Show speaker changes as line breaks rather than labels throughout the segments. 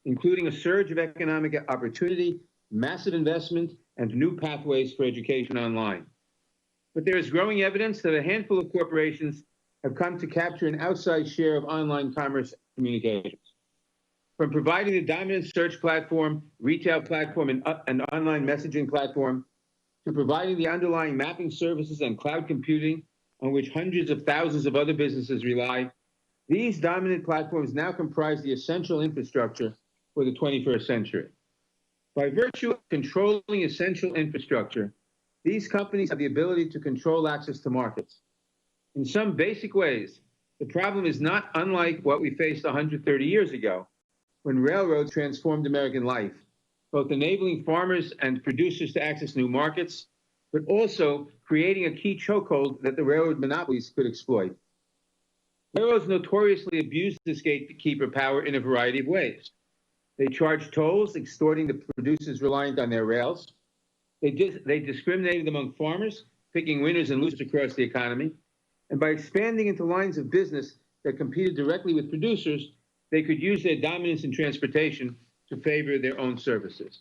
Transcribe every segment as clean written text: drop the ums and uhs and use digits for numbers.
including a surge of economic opportunity, massive investment, and new pathways for education online. But there is growing evidence that a handful of corporations have come to capture an outsized share of online commerce communications. From providing the dominant search platform, retail platform, and online messaging platform, to providing the underlying mapping services and cloud computing on which hundreds of thousands of other businesses rely, these dominant platforms now comprise the essential infrastructure for the 21st century. By virtue of controlling essential infrastructure, these companies have the ability to control access to markets. In some basic ways, the problem is not unlike what we faced 130 years ago, when railroads transformed American life, both enabling farmers and producers to access new markets, but also creating a key chokehold that the railroad monopolies could exploit. Railroads notoriously abuse this gatekeeper power in a variety of ways. They charge tolls, extorting the producers reliant on their rails. They discriminated among farmers, picking winners and losers across the economy. And by expanding into lines of business that competed directly with producers, they could use their dominance in transportation to favor their own services.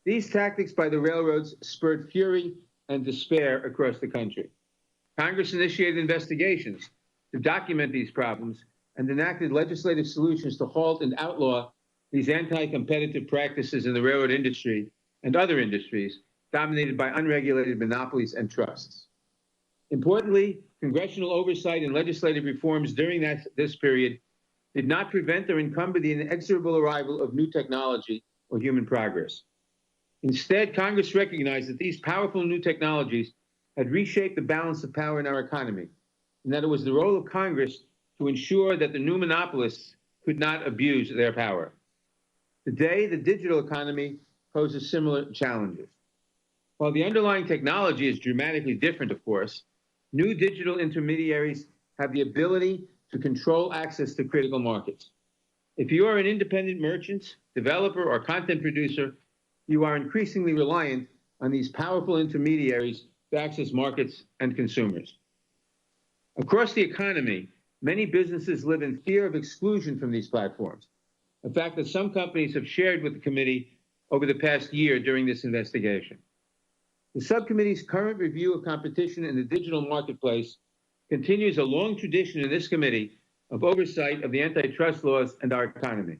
These tactics by the railroads spurred fury and despair across the country. Congress initiated investigations to document these problems and enacted legislative solutions to halt and outlaw these anti-competitive practices in the railroad industry and other industries dominated by unregulated monopolies and trusts. Importantly, congressional oversight and legislative reforms during this period did not prevent or encumber the inexorable arrival of new technology or human progress. Instead, Congress recognized that these powerful new technologies had reshaped the balance of power in our economy, and that it was the role of Congress to ensure that the new monopolists could not abuse their power. Today, the digital economy poses similar challenges. While the underlying technology is dramatically different, of course, new digital intermediaries have the ability to control access to critical markets. If you are an independent merchant, developer, or content producer, you are increasingly reliant on these powerful intermediaries to access markets and consumers. Across the economy, many businesses live in fear of exclusion from these platforms, a fact that some companies have shared with the committee over the past year during this investigation. The subcommittee's current review of competition in the digital marketplace continues a long tradition in this committee of oversight of the antitrust laws and our economy.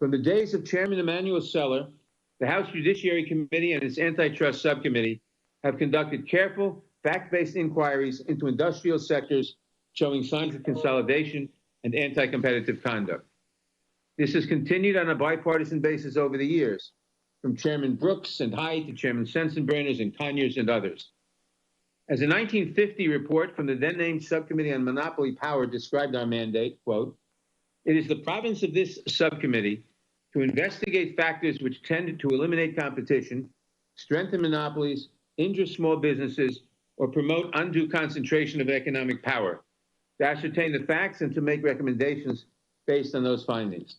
From the days of Chairman Emanuel Seller, the House Judiciary Committee and its antitrust subcommittee have conducted careful, fact-based inquiries into industrial sectors showing signs of consolidation and anti-competitive conduct. This has continued on a bipartisan basis over the years, from Chairman Brooks and Hyde to Chairman Sensenbrenner's and Conyers and others. As a 1950 report from the then-named Subcommittee on Monopoly Power described our mandate, quote, "It is the province of this subcommittee to investigate factors which tend to eliminate competition, strengthen monopolies, injure small businesses, or promote undue concentration of economic power, to ascertain the facts and to make recommendations based on those findings."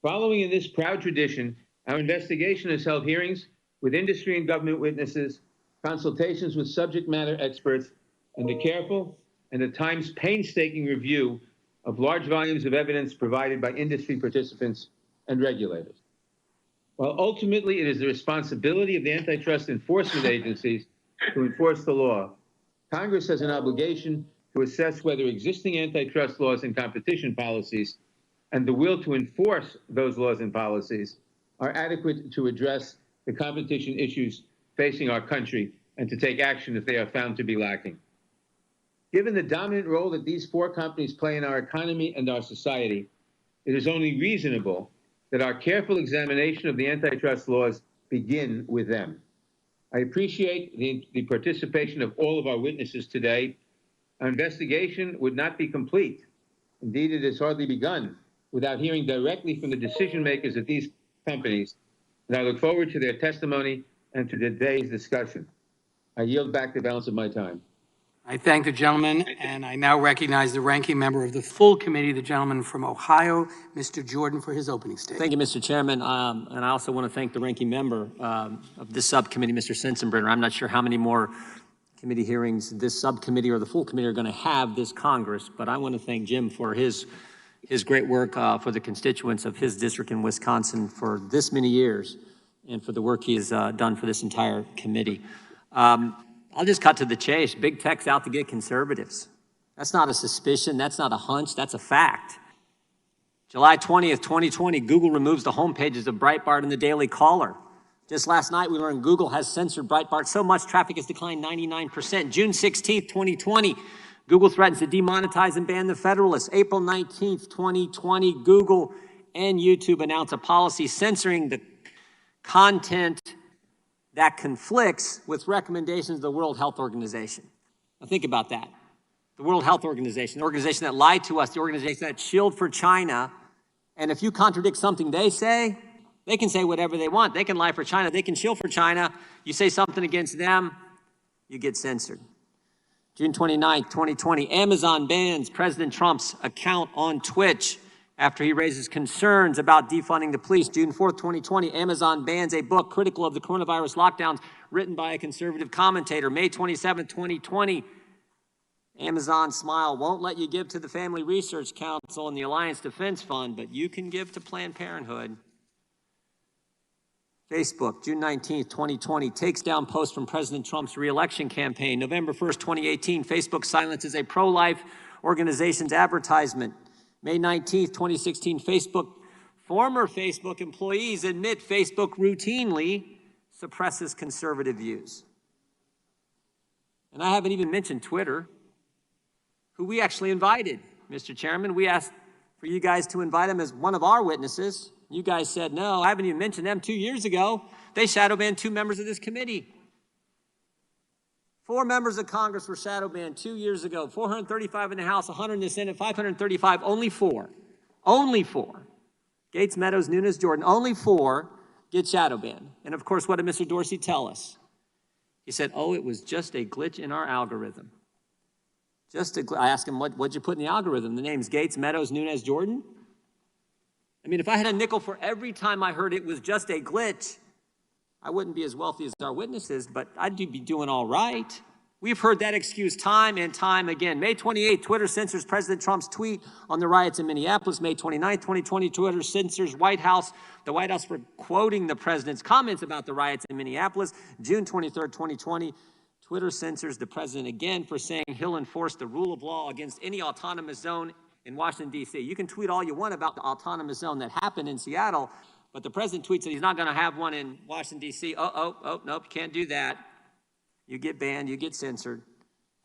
Following in this proud tradition, our investigation has held hearings with industry and government witnesses, consultations with subject matter experts, and a careful and at times painstaking review of large volumes of evidence provided by industry participants and regulators. While ultimately it is the responsibility of the antitrust enforcement agencies to enforce the law, Congress has an obligation to assess whether existing antitrust laws and competition policies and the will to enforce those laws and policies are adequate to address the competition issues facing our country and to take action if they are found to be lacking. Given the dominant role that these four companies play in our economy and our society, it is only reasonable that our careful examination of the antitrust laws begin with them. I appreciate the participation of all of our witnesses today. Our investigation would not be complete. Indeed, it has hardly begun without hearing directly from the decision makers at these companies, and I look forward to their testimony and to today's discussion. I yield back the balance of my time.
I thank the gentleman, and I now recognize the ranking member of the full committee, the gentleman from Ohio, Mr. Jordan, for his opening statement.
Thank you, Mr. Chairman. And I also want to thank the ranking member of this subcommittee, Mr. Sensenbrenner. I'm not sure how many more committee hearings this subcommittee or the full committee are going to have this Congress, but I want to thank Jim for his his great work for the constituents of his district in Wisconsin for this many years and for the work he has done for this entire committee. I'll just cut to the chase. Big tech's out to get conservatives. That's not a suspicion. That's not a hunch. That's a fact. July 20th, 2020, Google removes the homepages of Breitbart and the Daily Caller. Just last night, we learned Google has censored Breitbart so much traffic has declined 99%. June 16th, 2020, Google threatens to demonetize and ban the Federalist. April 19th, 2020, Google and YouTube announce a policy censoring the content that conflicts with recommendations of the World Health Organization. Now think about that. The World Health Organization, the organization that lied to us, the organization that shilled for China. And if you contradict something they say, they can say whatever they want. They can lie for China. They can shill for China. You say something against them, you get censored. June 29th, 2020, Amazon bans President Trump's account on Twitch after he raises concerns about defunding the police. June 4th, 2020, Amazon bans a book critical of the coronavirus lockdowns written by a conservative commentator. May 27th, 2020, Amazon Smile won't let you give to the Family Research Council and the Alliance Defense Fund, but you can give to Planned Parenthood. Facebook, June 19th, 2020, takes down post from President Trump's re-election campaign. November 1st, 2018, Facebook silences a pro-life organization's advertisement. May 19th, 2016, former Facebook employees admit Facebook routinely suppresses conservative views. And I haven't even mentioned Twitter, who we actually invited, Mr. Chairman. We asked for you guys to invite him as one of our witnesses. You guys said no. I haven't even mentioned them. 2 years ago, they shadow banned 2 members of this committee. 4 members of Congress were shadow banned 2 years ago. 435 in the House, 100 in the Senate, 535, only 4. Only 4. Gates, Meadows, Nunes, Jordan, only 4 get shadow banned. And of course, what did Mr. Dorsey tell us? He said, oh, it was just a glitch in our algorithm. I asked him, what'd you put in the algorithm? The names Gates, Meadows, Nunes, Jordan? I mean, if I had a nickel for every time I heard it was just a glitch, I wouldn't be as wealthy as our witnesses, but I'd be doing all right. We've heard that excuse time and time again. May 28th, Twitter censors President Trump's tweet on the riots in Minneapolis. May 29th, 2020, Twitter censors the White House for quoting the president's comments about the riots in Minneapolis. June 23rd, 2020, Twitter censors the president again for saying he'll enforce the rule of law against any autonomous zone in Washington, D.C. You can tweet all you want about the autonomous zone that happened in Seattle, but the president tweets that he's not going to have one in Washington, D.C. Nope, you can't do that. You get banned, you get censored.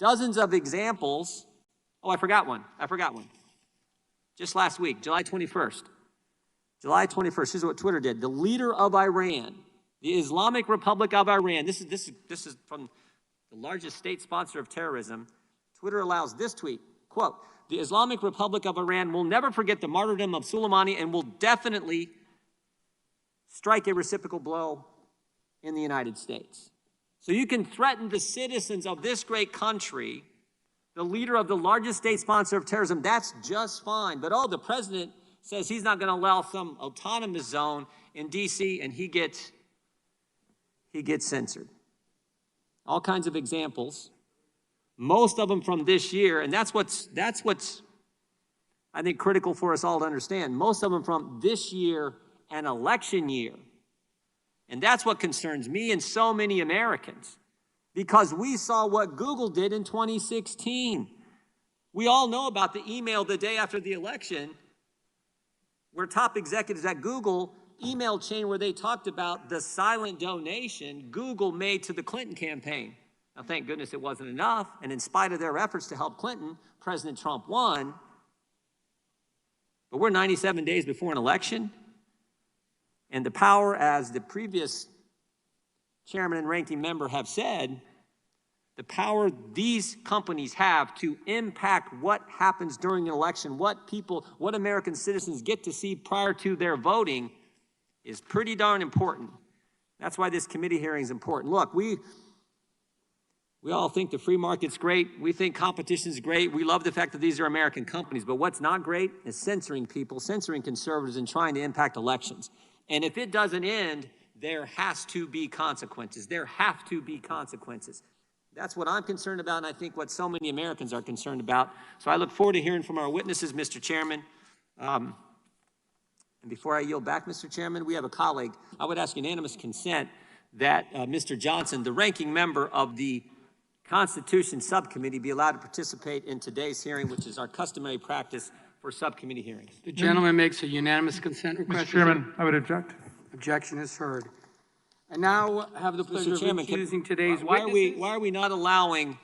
Dozens of examples. Oh, I forgot one. Just last week, July 21st. Here's what Twitter did. The leader of Iran, the Islamic Republic of Iran, this is from the largest state sponsor of terrorism. Twitter allows this tweet, quote, the Islamic Republic of Iran will never forget the martyrdom of Soleimani and will definitely strike a reciprocal blow in the United States. So you can threaten the citizens of this great country, the leader of the largest state sponsor of terrorism, that's just fine. But the president says he's not going to allow some autonomous zone in D.C. and he gets censored. All kinds of examples. Most of them from this year, and that's what's I think critical for us all to understand. Most of them from this year and election year. And that's what concerns me and so many Americans, because we saw what Google did in 2016. We all know about the email the day after the election where top executives at Google email chain where they talked about the silent donation Google made to the Clinton campaign. Now, thank goodness it wasn't enough, and in spite of their efforts to help Clinton, President Trump won. But we're 97 days before an election, and the power, as the previous chairman and ranking member have said, the power these companies have to impact what happens during an election, what American citizens get to see prior to their voting is pretty darn important. That's why this committee hearing is important. Look, we all think the free market's great. We think competition's great. We love the fact that these are American companies. But what's not great is censoring people, censoring conservatives, and trying to impact elections. And if it doesn't end, there has to be consequences. There have to be consequences. That's what I'm concerned about, and I think what so many Americans are concerned about. So I look forward to hearing from our witnesses, Mr. Chairman. And before I yield back, Mr. Chairman, we have a colleague. I would ask unanimous consent that Mr. Johnson, the ranking member of the Constitution Subcommittee, be allowed to participate in today's hearing, which is our customary practice for subcommittee hearings.
The gentleman makes a unanimous consent request.
Mr. Chairman, I would object.
Objection is heard. I now have the pleasure of recusing today's witnesses.
Why are we not allowing,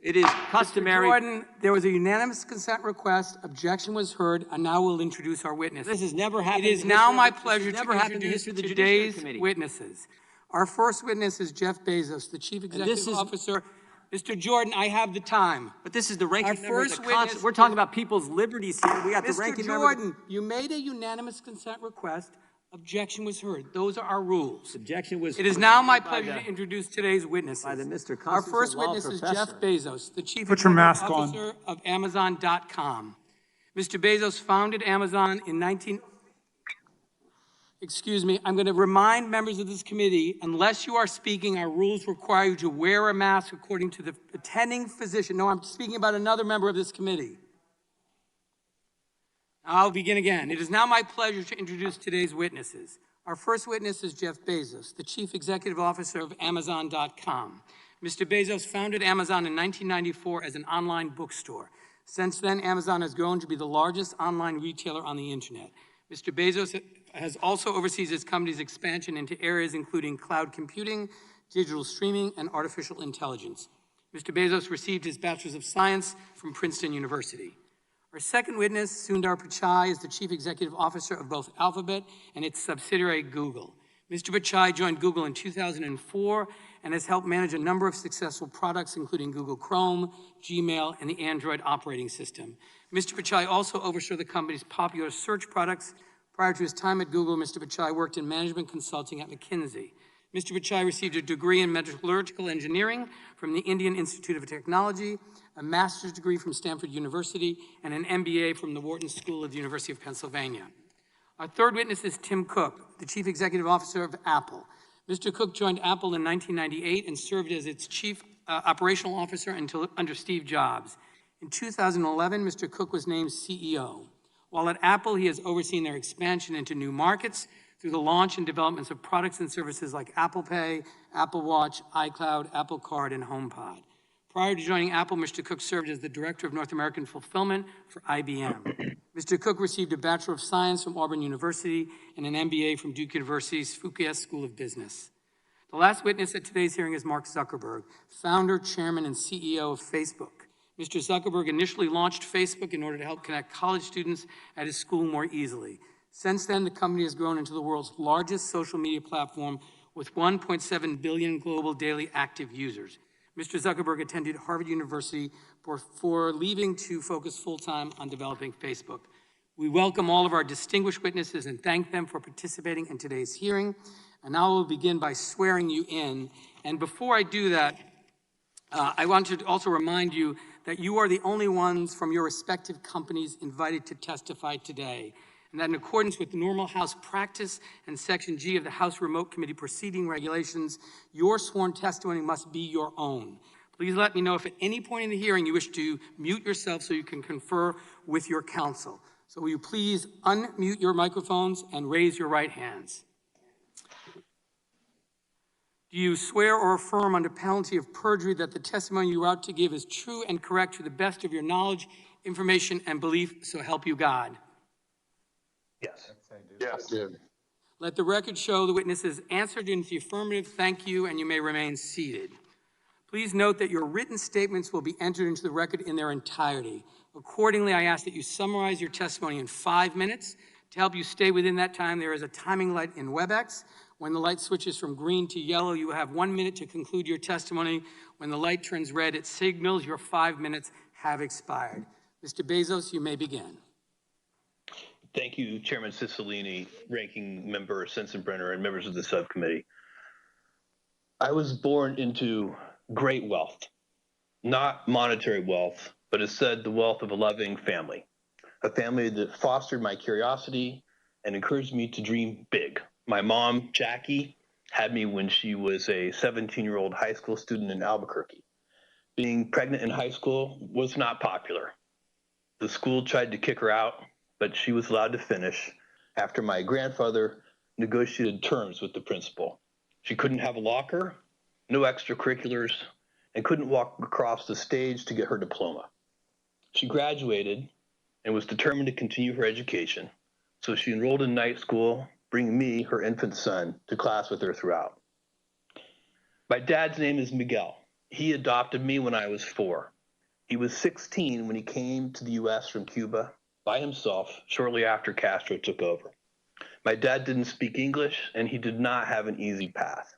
it is customary.
Mr. Jordan, there was a unanimous consent request, objection was heard, and now we'll introduce our witnesses.
This has never happened.
It is now my pleasure to introduce today's witnesses. Our first witness is Jeff Bezos, the Chief Executive Officer. Mr. Jordan, I have the time.
But this is the ranking member of the
witness.
We're talking about people's liberties here. We got the ranking member.
Mr. Jordan, you made a unanimous consent request. Objection was heard. Those are our rules.
Objection was.
It is now my pleasure to introduce today's witnesses.
By the Mr.
Our first
Constitutional
witness is
Professor.
Jeff Bezos, the Chief
Put your
Executive
mask
Officer of Amazon.com. Mr. Bezos founded Amazon in Excuse me, I'm going to remind members of this committee, unless you are speaking, our rules require you to wear a mask according to the attending physician. No, I'm speaking about another member of this committee. I'll begin again. It is now my pleasure to introduce today's witnesses. Our first witness is Jeff Bezos, the Chief Executive Officer of Amazon.com. Mr. Bezos founded Amazon in 1994 as an online bookstore. Since then, Amazon has grown to be the largest online retailer on the internet. Mr. Bezos has also oversees his company's expansion into areas including cloud computing, digital streaming, and artificial intelligence. Mr. Bezos received his Bachelor's of Science from Princeton University. Our second witness, Sundar Pichai, is the Chief Executive Officer of both Alphabet and its subsidiary Google. Mr. Pichai joined Google in 2004 and has helped manage a number of successful products, including Google Chrome, Gmail, and the Android operating system. Mr. Pichai also oversaw the company's popular search products. Prior to his time at Google, Mr. Pichai worked in management consulting at McKinsey. Mr. Pichai received a degree in metallurgical engineering from the Indian Institute of Technology, a master's degree from Stanford University, and an MBA from the Wharton School of the University of Pennsylvania. Our third witness is Tim Cook, the Chief Executive Officer of Apple. Mr. Cook joined Apple in 1998 and served as its Chief Operational Officer until under Steve Jobs. In 2011, Mr. Cook was named CEO. While at Apple, he has overseen their expansion into new markets through the launch and developments of products and services like Apple Pay, Apple Watch, iCloud, Apple Card, and HomePod. Prior to joining Apple, Mr. Cook served as the Director of North American Fulfillment for IBM. Mr. Cook received a Bachelor of Science from Auburn University and an MBA from Duke University's Fuqua School of Business. The last witness at today's hearing is Mark Zuckerberg, founder, chairman, and CEO of Facebook. Mr. Zuckerberg initially launched Facebook in order to help connect college students at his school more easily. Since then, the company has grown into the world's largest social media platform with 1.7 billion global daily active users. Mr. Zuckerberg attended Harvard University before leaving to focus full-time on developing Facebook. We welcome all of our distinguished witnesses and thank them for participating in today's hearing. And now we'll begin by swearing you in. And before I do that, I want to also remind you that you are the only ones from your respective companies invited to testify today, and that in accordance with normal House practice and Section G of the House Remote Committee Proceeding Regulations, your sworn testimony must be your own. Please let me know if at any point in the hearing you wish to mute yourself so you can confer with your counsel. So will you please unmute your microphones and raise your right hands. Do you swear or affirm under penalty of perjury that the testimony you are about to give is true and correct to the best of your knowledge, information, and belief, so help you God?
Yes.
Yes.
Let the record show the witnesses answered in the affirmative. Thank you, and you may remain seated. Please note that your written statements will be entered into the record in their entirety. Accordingly, I ask that you summarize your testimony in 5 minutes. To help you stay within that time, there is a timing light in WebEx. When the light switches from green to yellow, you have 1 minute to conclude your testimony. When the light turns red, it signals your 5 minutes have expired. Mr. Bezos, you may begin.
Thank you, Chairman Cicilline, Ranking Member Sensenbrenner, and members of the subcommittee. I was born into great wealth, not monetary wealth, but instead the wealth of a loving family, a family that fostered my curiosity and encouraged me to dream big. My mom, Jackie, had me when she was a 17-year-old high school student in Albuquerque. Being pregnant in high school was not popular. The school tried to kick her out. but she was allowed to finish after my grandfather negotiated terms with the principal. She couldn't have a locker, no extracurriculars, and couldn't walk across the stage to get her diploma. She graduated and was determined to continue her education, so she enrolled in night school, bringing me, her infant son, to class with her throughout. My dad's name is Miguel. He adopted me when I was 4. He was 16 when he came to the U.S. from Cuba by himself shortly after Castro took over. My dad didn't speak English, and he did not have an easy path.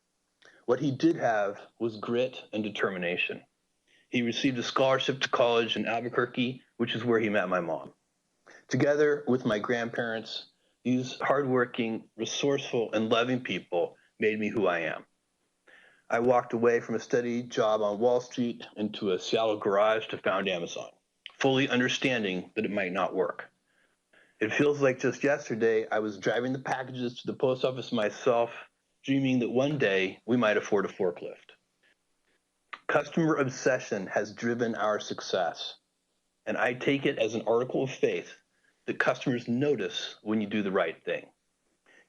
What he did have was grit and determination. He received a scholarship to college in Albuquerque, which is where he met my mom. Together with my grandparents, these hardworking, resourceful, and loving people made me who I am. I walked away from a steady job on Wall Street into a Seattle garage to found Amazon, fully understanding that it might not work. It feels like just yesterday I was driving the packages to the post office myself, dreaming that one day we might afford a forklift. Customer obsession has driven our success, and I take it as an article of faith that customers notice when you do the right thing.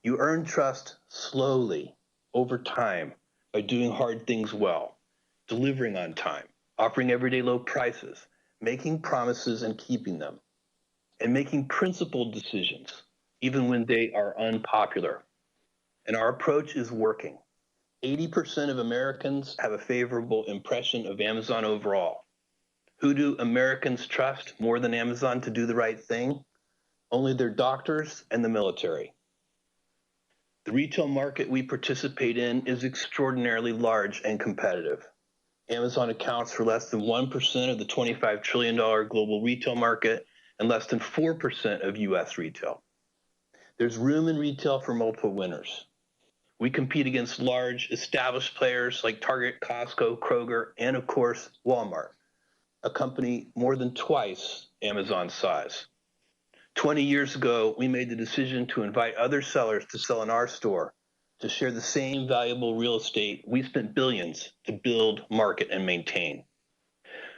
You earn trust slowly, over time, by doing hard things well, delivering on time, offering everyday low prices, making promises and keeping them, and making principled decisions, even when they are unpopular. And our approach is working. 80% of Americans have a favorable impression of Amazon overall. Who do Americans trust more than Amazon to do the right thing? Only their doctors and the military. The retail market we participate in is extraordinarily large and competitive. Amazon accounts for less than 1% of the $25 trillion global retail market and less than 4% of US retail. There's room in retail for multiple winners. We compete against large, established players like Target, Costco, Kroger, and of course, Walmart, a company more than twice Amazon's size. 20 years ago, we made the decision to invite other sellers to sell in our store, to share the same valuable real estate we spent billions to build, market, and maintain.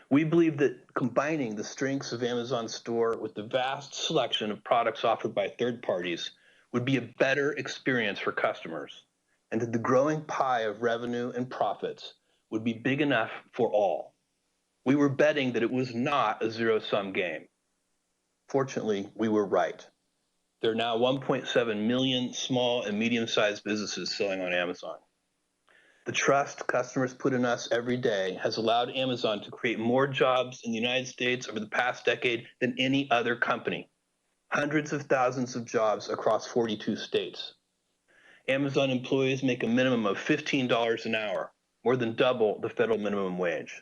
We believe that combining the strengths of Amazon's store with the vast selection of products offered by third parties would be a better experience for customers, and that the growing pie of revenue and profits would be big enough for all. We were betting that it was not a zero-sum game. Fortunately, we were right. There are now 1.7 million small and medium-sized businesses selling on Amazon. The trust customers put in us every day has allowed Amazon to create more jobs in the United States over the past decade than any other company. Hundreds of thousands of jobs across 42 states. Amazon employees make a minimum of $15 an hour, more than double the federal minimum wage.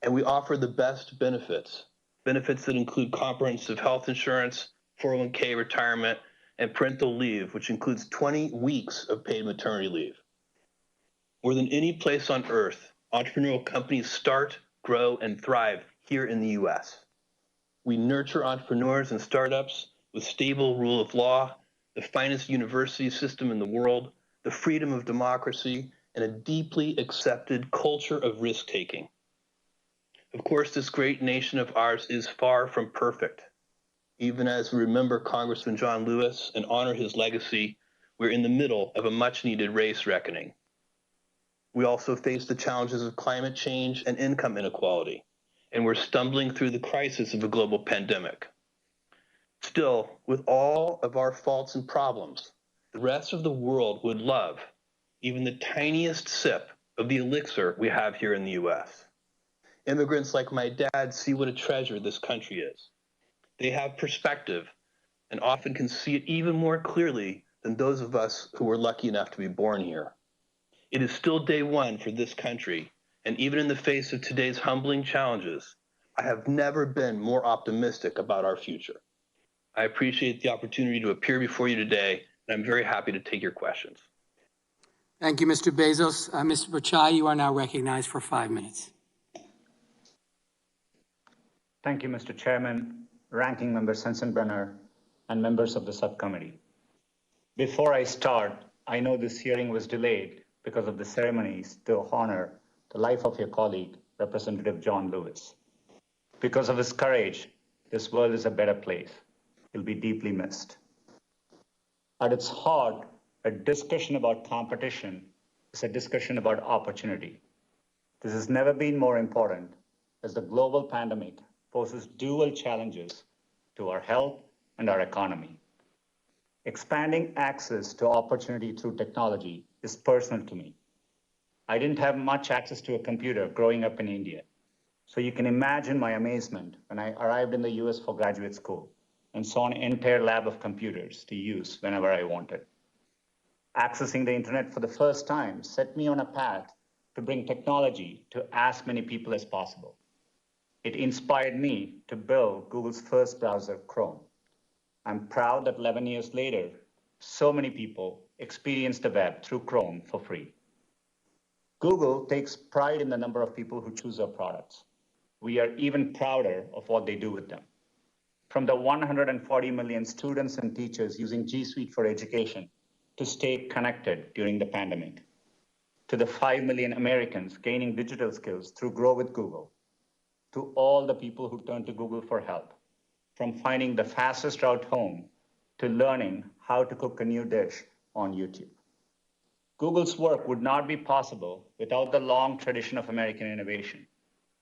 And we offer the best benefits that include comprehensive health insurance, 401k retirement, and parental leave, which includes 20 weeks of paid maternity leave. More than any place on earth, entrepreneurial companies start, grow, and thrive here in the US. We nurture entrepreneurs and startups with stable rule of law, the finest university system in the world, the freedom of democracy, and a deeply accepted culture of risk-taking. Of course, this great nation of ours is far from perfect. Even as we remember Congressman John Lewis and honor his legacy, we're in the middle of a much-needed race reckoning. We also face the challenges of climate change and income inequality, and we're stumbling through the crisis of a global pandemic. Still, with all of our faults and problems, the rest of the world would love even the tiniest sip of the elixir we have here in the US. Immigrants like my dad see what a treasure this country is. They have perspective and often can see it even more clearly than those of us who were lucky enough to be born here. It is still day one for this country, and even in the face of today's humbling challenges, I have never been more optimistic about our future. I appreciate the opportunity to appear before you today, and I'm very happy to take your questions.
Thank you, Mr. Bezos. Mr. Pichai, you are now recognized for 5 minutes.
Thank you, Mr. Chairman, Ranking Member Sensenbrenner, and members of the subcommittee. Before I start, I know this hearing was delayed because of the ceremonies to honor the life of your colleague, Representative John Lewis. Because of his courage, this world is a better place. He'll be deeply missed. At its heart, a discussion about competition is a discussion about opportunity. This has never been more important as the global pandemic poses dual challenges to our health and our economy. Expanding access to opportunity through technology is personal to me. I didn't have much access to a computer growing up in India. So you can imagine my amazement when I arrived in the US for graduate school and saw an entire lab of computers to use whenever I wanted. Accessing the internet for the first time set me on a path to bring technology to as many people as possible. It inspired me to build Google's first browser, Chrome. I'm proud that 11 years later, so many people experience the web through Chrome for free. Google takes pride in the number of people who choose our products. We are even prouder of what they do with them. From the 140 million students and teachers using G Suite for education to stay connected during the pandemic, to the 5 million Americans gaining digital skills through Grow with Google, to all the people who turn to Google for help, from finding the fastest route home to learning how to cook a new dish on YouTube. Google's work would not be possible without the long tradition of American innovation,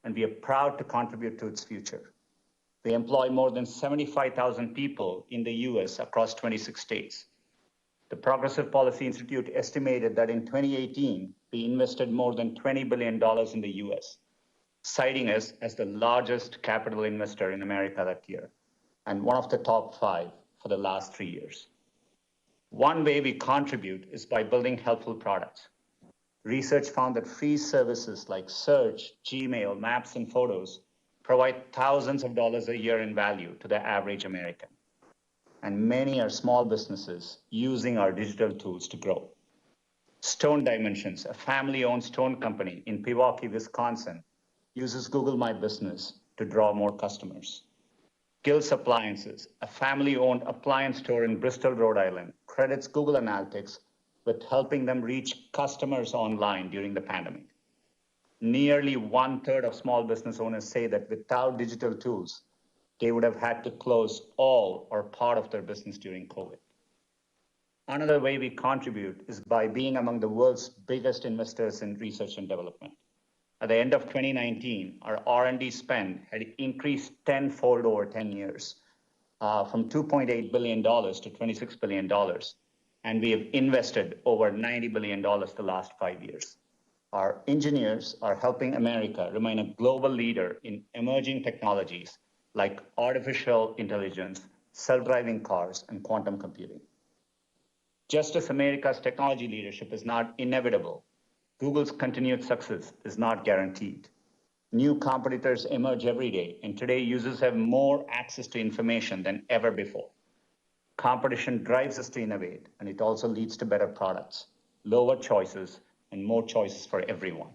and we are proud to contribute to its future. They employ more than 75,000 people in the US across 26 states. The Progressive Policy Institute estimated that in 2018, we invested more than $20 billion in the US, citing us as the largest capital investor in America that year, and one of the top 5 for the last 3 years. One way we contribute is by building helpful products. Research found that free services like Search, Gmail, Maps, and Photos provide thousands of dollars a year in value to the average American. And many are small businesses using our digital tools to grow. Stone Dimensions, a family-owned stone company in Pewaukee, Wisconsin, uses Google My Business to draw more customers. Gills Appliances, a family-owned appliance store in Bristol, Rhode Island, credits Google Analytics with helping them reach customers online during the pandemic. Nearly 1/3 of small business owners say that without digital tools, they would have had to close all or part of their business during COVID. Another way we contribute is by being among the world's biggest investors in research and development. At the end of 2019, our R&D spend had increased tenfold over 10 years, from $2.8 billion to $26 billion, and we have invested over $90 billion the last 5 years. Our engineers are helping America remain a global leader in emerging technologies like artificial intelligence, self-driving cars, and quantum computing. Just as America's technology leadership is not inevitable, Google's continued success is not guaranteed. New competitors emerge every day, and today users have more access to information than ever before. Competition drives us to innovate, and it also leads to better products, lower choices, and more choices for everyone.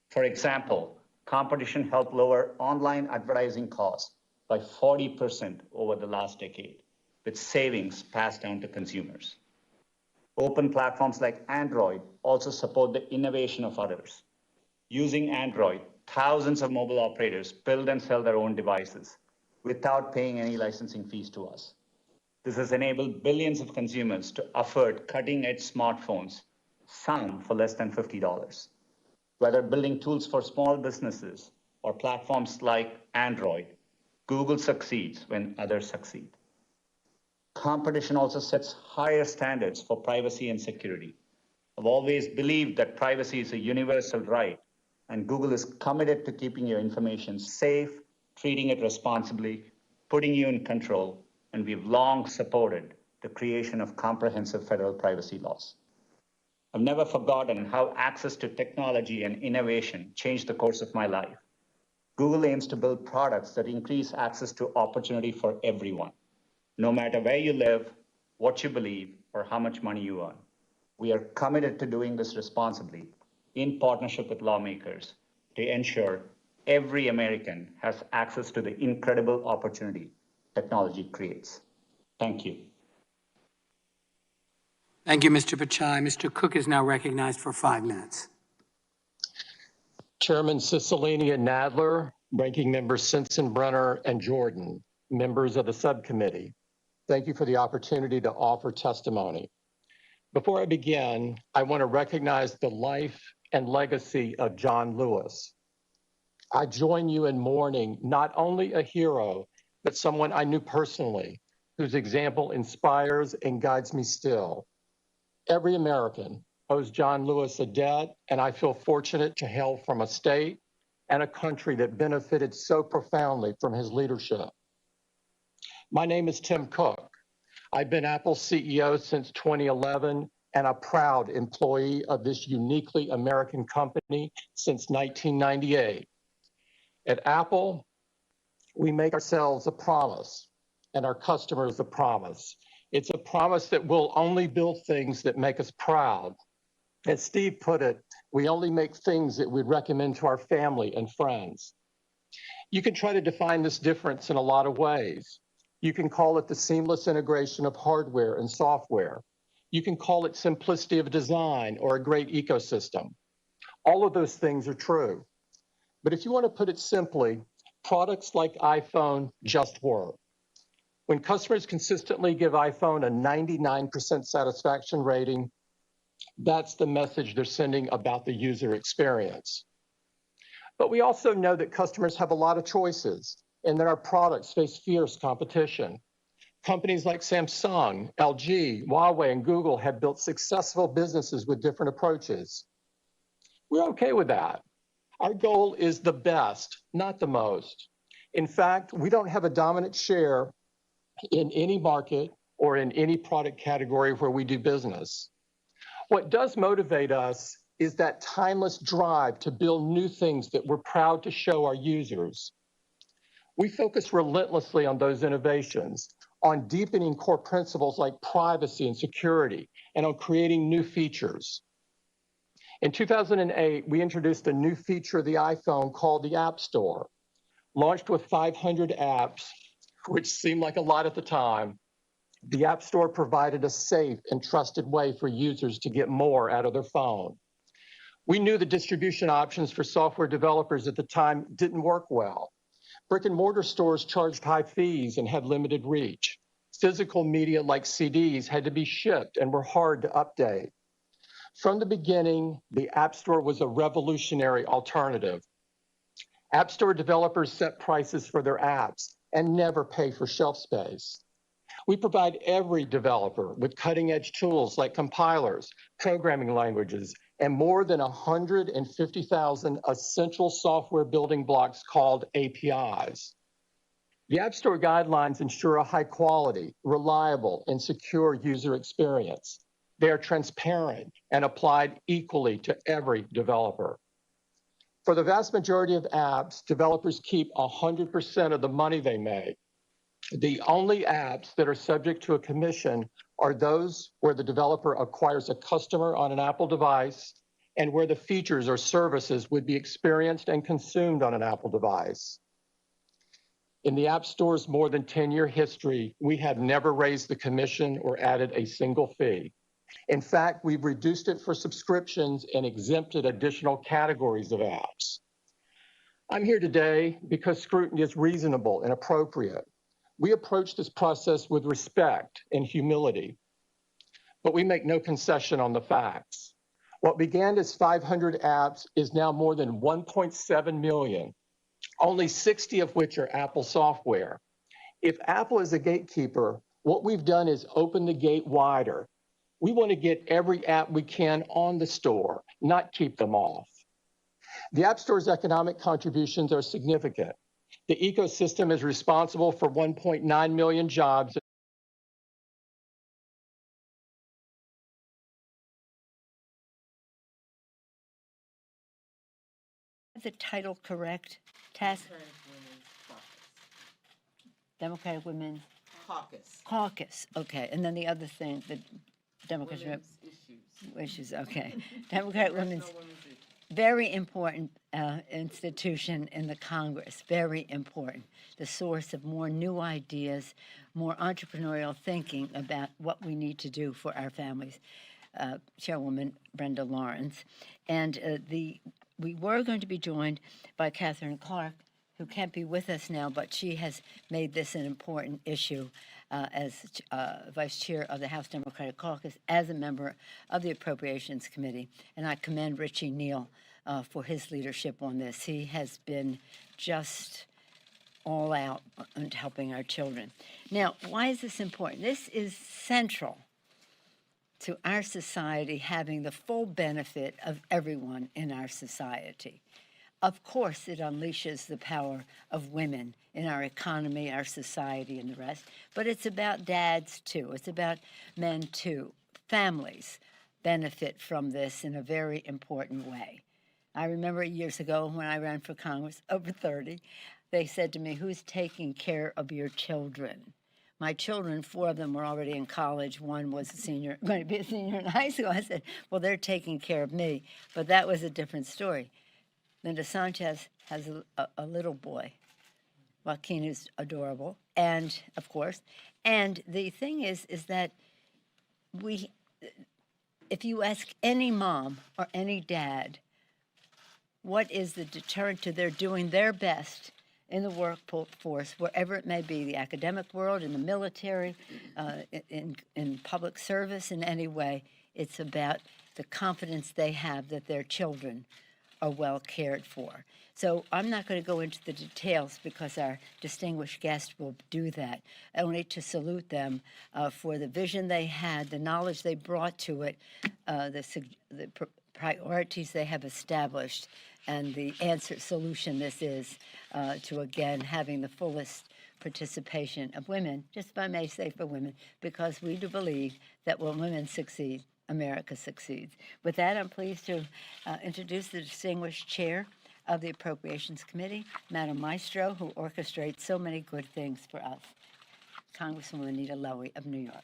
For example, competition helped lower online advertising costs by 40% over the last decade, with savings passed down to consumers. Open platforms like Android also support the innovation of others. Using Android, thousands of mobile operators build and sell their own devices without paying any licensing fees to us. This has enabled billions of consumers to afford cutting-edge smartphones, some for less than $50. Whether building tools for small businesses or platforms like Android, Google succeeds when others succeed. Competition also sets higher standards for privacy and security. I've always believed that privacy is a universal right, and Google is committed to keeping your information safe, treating it responsibly, putting you in control, and we've long supported the creation of comprehensive federal privacy laws. I've never forgotten how access to technology and innovation changed the course of my life. Google aims to build products that increase access to opportunity for everyone, no matter where you live, what you believe, or how much money you earn. We are committed to doing this responsibly in partnership with lawmakers to ensure every American has access to the incredible opportunity technology creates. Thank you.
Thank you, Mr. Pichai. Mr. Cook is now recognized for 5 minutes.
Chairman Cicilline and Nadler, Ranking Members Sensenbrenner and Jordan, members of the subcommittee. Thank you for the opportunity to offer testimony. Before I begin, I want to recognize the life and legacy of John Lewis. I join you in mourning not only a hero, but someone I knew personally, whose example inspires and guides me still. Every American owes John Lewis a debt, and I feel fortunate to hail from a state and a country that benefited so profoundly from his leadership. My name is Tim Cook. I've been Apple's CEO since 2011 and a proud employee of this uniquely American company since 1998. At Apple, we make ourselves a promise and our customers a promise. It's a promise that we'll only build things that make us proud. As Steve put it, we only make things that we'd recommend to our family and friends. You can try to define this difference in a lot of ways. You can call it the seamless integration of hardware and software. You can call it simplicity of design or a great ecosystem. All of those things are true. But if you want to put it simply, products like iPhone just work. When customers consistently give iPhone a 99% satisfaction rating, that's the message they're sending about the user experience. But we also know that customers have a lot of choices and that our products face fierce competition. Companies like Samsung, LG, Huawei, and Google have built successful businesses with different approaches. We're okay with that. Our goal is the best, not the most. In fact, we don't have a dominant share in any market or in any product category where we do business. What does motivate us is that timeless drive to build new things that we're proud to show our users. We focus relentlessly on those innovations, on deepening core principles like privacy and security, and on creating new features. In 2008, we introduced a new feature of the iPhone called the App Store. Launched with 500 apps, which seemed like a lot at the time, the App Store provided a safe and trusted way for users to get more out of their phone. We knew the distribution options for software developers at the time didn't work well. Brick and mortar stores charged high fees and had limited reach. Physical media like CDs had to be shipped and were hard to update. From the beginning, the App Store was a revolutionary alternative. App Store developers set prices for their apps and never pay for shelf space. We provide every developer with cutting-edge tools like compilers, programming languages, and more than 150,000 essential software building blocks called APIs. The App Store guidelines ensure a high-quality, reliable, and secure user experience. They are transparent and applied equally to every developer. For the vast majority of apps, developers keep 100% of the money they make. The only apps that are subject to a commission are those where the developer acquires a customer on an Apple device and where the features or services would be experienced and consumed on an Apple device. In the App Store's more than 10-year history, we have never raised the commission or added a single fee. In fact, we've reduced it for subscriptions and exempted additional categories of apps. I'm here today because scrutiny is reasonable and appropriate. We approach this process with respect and humility, but we make no concession on the facts. What began as 500 apps is now more than 1.7 million, only 60 of which are Apple software. If Apple is a gatekeeper, what we've done is open the gate wider. We want to get every app we can on the store, not keep them off. The App Store's economic contributions are significant. The ecosystem is responsible for 1.9 million jobs.
The title correct? Democratic Women's Caucus. Okay, and then the other thing, the Democratic Issues. Okay, Democratic Women's. Very important institution in the Congress, very important. The source of more new ideas, more entrepreneurial thinking about what we need to do for our families. Chairwoman Brenda Lawrence. And we were going to be joined by Catherine Clark, who can't be with us now, but she has made this an important issue. as Vice Chair of the House Democratic Caucus, as a member of the Appropriations Committee. And I commend Richie Neal for his leadership on this. He has been just all out on helping our children. Now, why is this important? This is central to our society having the full benefit of everyone in our society. Of course, it unleashes the power of women in our economy, our society, and the rest, but it's about dads too. It's about men too. Families benefit from this in a very important way. I remember years ago when I ran for Congress, over 30, they said to me, "Who's taking care of your children?" My children, 4 of them were already in college. One was going to be a senior in high school. I said, well, they're taking care of me. But that was a different story. Linda Sanchez has a little boy, Joaquin, who's adorable, and of course, and the thing is that if you ask any mom or any dad, what is the deterrent to their doing their best in the workforce, wherever it may be, the academic world, in the military, in public service, in any way, it's about the confidence they have that their children are well cared for. So I'm not going to go into the details because our distinguished guest will do that, only to salute them for the vision they had, the knowledge they brought to it, the priorities they have established, and the solution this is to, again, having the fullest participation of women, just if I may say for women, because we do believe that when women succeed, America succeeds. With that, I'm pleased to introduce the distinguished chair of the Appropriations Committee, Madam Maestro, who orchestrates so many good things for us, Congresswoman Anita Lowy of New York.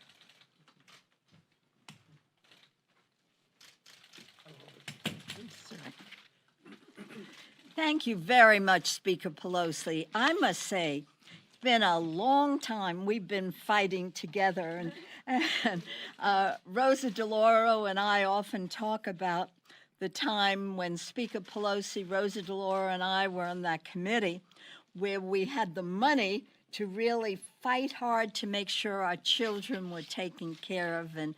Thank you very much, Speaker Pelosi. I must say, it's been a long time we've been fighting together, and Rosa DeLauro and I often talk about the time when Speaker Pelosi, Rosa DeLauro, and I were on that committee where we had the money to really fight hard to make sure our children were taken care of, and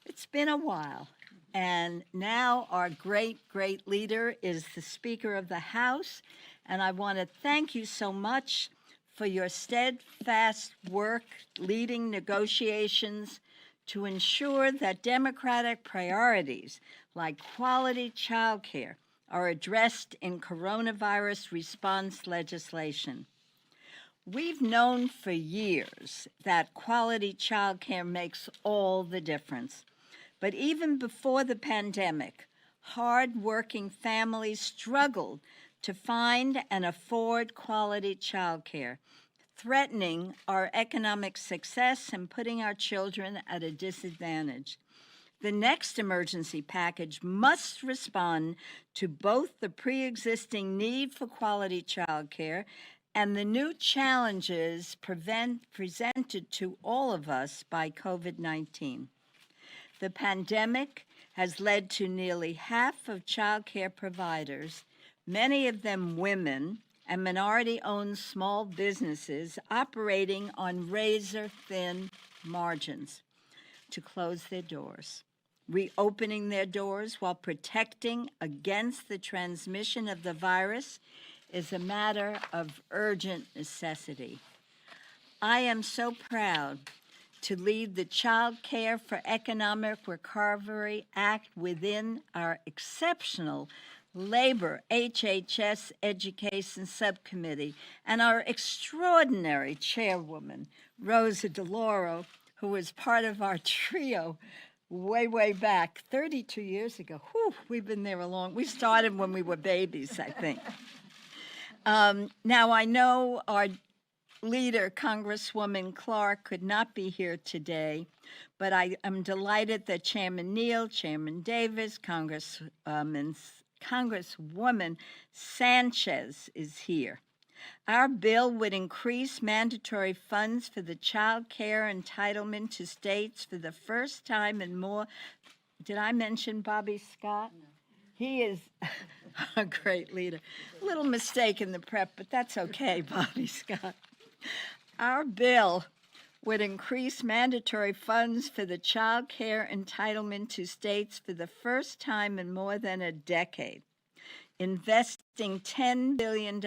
it's been a while. And now our great, great leader is the Speaker of the House, and I want to thank you so much for your steadfast work leading negotiations to ensure that Democratic priorities like quality child care are addressed in coronavirus response legislation. We've known for years that quality child care makes all the difference. But even before the pandemic, hard-working families struggled to find and afford quality child care, threatening our economic success and putting our children at a disadvantage. The next emergency package must respond to both the pre-existing need for quality child care and the new challenges presented to all of us by COVID-19. The pandemic has led to nearly half of child care providers, many of them women, and minority-owned small businesses operating on razor-thin margins to close their doors. Reopening their doors while protecting against the transmission of the virus is a matter of urgent necessity. I am so proud to lead the Child Care for Economic Recovery Act within our exceptional Labor HHS Education Subcommittee and our extraordinary chairwoman, Rosa DeLauro, who was part of our trio way, way back, 32 years ago. Whew, we've been there a long, we started when we were babies, I think. Now, I know our leader, Congresswoman Clark, could not be here today, but I am delighted that Chairman Neal, Chairman Davis, Congresswoman Sanchez is here. Our bill would increase mandatory funds for the child care entitlement to states for the first time in more. Did I mention Bobby Scott? No. He is a great leader. A little mistake in the prep, but that's okay, Bobby Scott. Our bill would increase mandatory funds for the child care entitlement to states for the first time in more than a decade, investing $10 billion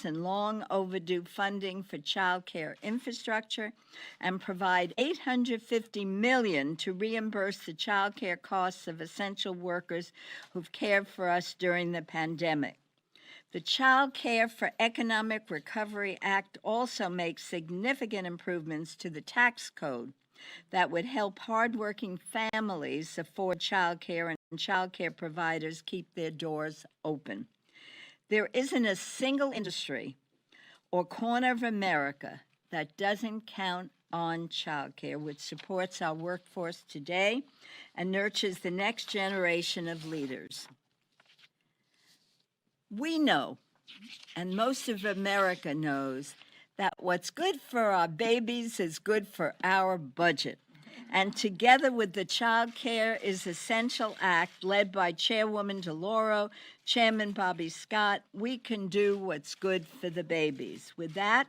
in long overdue funding for child care infrastructure, and provide $850 million to reimburse the child care costs of essential workers who've cared for us during the pandemic. The Child Care for Economic Recovery Act also makes significant improvements to the tax code that would help hardworking families afford child care and child care providers keep their doors open. There isn't a single industry or corner of America that doesn't count on child care, which supports our workforce today and nurtures the next generation of leaders. We know, and most of America knows, that what's good for our babies is good for our budget. And together with the Child Care is Essential Act, led by Chairwoman DeLauro, Chairman Bobby Scott, we can do what's good for the babies. With that,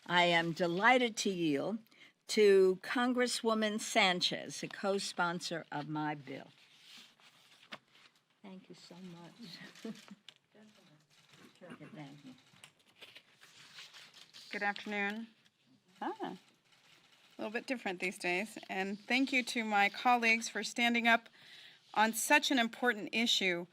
I am delighted to yield to Congresswoman Sanchez, a co-sponsor of my bill. Thank you so much. Thank you.
Good afternoon. A little bit different these days. And thank you to my colleagues for standing up on such an important issue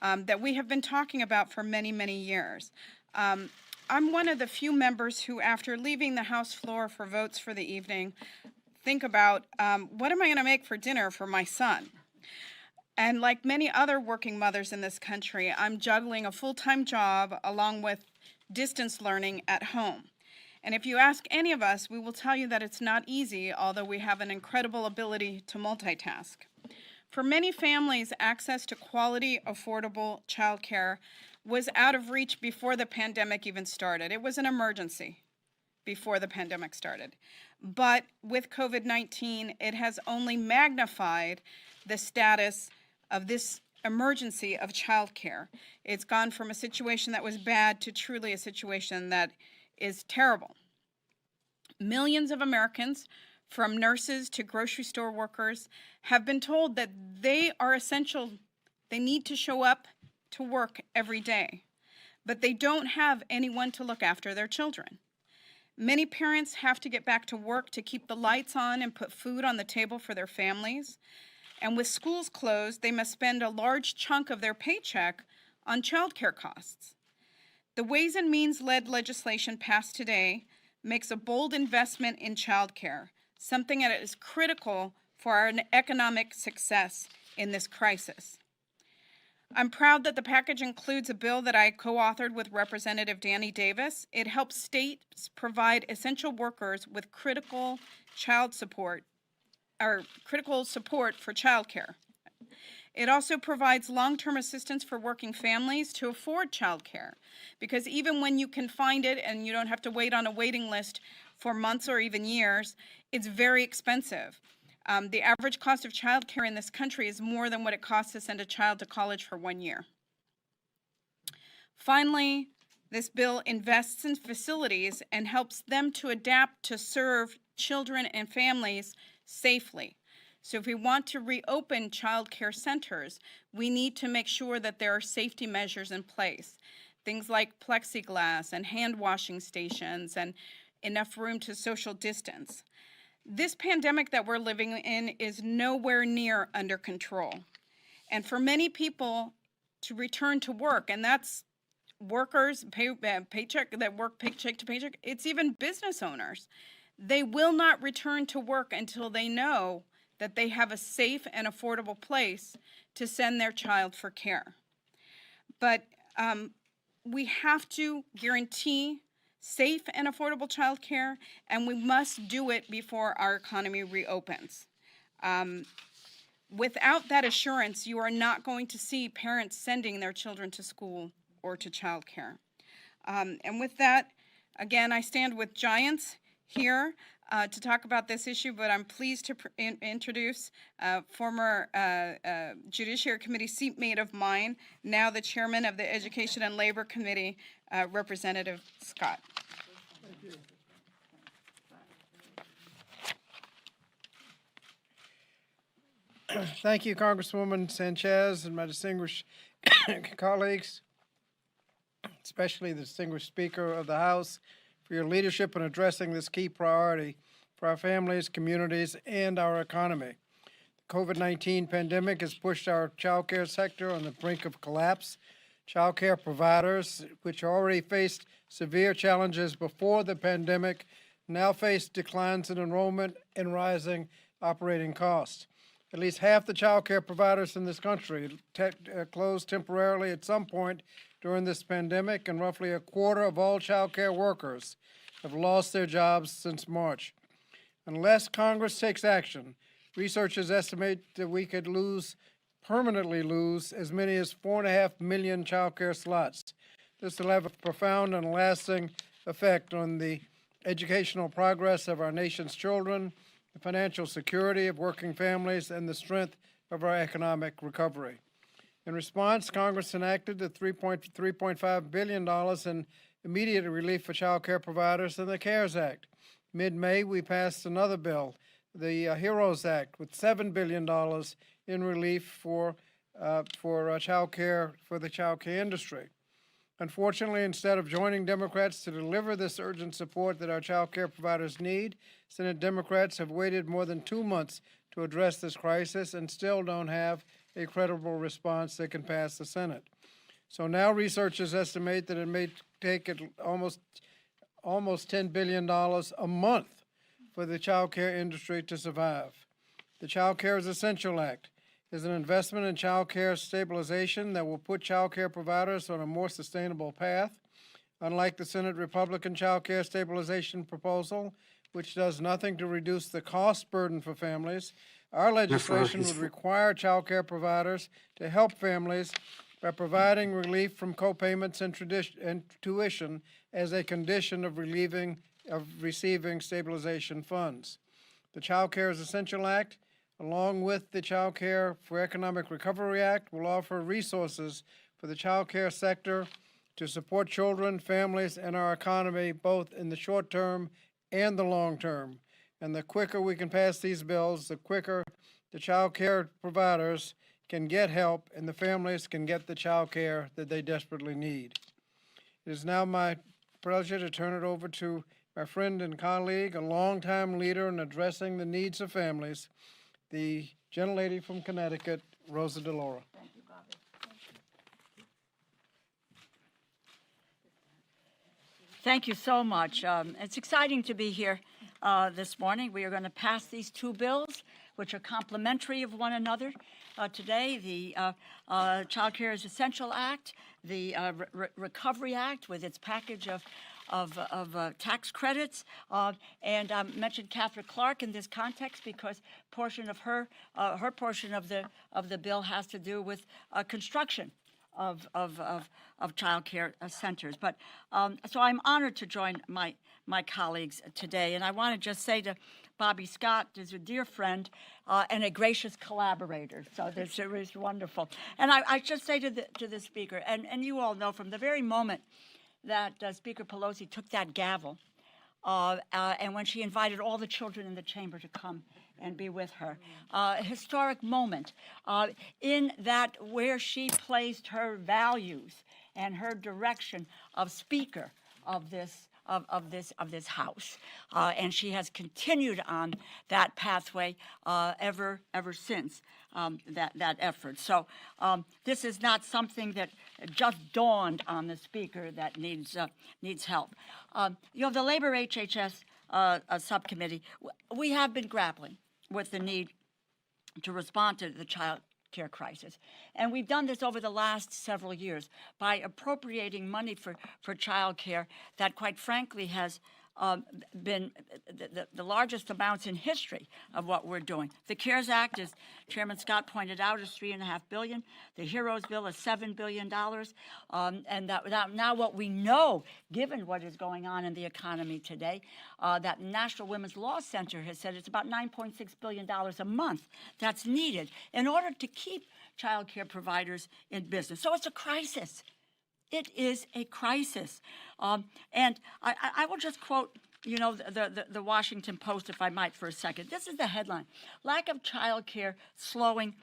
that we have been talking about for many, many years. I'm one of the few members who, after leaving the House floor for votes for the evening, think about what am I going to make for dinner for my son? And like many other working mothers in this country, I'm juggling a full-time job along with distance learning at home. And if you ask any of us, we will tell you that it's not easy, although we have an incredible ability to multitask. For many families, access to quality, affordable childcare was out of reach before the pandemic even started. It was an emergency before the pandemic started. But with COVID-19, it has only magnified the status of this emergency of childcare. It's gone from a situation that was bad to truly a situation that is terrible. Millions of Americans, from nurses to grocery store workers, have been told that they are essential. They need to show up to work every day, but they don't have anyone to look after their children. Many parents have to get back to work to keep the lights on and put food on the table for their families. And with schools closed, they must spend a large chunk of their paycheck on childcare costs. The Ways and Means-led legislation passed today makes a bold investment in childcare, something that is critical for our economic success in this crisis. I'm proud that the package includes a bill that I co-authored with Representative Danny Davis. It helps states provide essential workers with critical support for childcare. It also provides long-term assistance for working families to afford childcare, because even when you can find it and you don't have to wait on a waiting list for months or even years, it's very expensive. The average cost of childcare in this country is more than what it costs to send a child to college for 1 year. Finally, this bill invests in facilities and helps them to adapt to serve children and families safely. So if we want to reopen child care centers, we need to make sure that there are safety measures in place. Things like plexiglass and hand washing stations and enough room to social distance. This pandemic that we're living in is nowhere near under control. And for many people to return to work, and that's workers that work paycheck to paycheck, it's even business owners. They will not return to work until they know that they have a safe and affordable place to send their child for care. But we have to guarantee safe and affordable child care, and we must do it before our economy reopens. Without that assurance, you are not going to see parents sending their children to school or to child care. And with that, again, I stand with giants here to talk about this issue, but I'm pleased to introduce former Judiciary Committee seatmate of mine, now the chairman of the Education and Labor Committee, Representative Scott.
Thank you, Congresswoman Sanchez and my distinguished colleagues, especially the distinguished Speaker of the House, for your leadership in addressing this key priority for our families, communities, and our economy. The COVID-19 pandemic has pushed our child care sector on the brink of collapse. Child care providers, which already faced severe challenges before the pandemic, now face declines in enrollment and rising operating costs. At least half the child care providers in this country closed temporarily at some point during this pandemic, and roughly a quarter of all child care workers have lost their jobs since March. Unless Congress takes action, researchers estimate that we could permanently lose as many as 4.5 million child care slots. This will have a profound and lasting effect on the educational progress of our nation's children, the financial security of working families, and the strength of our economic recovery. In response, Congress enacted the $3.5 billion in immediate relief for child care providers in the CARES Act. Mid-May, we passed another bill, the HEROES Act, with $7 billion in relief for the child care industry. Unfortunately, instead of joining Democrats to deliver this urgent support that our child care providers need, Senate Democrats have waited more than 2 months to address this crisis and still don't have a credible response that can pass the Senate. So now researchers estimate that it may take almost $10 billion a month for the child care industry to survive. The Child Care is Essential Act is an investment in child care stabilization that will put child care providers on a more sustainable path. Unlike the Senate Republican child care stabilization proposal, which does nothing to reduce the cost burden for families, our legislation would require child care providers to help families by providing relief from co-payments and tuition as a condition of receiving stabilization funds. The Child Care is Essential Act, along with the Child Care for Economic Recovery Act, will offer resources for the child care sector to support children, families, and our economy both in the short term and the long term. And the quicker we can pass these bills, the quicker the child care providers can get help and the families can get the child care that they desperately need. It is now my pleasure to turn it over to my friend and colleague, a longtime leader in addressing the needs of families, the gentlelady from Connecticut, Rosa DeLauro.
Thank you, Bobby. Thank you so much. It's exciting to be here this morning. We are going to pass these two bills, which are complementary of one another. Today, the Child Care is Essential Act, the Recovery Act with its package of tax credits, and I mentioned Catherine Clark in this context because portion of her portion of the bill has to do with construction of child care centers. But so I'm honored to join my colleagues today, and I want to just say to Bobby Scott is a dear friend and a gracious collaborator. So this is wonderful. And I just say to the speaker, and you all know from the very moment that Speaker Pelosi took that gavel, and when she invited all the children in the chamber to come and be with her, a historic moment in that where she placed her values and her direction of Speaker of this House, and she has continued on that pathway ever since that effort. So this is not something that just dawned on the Speaker that needs help. The Labor HHS subcommittee, we have been grappling with the need to respond to the child care crisis. And we've done this over the last several years by appropriating money for child care that, quite frankly, has been the largest amounts in history of what we're doing. The CARES Act, as Chairman Scott pointed out, is $3.5 billion. The HEROES bill is $7 billion. And now what we know, given what is going on in the economy today, that National Women's Law Center has said it's about $9.6 billion a month that's needed in order to keep child care providers in business. So it's a crisis. It is a crisis. And I will just quote you know, the Washington Post, if I might, for a second. This is the headline: lack of child care slowing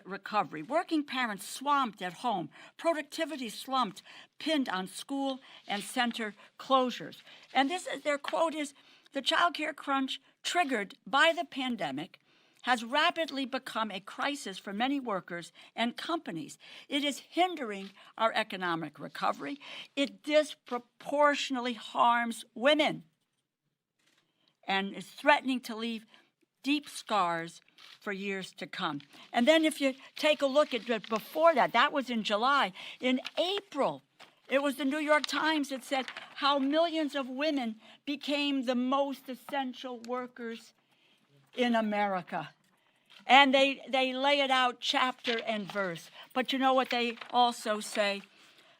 recovery. Working parents swamped at home. Productivity slumped, pinned on school and center closures. And this is, their quote is, the child care crunch triggered by the pandemic has rapidly become a crisis for many workers and companies. It is hindering our economic recovery. It disproportionately harms women and is threatening to leave deep scars for years to come. And then if you take a look at before that, that was in July. In April, it was the New York Times that said how millions of women became the most essential workers in America. And they lay it out chapter and verse. But you know what they also say?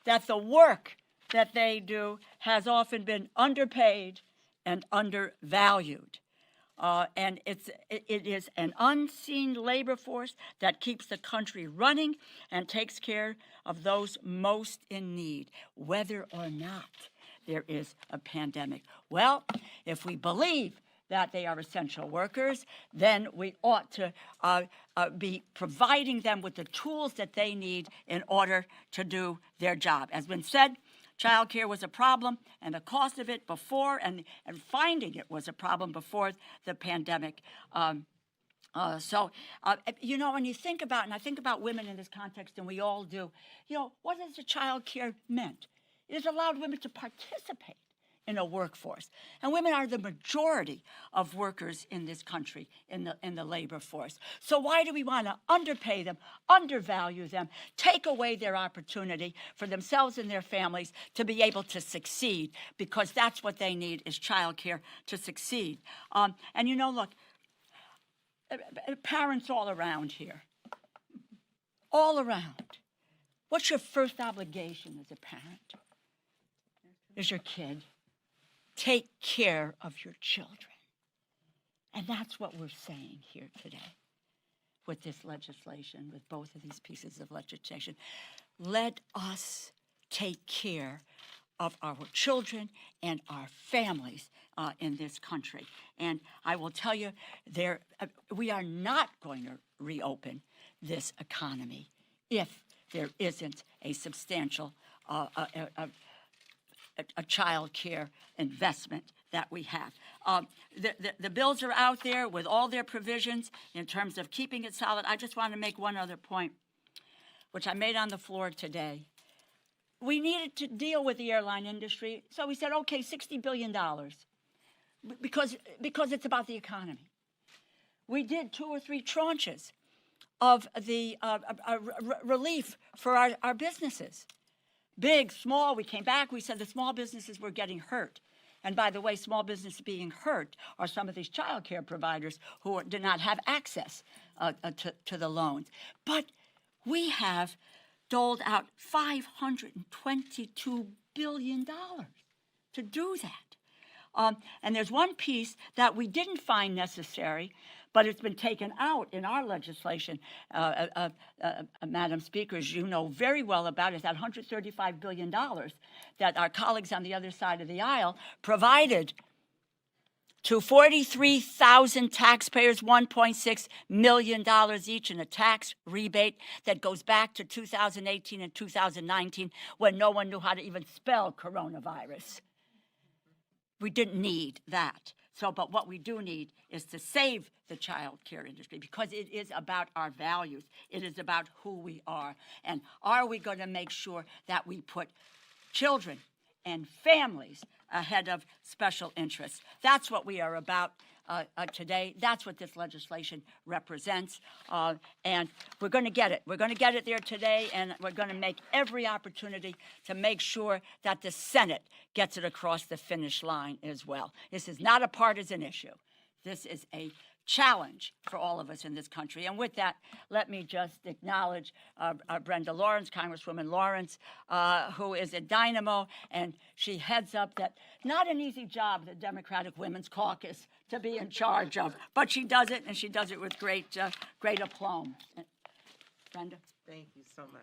That the work that they do has often been underpaid and undervalued. And it is an unseen labor force that keeps the country running and takes care of those most in need, whether or not there is a pandemic. Well, if we believe that they are essential workers, then we ought to be providing them with the tools that they need in order to do their job. As been said, child care was a problem, and the cost of it before, and finding it was a problem before the pandemic. You know, when you think about, and I think about women in this context, and we all do, you know, what has the child care meant? It has allowed women to participate in a workforce. And women are the majority of workers in this country, in the labor force. So why do we want to underpay them, undervalue them, take away their opportunity for themselves and their families to be able to succeed? Because that's what they need, is childcare to succeed. And you know, look, parents all around here, all around, what's your first obligation as a parent? Is your kid. Take care of your children. And that's what we're saying here today with this legislation, with both of these pieces of legislation. Let us take care of our children and our families in this country. And I will tell you, we are not going to reopen this economy if there isn't a substantial a child care investment that we have. The bills are out there with all their provisions in terms of keeping it solid. I just want to make one other point, which I made on the floor today. We needed to deal with the airline industry, so we said, okay, $60 billion, because it's about the economy. We did 2 or 3 tranches of the relief for our businesses. Big, small, we came back, we said the small businesses were getting hurt. And by the way, small businesses being hurt are some of these child care providers who did not have access to the loans. But we have doled out $522 billion to do that. And there's one piece that we didn't find necessary, but it's been taken out in our legislation, Madam Speaker, as you know very well about, is that $135 billion that our colleagues on the other side of the aisle provided to 43,000 taxpayers, $1.6 million each in a tax rebate that goes back to 2018 and 2019 when no one knew how to even spell coronavirus. We didn't need that. But what we do need is to save the child care industry, because it is about our values. It is about who we are. And are we going to make sure that we put children and families ahead of special interests? That's what we are about today. That's what this legislation represents. And we're going to get it. We're going to get it there today, and we're going to make every opportunity to make sure that the Senate gets it across the finish line as well. This is not a partisan issue. This is a challenge for all of us in this country. And with that, let me just acknowledge Brenda Lawrence, Congresswoman Lawrence, who is a dynamo, and she heads up that not an easy job, the Democratic Women's Caucus, to be in charge of, but she does it, and she does it with great aplomb. Brenda.
Thank you so much.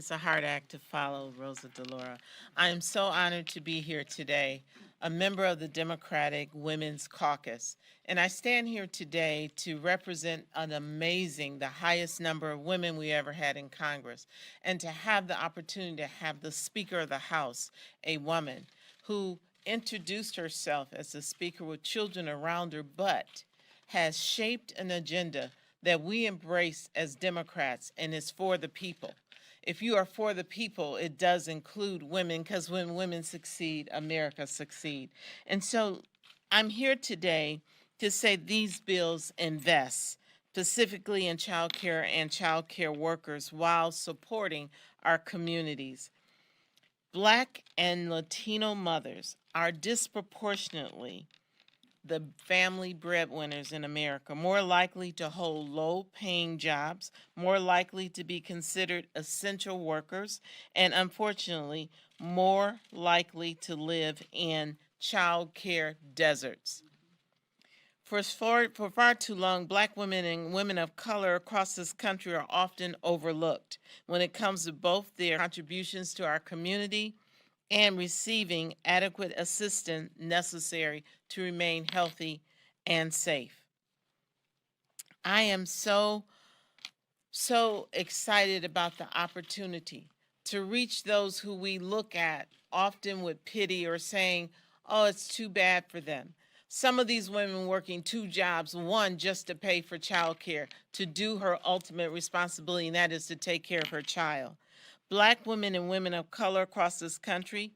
It's a hard act to follow, Rosa DeLaura. I am so honored to be here today, a member of the Democratic Women's Caucus. And I stand here today to represent the highest number of women we ever had in Congress, and to have the opportunity to have the Speaker of the House, a woman, who introduced herself as the Speaker with children around her, but has shaped an agenda that we embrace as Democrats, and is for the people. If you are for the people, it does include women, because when women succeed, America succeed. And so I'm here today to say these bills invest specifically in child care and child care workers while supporting our communities. Black and Latino mothers are disproportionately the family breadwinners in America, more likely to hold low-paying jobs, more likely to be considered essential workers, and unfortunately, more likely to live in child care deserts. For far too long, Black women and women of color across this country are often overlooked when it comes to both their contributions to our community and receiving adequate assistance necessary to remain healthy and safe. I am so excited about the opportunity to reach those who we look at often with pity or saying, oh, it's too bad for them. Some of these women working 2 jobs, one just to pay for child care, to do her ultimate responsibility, and that is to take care of her child. Black women and women of color across this country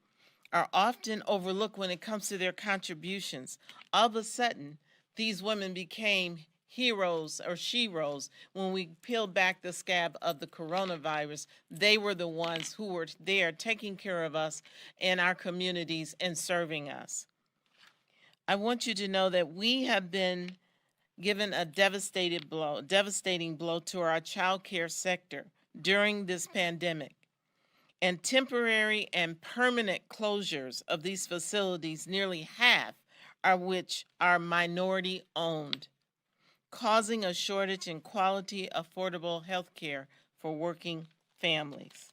are often overlooked when it comes to their contributions. All of a sudden, these women became heroes or sheroes when we peeled back the scab of the coronavirus. They were the ones who were there taking care of us in our communities and serving us. I want you to know that we have been given a devastating blow to our child care sector during this pandemic. And temporary and permanent closures of these facilities, nearly half of which are minority owned, causing a shortage in quality, affordable health care for working families.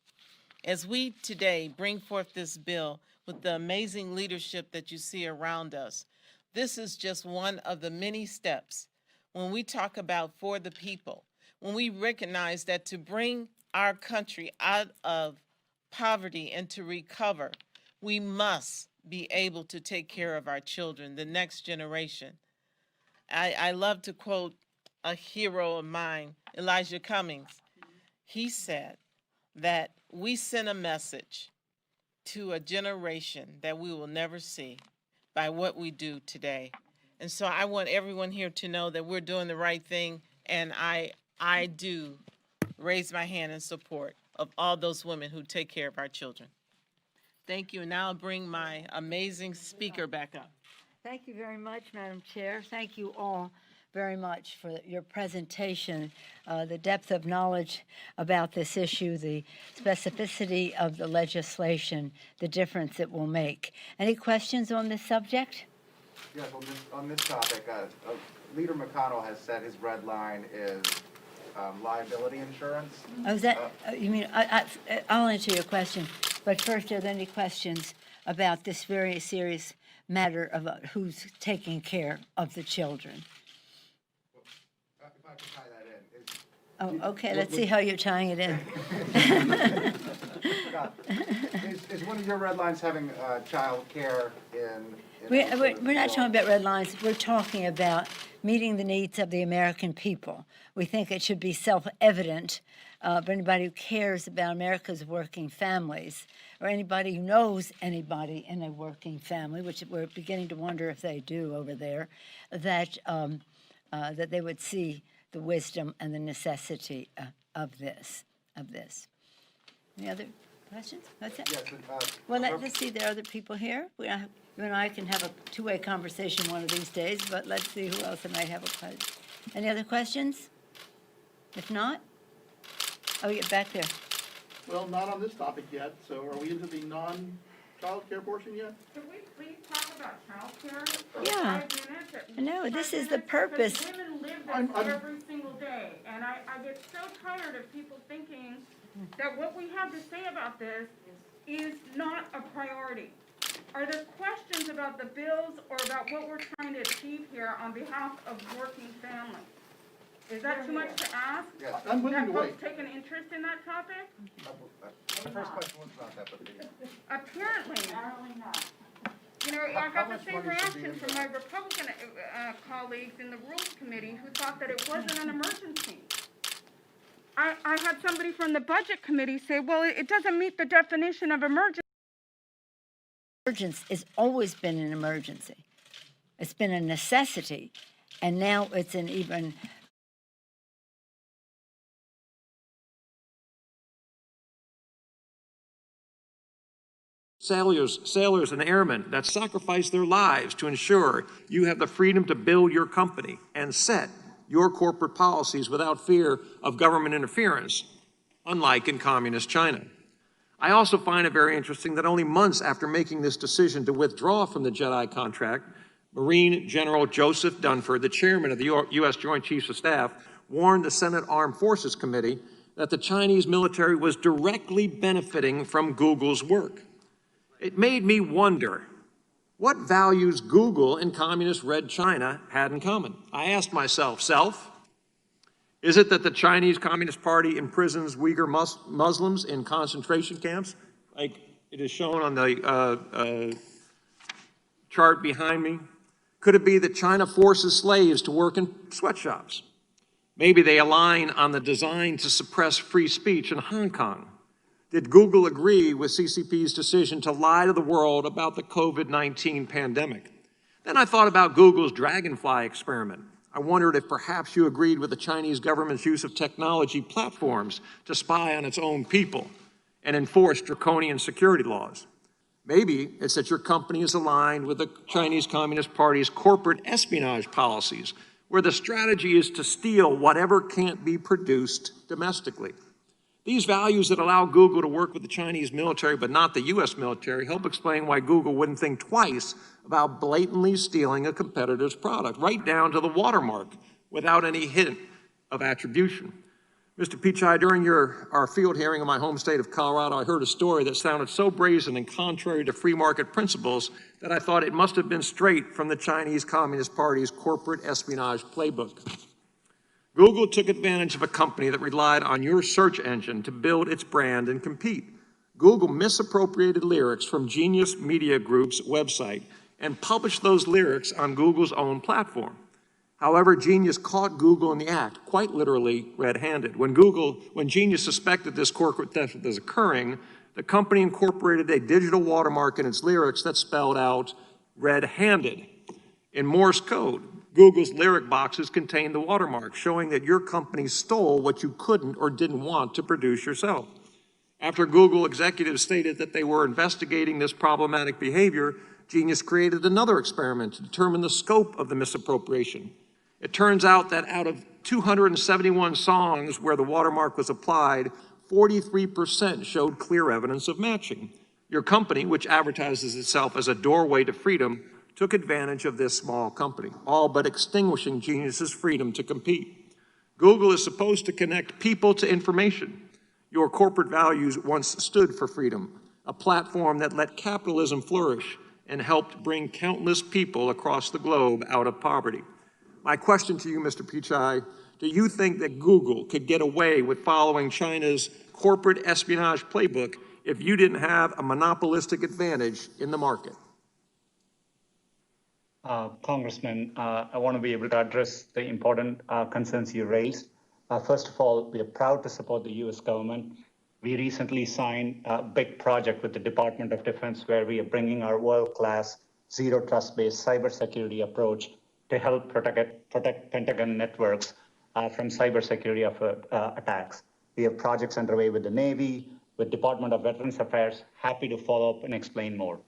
As we today bring forth this bill with the amazing leadership that you see around us, this is just one of the many steps when we talk about for the people, when we recognize that to bring our country out of poverty and to recover, we must be able to take care of our children, the next generation. I love to quote a hero of mine, Elijah Cummings. He said that we send a message to a generation that we will never see by what we do today. And so I want everyone here to know that we're doing the right thing, and I do raise my hand in support of all those women who take care of our children. Thank you, and now I'll bring my amazing speaker back up.
Thank you very much, Madam Chair. Thank you all very much for your presentation, the depth of knowledge about this issue, the specificity of the legislation, the difference it will make. Any questions on this subject?
Yes, on this topic, Leader McConnell has said his red line is liability insurance.
Oh, is that, you mean, I'll answer your question, but first, are there any questions about this very serious matter about who's taking care of the children?
If I could tie that in.
Oh, okay, let's see how you're tying it in.
Is one of your red lines having child care in
We're not talking about red lines. We're talking about meeting the needs of the American people. We think it should be self-evident for anybody who cares about America's working families, or anybody who knows anybody in a working family, which we're beginning to wonder if they do over there, that that they would see the wisdom and the necessity of this. Any other questions? What's that?
Yes,
Well, let's see, there are other people here. You and I can have a two-way conversation one of these days, but let's see who else might have a question. Any other questions? If not, oh, yeah, back there.
Well, not on this topic yet, so are we into the non-child care portion yet?
Can we please talk about child care?
Yeah.
5 minutes?
No, this is the
Because
purpose.
women live this every single day, and I get so tired of people thinking that what we have to say about this is not a priority. Are there questions about the bills or about what we're trying to achieve here on behalf of working families? Is that too much to ask?
Yes, I'm willing to
That
wait.
folks take an interest in that topic?
The first question was about that, but
Apparently. Apparently not.
How
I got the
much
same
money should be
reaction
in
from my Republican colleagues in the Rules Committee who thought that it wasn't an emergency. I had somebody from the Budget Committee say, well, it doesn't meet the definition of emergency.
Emergency has always been an emergency. It's been a necessity, and now it's an even
sailors and airmen that sacrifice their lives to ensure you have the freedom to build your company and set your corporate policies without fear of government interference, unlike in communist China. I also find it very interesting that only months after making this decision to withdraw from the JEDI contract, Marine General Joseph Dunford, the chairman of the U.S. Joint Chiefs of Staff, warned the Senate Armed Forces Committee that the Chinese military was directly benefiting from Google's work. It made me wonder what values Google and communist Red China had in common. I asked myself, is it that the Chinese Communist Party imprisons Uyghur Muslims in concentration camps, like it is shown on the chart behind me? Could it be that China forces slaves to work in sweatshops? Maybe they align on the design to suppress free speech in Hong Kong. Did Google agree with CCP's decision to lie to the world about the COVID-19 pandemic? Then I thought about Google's Dragonfly experiment. I wondered if perhaps you agreed with the Chinese government's use of technology platforms to spy on its own people and enforce draconian security laws. Maybe it's that your company is aligned with the Chinese Communist Party's corporate espionage policies, where the strategy is to steal whatever can't be produced domestically. These values that allow Google to work with the Chinese military but not the U.S. military help explain why Google wouldn't think twice about blatantly stealing a competitor's product, right down to the watermark, without any hint of attribution. Mr. Pichai, during our field hearing in my home state of Colorado, I heard a story that sounded so brazen and contrary to free market principles that I thought it must have been straight from the Chinese Communist Party's corporate espionage playbook. Google took advantage of a company that relied on your search engine to build its brand and compete. Google misappropriated lyrics from Genius Media Group's website and published those lyrics on Google's own platform. However, Genius caught Google in the act, quite literally red-handed. When Genius suspected this corporate theft was occurring, the company incorporated a digital watermark in its lyrics that spelled out red-handed. In Morse code, Google's lyric boxes contained the watermark, showing that your company stole what you couldn't or didn't want to produce yourself. After Google executives stated that they were investigating this problematic behavior, Genius created another experiment to determine the scope of the misappropriation. It turns out that out of 271 songs where the watermark was applied, 43% showed clear evidence of matching. Your company, which advertises itself as a doorway to freedom, took advantage of this small company, all but extinguishing Genius's freedom to compete. Google is supposed to connect people to information. Your corporate values once stood for freedom, a platform that let capitalism flourish and helped bring countless people across the globe out of poverty. My question to you, Mr. Pichai, do you think that Google could get away with following China's corporate espionage playbook if you didn't have a monopolistic advantage in the market?
Congressman, I want to be able to address the important concerns you raised. First of all, we are proud to support the U.S. government. We recently signed a big project with the Department of Defense where we are bringing our world-class zero trust-based cybersecurity approach to help protect Pentagon networks from cybersecurity attacks. We have projects underway with the Navy, with Department of Veterans Affairs. Happy to follow up and explain more.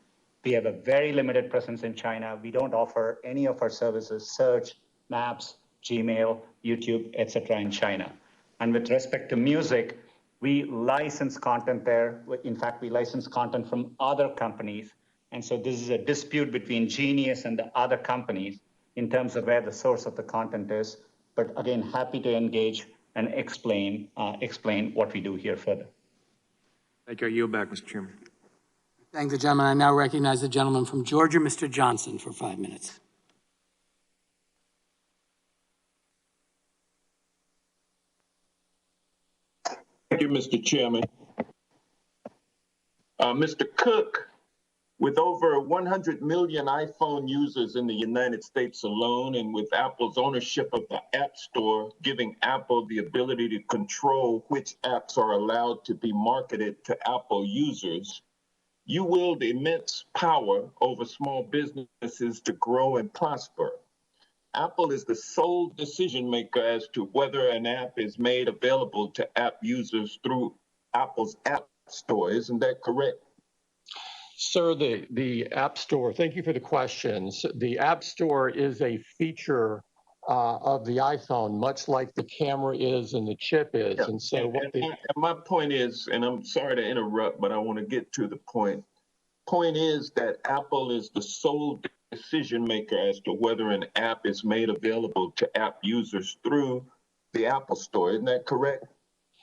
We have a very limited presence in China. We don't offer any of our services, search, maps, Gmail, YouTube, etc. in China. And with respect to music, we license content there. In fact, we license content from other companies. And so this is a dispute between Genius and the other companies in terms of where the source of the content is. But again, happy to engage and explain what we do here further.
Thank you. I yield back, Mr. Chairman.
Thank the gentleman. I now recognize the gentleman from Georgia, Mr. Johnson, for 5 minutes.
Thank you, Mr. Chairman. Mr. Cook, with over 100 million iPhone users in the United States alone, and with Apple's ownership of the App Store, giving Apple the ability to control which apps are allowed to be marketed to Apple users, you wield immense power over small businesses to grow and prosper. Apple is the sole decision maker as to whether an app is made available to app users through Apple's App Store. Isn't that correct?
Sir, the App Store, thank you for the questions. The App Store is a feature of the iPhone, much like the camera is and the chip is.
Yeah.
And so
my point is, and I'm sorry to interrupt, but I want to get to the point. Point is that Apple is the sole decision maker as to whether an app is made available to app users through the Apple Store. Isn't that correct?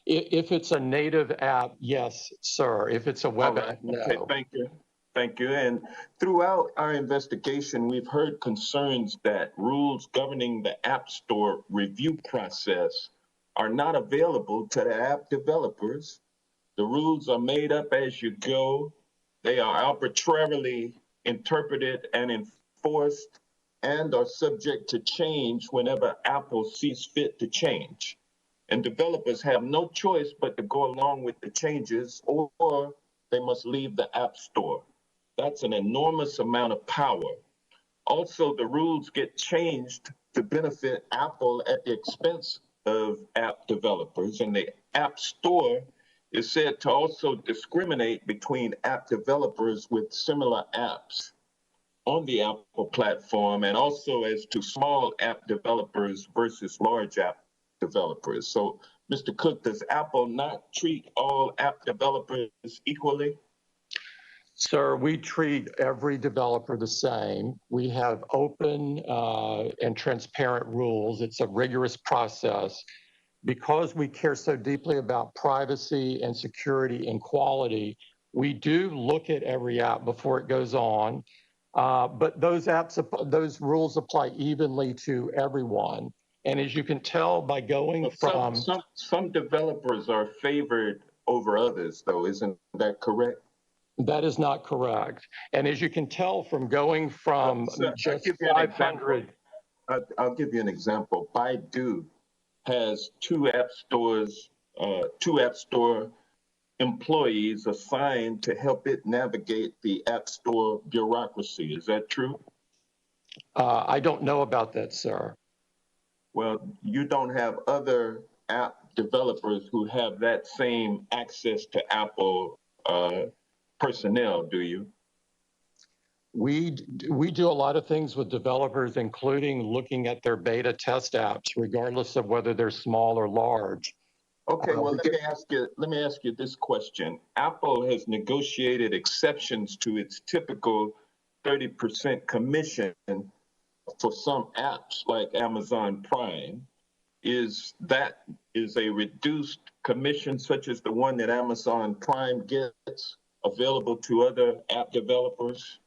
If it's a native app, yes, sir. If it's a web app, no.
Okay, thank you. Thank you. And throughout our investigation, we've heard concerns that rules governing the App Store review process are not available to the app developers. The rules are made up as you go. They are arbitrarily interpreted and enforced and are subject to change whenever Apple sees fit to change. And developers have no choice but to go along with the changes, or they must leave the App Store. That's an enormous amount of power. Also, the rules get changed to benefit Apple at the expense of app developers, and the App Store is said to also discriminate between app developers with similar apps on the Apple platform, and also as to small app developers versus large app developers. So, Mr. Cook, does Apple not treat all app developers equally?
Sir, we treat every developer the same. We have open and transparent rules. It's a rigorous process. Because we care so deeply about privacy and security and quality, we do look at every app before it goes on. But those rules apply evenly to everyone. And as you can tell by going from...
Some developers are favored over others, though. Isn't that correct?
That is not correct. And as you can tell from going from just 500...
I'll give you an example. Baidu has two app store employees assigned to help it navigate the App Store bureaucracy. Is that true?
I don't know about that, sir.
Well, you don't have other app developers who have that same access to Apple personnel, do you?
We do a lot of things with developers, including looking at their beta test apps, regardless of whether they're small or large.
Okay, well, let me ask you this question. Apple has negotiated exceptions to its typical 30% commission for some apps like Amazon Prime. Is a reduced commission such as the one that Amazon Prime gets available to other app developers?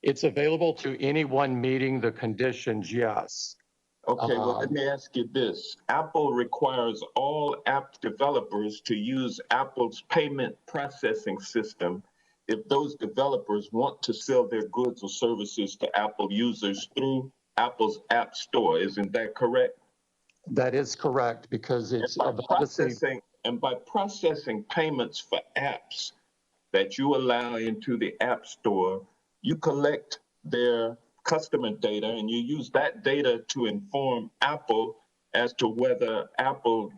It's available to anyone meeting the conditions, yes.
Okay, well, let me ask you this. Apple requires all app developers to use Apple's payment processing system if those developers want to sell their goods or services to Apple users through Apple's App Store. Isn't that correct?
That is correct, because it's
by processing payments for apps that you allow into the App Store, you collect their customer data and you use that data to inform Apple as to whether or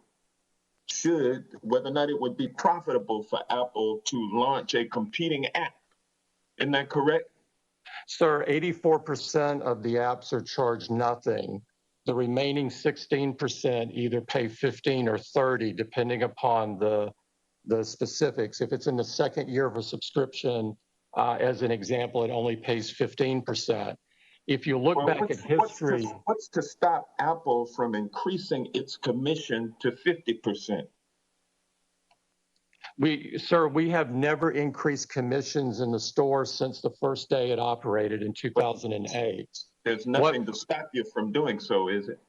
not it would be profitable for Apple to launch a competing app. Isn't that correct?
Sir, 84% of the apps are charged nothing. The remaining 16% either pay 15 or 30, depending upon the specifics. If it's in the second year of a subscription, as an example, it only pays 15%. If you look
Well,
back at history,
what's to stop Apple from increasing its commission to 50%?
we have never increased commissions in the store since the first day it operated in 2008.
There's nothing to stop you from doing so, is it?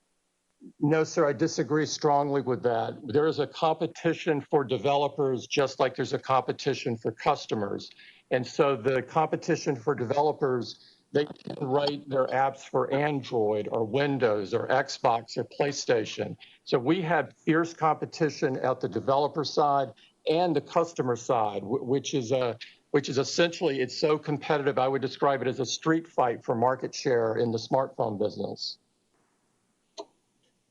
No, sir, I disagree strongly with that. There is a competition for developers just like there's a competition for customers. And so the competition for developers, they can write their apps for Android or Windows or Xbox or PlayStation. So we have fierce competition at the developer side and the customer side, which is essentially, it's so competitive, I would describe it as a street fight for market share in the smartphone business.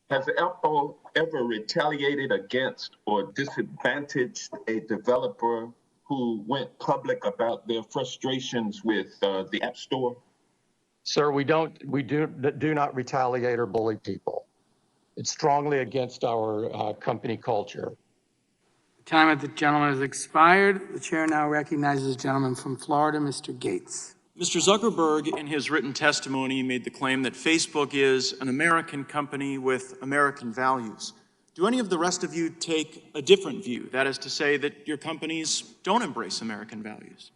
Has Apple ever retaliated against or disadvantaged a developer who went public about their frustrations with the App Store?
Sir, we do not retaliate or bully people. It's strongly against our company culture.
The time of the gentleman has expired. The chair now recognizes the gentleman from Florida, Mr. Gates.
Mr. Zuckerberg, in his written testimony, made the claim that Facebook is an American company with American values. Do any of the rest of you take a different view? That is to say that your companies don't embrace American values.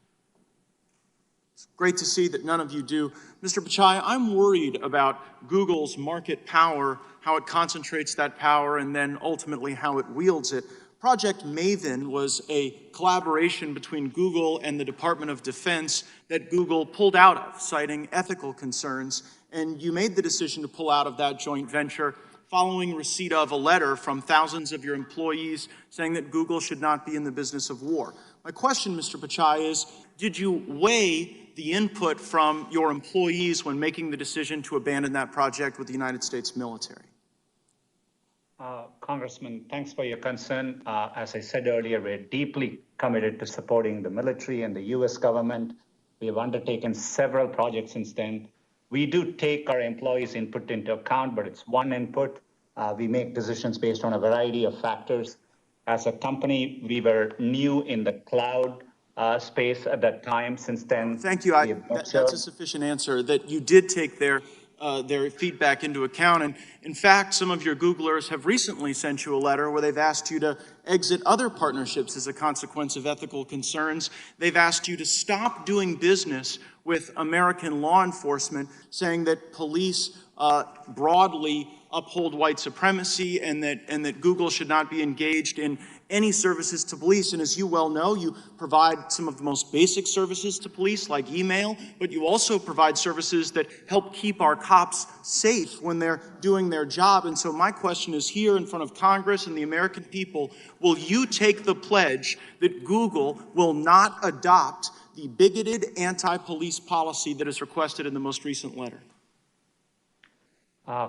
It's great to see that none of you do. Mr. Pichai, I'm worried about Google's market power, how it concentrates that power, and then ultimately how it wields it. Project Maven was a collaboration between Google and the Department of Defense that Google pulled out of, citing ethical concerns, and you made the decision to pull out of that joint venture following receipt of a letter from thousands of your employees saying that Google should not be in the business of war. My question, Mr. Pichai, is did you weigh the input from your employees when making the decision to abandon that project with the United States military?
Congressman, thanks for your concern. As I said earlier, we're deeply committed to supporting the military and the U.S. government. We have undertaken several projects since then. We do take our employees' input into account, but it's one input. We make decisions based on a variety of factors. As a company, we were new in the cloud space at that time. Since then,
thank you. That's a sufficient answer, that you did take their feedback into account. And in fact, some of your Googlers have recently sent you a letter where they've asked you to exit other partnerships as a consequence of ethical concerns. They've asked you to stop doing business with American law enforcement, saying that police broadly uphold white supremacy and that Google should not be engaged in any services to police. And as you well know, you provide some of the most basic services to police, like email, but you also provide services that help keep our cops safe when they're doing their job. And so my question is here in front of Congress and the American people, will you take the pledge that Google will not adopt the bigoted anti-police policy that is requested in the most recent letter?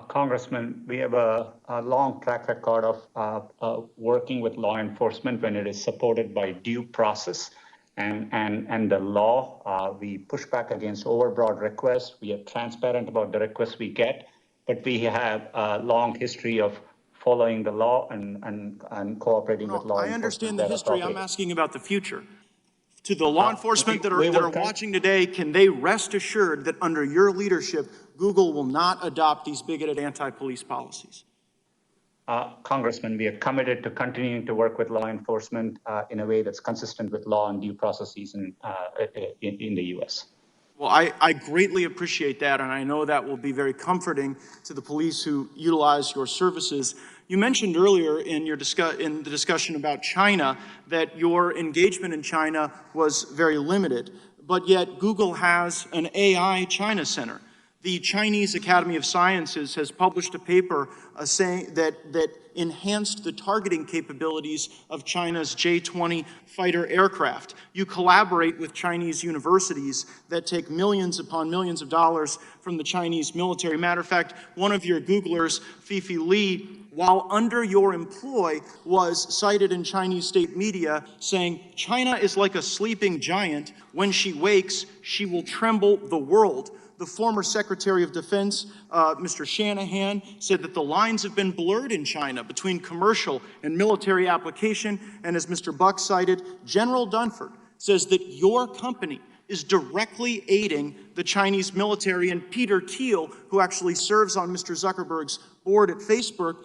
Congressman, we have a long track record of working with law enforcement when it is supported by due process and the law. We push back against overbroad requests. We are transparent about the requests we get, but we have a long history of following the law and cooperating with law enforcement.
I understand the history. I'm asking about the future. To the law enforcement that are watching today, can they rest assured that under your leadership, Google will not adopt these bigoted anti-police policies?
Congressman, we are committed to continuing to work with law enforcement in a way that's consistent with law and due processes in the U.S.
Well, I greatly appreciate that, and I know that will be very comforting to the police who utilize your services. You mentioned earlier in the discussion about China that your engagement in China was very limited, but yet Google has an AI China Center. The Chinese Academy of Sciences has published a paper saying that enhanced the targeting capabilities of China's J-20 fighter aircraft. You collaborate with Chinese universities that take millions upon millions of dollars from the Chinese military. Matter of fact, one of your Googlers, Fifi Li, while under your employ, was cited in Chinese state media saying, "China is like a sleeping giant. When she wakes, she will tremble the world." The former Secretary of Defense, Mr. Shanahan, said that the lines have been blurred in China between commercial and military application. And as Mr. Buck cited, General Dunford says that your company
is directly aiding the Chinese military. And Peter Thiel, who actually serves on Mr. Zuckerberg's board at Facebook,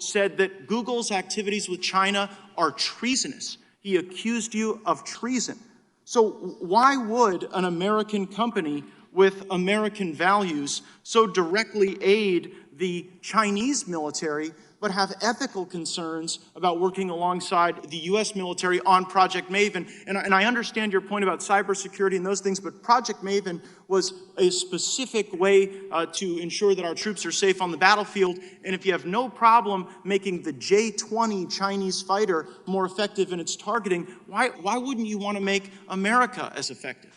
said that Google's activities with China are treasonous. He accused you of treason. So why would an American company with American values so directly aid the Chinese military, but have ethical concerns about working alongside the U.S. military on Project Maven? And I understand your point about cybersecurity and those things, but Project Maven was a specific way to ensure that our troops are safe on the battlefield. And if you have no problem making the J-20 Chinese fighter more effective in its targeting, why wouldn't you want to make America as effective?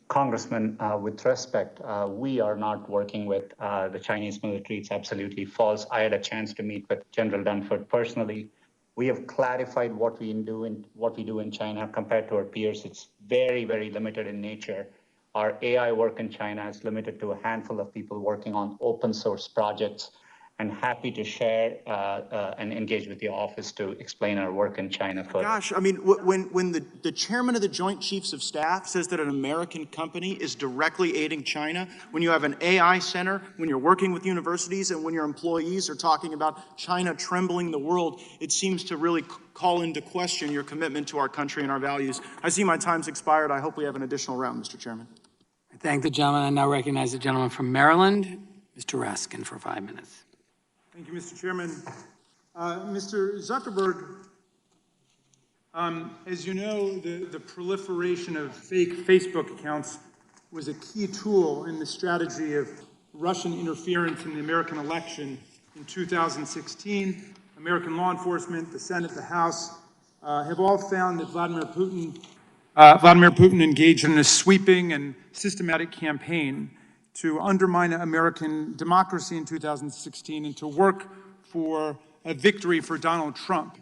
Congressman, with respect, we are not working with the Chinese military. It's absolutely false. I had a chance to meet with General Dunford personally. We have clarified what we do in China compared to our peers. It's very, very limited in nature. Our AI work in China is limited to a handful of people working on open source projects, and happy to share and engage with the office to explain our work in China further.
Gosh, I mean, when the chairman of the Joint Chiefs of Staff says that an American company is directly aiding China, when you have an AI center, when you're working with universities, and when your employees are talking about China trembling the world, it seems to really call into question your commitment to our country and our values. I see my time's expired. I hope we have an additional round, Mr. Chairman.
I thank the gentleman. I now recognize the gentleman from Maryland, Mr. Raskin, for 5 minutes.
Thank you, Mr. Chairman. Mr. Zuckerberg, as you know, the proliferation of fake Facebook accounts was a key tool in the strategy of Russian interference in the American election in 2016. American law enforcement, the Senate, the House, have all found that Vladimir Putin engaged in a sweeping and systematic campaign to undermine American democracy in 2016 and to work for a victory for Donald Trump.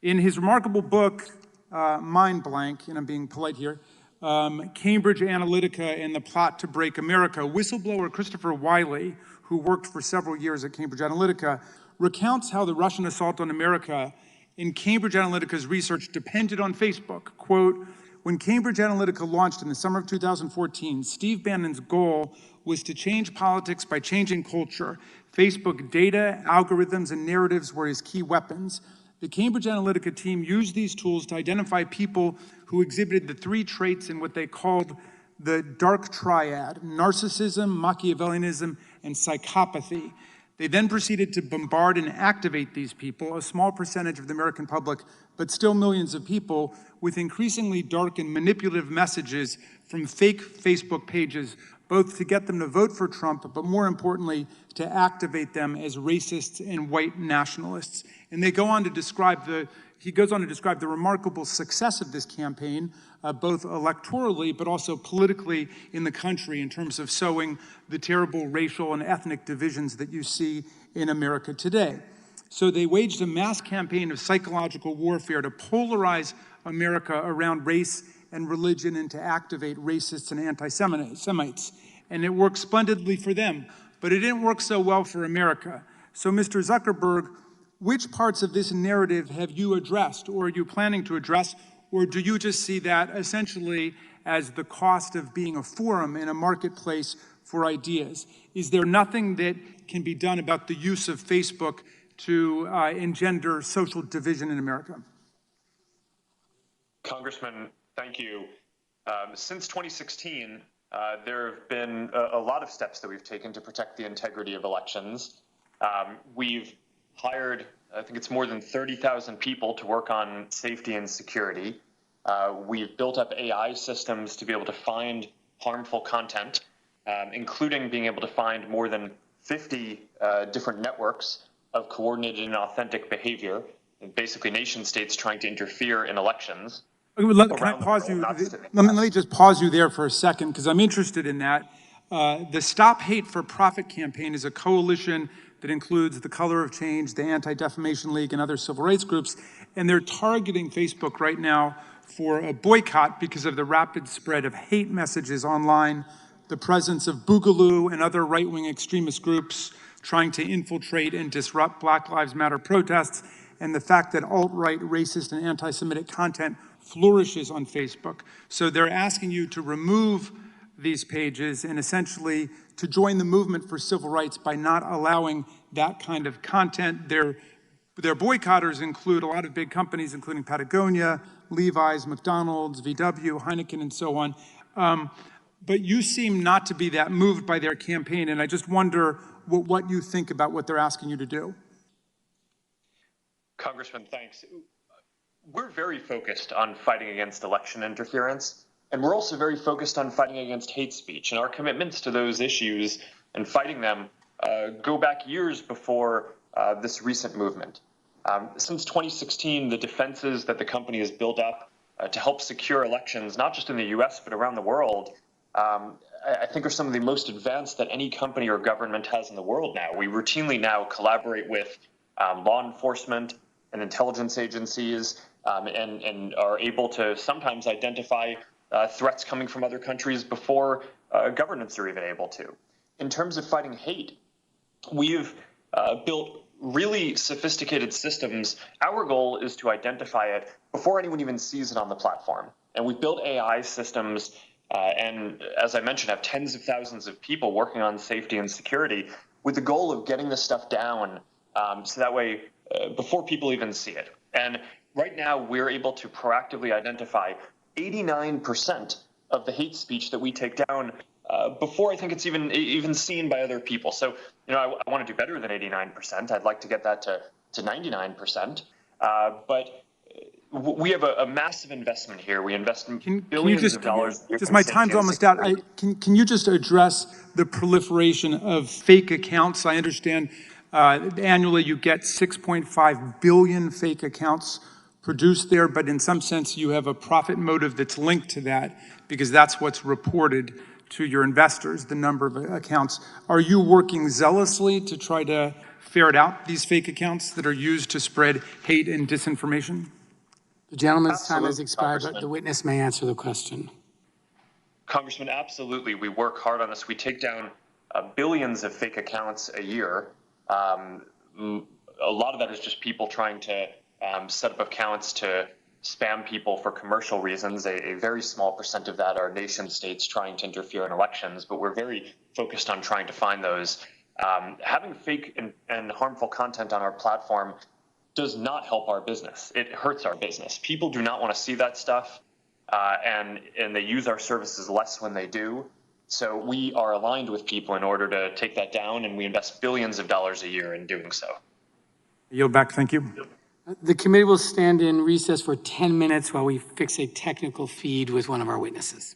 In his remarkable book, Mind Blank, and I'm being polite here, Cambridge Analytica and the Plot to Break America, whistleblower Christopher Wiley, who worked for several years at Cambridge Analytica, recounts how the Russian assault on America in Cambridge Analytica's research depended on Facebook. Quote, when Cambridge Analytica launched in the summer of 2014, Steve Bannon's goal was to change politics by changing culture. Facebook data, algorithms, and narratives were his key weapons. The Cambridge Analytica team used these tools to identify people who exhibited the 3 traits in what they called the dark triad: narcissism, Machiavellianism, and psychopathy. They then proceeded to bombard and activate these people, a small percentage of the American public, but still millions of people, with increasingly dark and manipulative messages from fake Facebook pages, both to get them to vote for Trump, but more importantly, to activate them as racists and white nationalists. And he goes on to describe the remarkable success of this campaign, both electorally, but also politically in the country, in terms of sowing the terrible racial and ethnic divisions that you see in America today. So they waged a mass campaign of psychological warfare to polarize America around race and religion and to activate racists and anti-Semites. And it worked splendidly for them, but it didn't work so well for America. So Mr. Zuckerberg, which parts of this narrative have you addressed, or are you planning to address, or do you just see that essentially as the cost of being a forum in a marketplace for ideas? Is there nothing that can be done about the use of Facebook to engender social division in America?
Congressman, thank you. Since 2016, there have been a lot of steps that we've taken to protect the integrity of elections. We've hired, I think it's more than 30,000 people to work on safety and security. We've built up AI systems to be able to find harmful content, including being able to find more than 50 different networks of coordinated and authentic behavior, and basically nation states trying to interfere in elections.
Let me just pause you there for a second, because I'm interested in that. The Stop Hate for Profit campaign is a coalition that includes the Color of Change, the Anti-Defamation League, and other civil rights groups, and they're targeting Facebook right now for a boycott because of the rapid spread of hate messages online, the presence of Boogaloo and other right-wing extremist groups trying to infiltrate and disrupt Black Lives Matter protests, and the fact that alt-right, racist, and anti-Semitic content flourishes on Facebook. So they're asking you to remove these pages and essentially to join the movement for civil rights by not allowing that kind of content. Their boycotters include a lot of big companies, including Patagonia, Levi's, McDonald's, VW, Heineken, and so on. But you seem not to be that moved by their campaign, and I just wonder what you think about what they're asking you to do.
Congressman, thanks. We're very focused on fighting against election interference, and we're also very focused on fighting against hate speech. And our commitments to those issues and fighting them go back years before this recent movement. Since 2016, the defenses that the company has built up to help secure elections, not just in the US, but around the world, I think are some of the most advanced that any company or government has in the world now. We routinely now collaborate with law enforcement and intelligence agencies and are able to sometimes identify threats coming from other countries before governments are even able to. In terms of fighting hate, we've built really sophisticated systems. Our goal is to identify it before anyone even sees it on the platform. And we've built AI systems and, as I mentioned, have tens of thousands of people working on safety and security with the goal of getting this stuff down so that way before people even see it. And right now, we're able to proactively identify 89% of the hate speech that we take down before I think it's even seen by other people. So, you know, I want to do better than 89%. I'd like to get that to 99%. But we have a massive investment here. We invest billions of dollars.
Just my time's almost out. Can you just address the proliferation of fake accounts? I understand annually you get 6.5 billion fake accounts produced there, but in some sense you have a profit motive that's linked to that because that's what's reported to your investors, the number of accounts. Are you working zealously to try to ferret out these fake accounts that are used to spread hate and disinformation?
The gentleman's time has expired, but the witness may answer the question.
Congressman, absolutely. We work hard on this. We take down billions of fake accounts a year. A lot of that is just people trying to set up accounts to spam people for commercial reasons. A very small percent of that are nation states trying to interfere in elections, but we're very focused on trying to find those. Having fake and harmful content on our platform does not help our business. It hurts our business. People do not want to see that stuff, and they use our services less when they do. So we are aligned with people in order to take that down, and we invest billions of dollars a year in doing so.
Yield back, thank you.
The committee will stand in recess for 10 minutes while we fix a technical feed with one of our witnesses.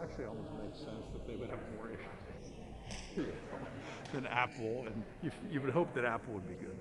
Actually almost makes sense that they would have more issues than Apple, and you would hope that Apple would be good.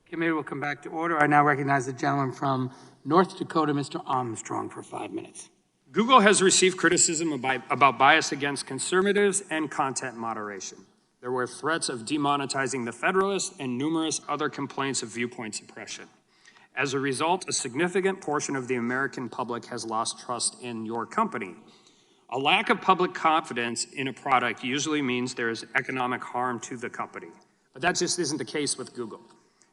Committee will come back to order. I now recognize the gentleman from North Dakota, Mr. Armstrong, for 5 minutes.
Google has received criticism about bias against conservatives and content moderation. There were threats of demonetizing the Federalist and numerous other complaints of viewpoint suppression. As a result, a significant portion of the American public has lost trust in your company. A lack of public confidence in a product usually means there is economic harm to the company, but that just isn't the case with Google.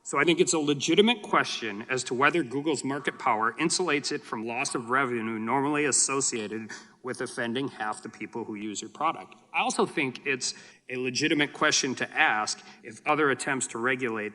So I think it's a legitimate question as to whether Google's market power insulates it from loss of revenue normally associated with offending half the people who use your product. I also think it's a legitimate question to ask if other attempts to regulate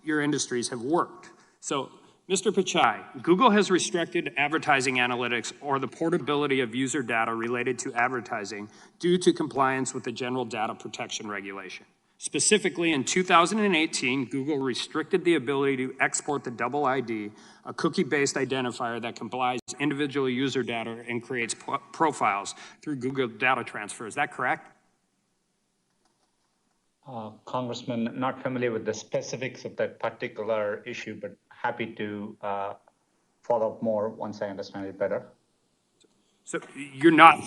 your industries have worked. So, Mr. Pichai, Google has restricted advertising analytics or the portability of user data related to advertising due to compliance with the General Data Protection Regulation. Specifically, in 2018, Google restricted the ability to export the double ID, a cookie-based identifier that combines individual user data and creates profiles through Google data transfer. Is that correct?
Congressman, not familiar with the specifics of that particular issue, but happy to follow up more once I understand it better.
So you're not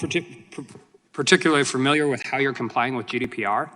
particularly familiar with how you're complying with GDPR?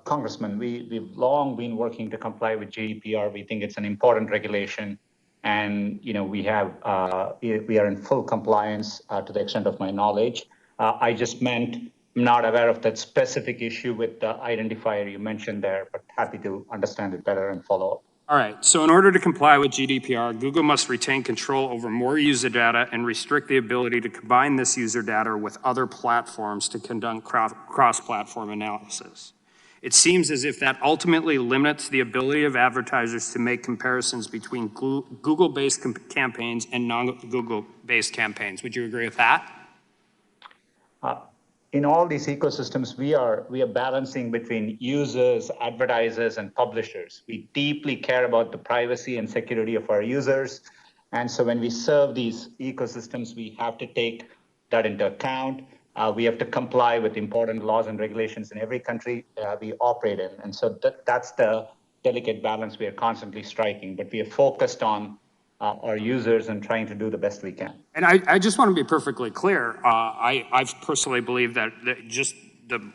Congressman, we've long been working to comply with GDPR. We think it's an important regulation, and we are in full compliance to the extent of my knowledge. I just meant I'm not aware of that specific issue with the identifier you mentioned there, but happy to understand it better and follow up.
All right, so in order to comply with GDPR, Google must retain control over more user data and restrict the ability to combine this user data with other platforms to conduct cross-platform analysis. It seems as if that ultimately limits the ability of advertisers to make comparisons between Google-based campaigns and non-Google-based campaigns. Would you agree with that?
In all these ecosystems, we are balancing between users, advertisers, and publishers. We deeply care about the privacy and security of our users. And so when we serve these ecosystems, we have to take that into account. We have to comply with important laws and regulations in every country we operate in. And so that's the delicate balance we are constantly striking. But we are focused on our users and trying to do the best we can.
And I just want to be perfectly clear. I personally believe that just the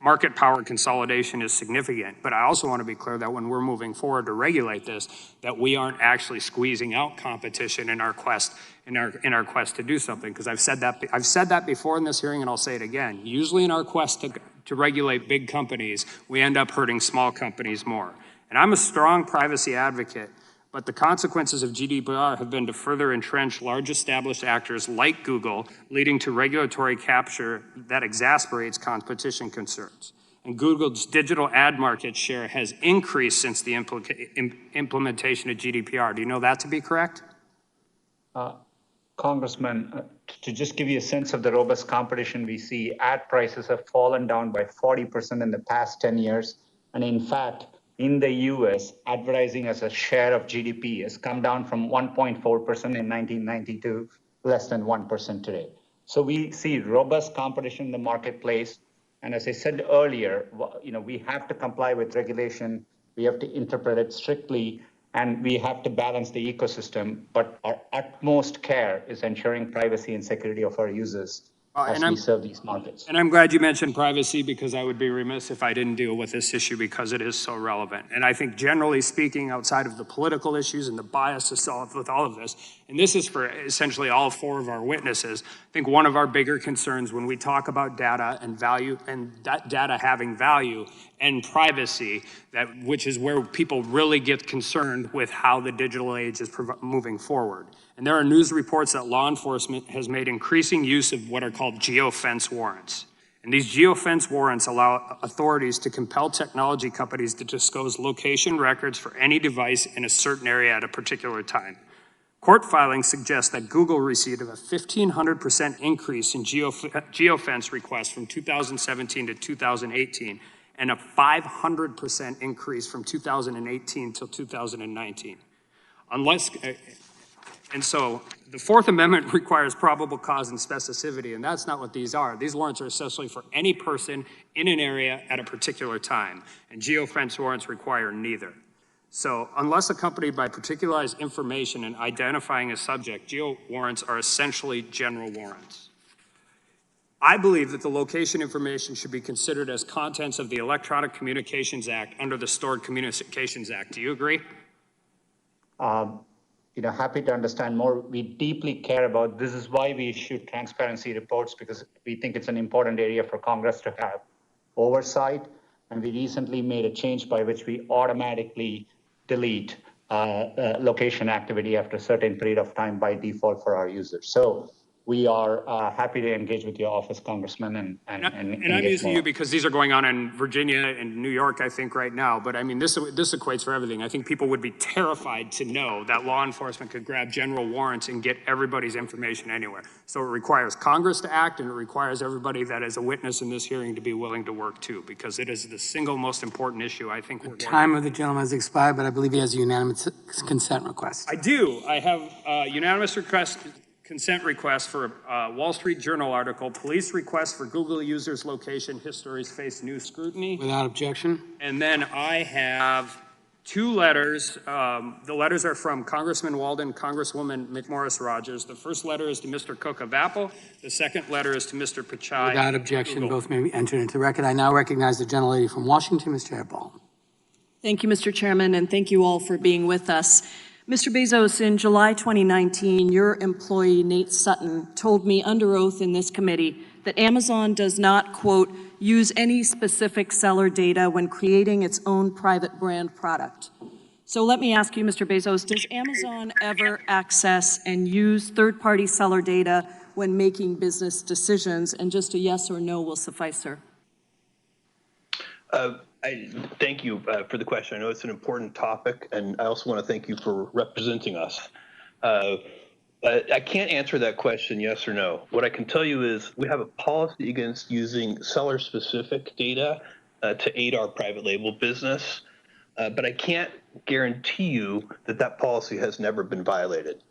market power consolidation is significant, but I also want to be clear that when we're moving forward to regulate this, that we aren't actually squeezing out competition in our quest to do something. Because I've said that before in this hearing, and I'll say it again. Usually in our quest to regulate big companies, we end up hurting small companies more. And I'm a strong privacy advocate, but the consequences of GDPR have been to further entrench large established actors like Google, leading to regulatory capture that exasperates competition concerns. And Google's digital ad market share has increased since the implementation of GDPR. Do you know that to be correct?
Congressman, to just give you a sense of the robust competition we see, ad prices have fallen down by 40% in the past 10 years. And in fact, in the US, advertising as a share of GDP has come down from 1.4% in 1992 to less than 1% today. So we see robust competition in the marketplace. And as I said earlier, we have to comply with regulation. We have to interpret it strictly, and we have to balance the ecosystem. But our utmost care is ensuring privacy and security of our users as we serve these markets.
And I'm glad you mentioned privacy, because I would be remiss if I didn't deal with this issue, because it is so relevant. And I think generally speaking, outside of the political issues and the bias solved with all of this, and this is for essentially all four of our witnesses, I think one of our bigger concerns when we talk about data and value, and that data having value and privacy, which is where people really get concerned with how the digital age is moving forward. And there are news reports that law enforcement has made increasing use of what are called geofence warrants. And these geofence warrants allow authorities to compel technology companies to disclose location records for any device in a certain area at a particular time. Court filings suggest that Google received a 1,500% increase in geofence requests from 2017 to 2018, and a 500% increase from 2018 till 2019. And so the Fourth Amendment requires probable cause and specificity, and that's not what these are. These warrants are essentially for any person in an area at a particular time, and geofence warrants require neither. So unless accompanied by particularized information and identifying a subject, geo warrants are essentially general warrants. I believe that the location information should be considered as contents of the Electronic Communications Act under the Stored Communications Act. Do you agree?
Happy to understand more. We deeply care about, this is why we issue transparency reports, because we think it's an important area for Congress to have oversight. And we recently made a change by which we automatically delete location activity after a certain period of time by default for our users. So we are happy to engage with your office, Congressman, and
I'm using you because these are going on in Virginia and New York, I think, right now. But I mean, this equates for everything. I think people would be terrified to know that law enforcement could grab general warrants and get everybody's information anywhere. So it requires Congress to act, and it requires everybody that is a witness in this hearing to be willing to work too, because it is the single most important issue I think we're going to.
Time of the gentleman has expired, but I believe he has a unanimous consent request.
I do. I have a unanimous consent request for a Wall Street Journal article, police request for Google users' location histories face new scrutiny.
Without objection.
And then I have two letters. The letters are from Congressman Walden, Congresswoman McMorris Rogers. The first letter is to Mr. Cook of Apple. The second letter is to Mr. Pichai.
Without objection, both may be entered into the record. I now recognize the gentlelady from Washington, Ms. Chair-Ball.
Thank you, Mr. Chairman, and thank you all for being with us. Mr. Bezos, in July 2019, your employee, Nate Sutton, told me under oath in this committee that Amazon does not, quote, use any specific seller data when creating its own private brand product. So let me ask you, Mr. Bezos, does Amazon ever access and use third-party seller data when making business decisions? And just a yes or no will suffice, sir.
Thank you for the question. I know it's an important topic, and I also want to thank you for representing us. I can't answer that question yes or no. What I can tell you is we have a policy against using seller-specific data to aid our private label business, but I can't guarantee you that that policy has never been violated.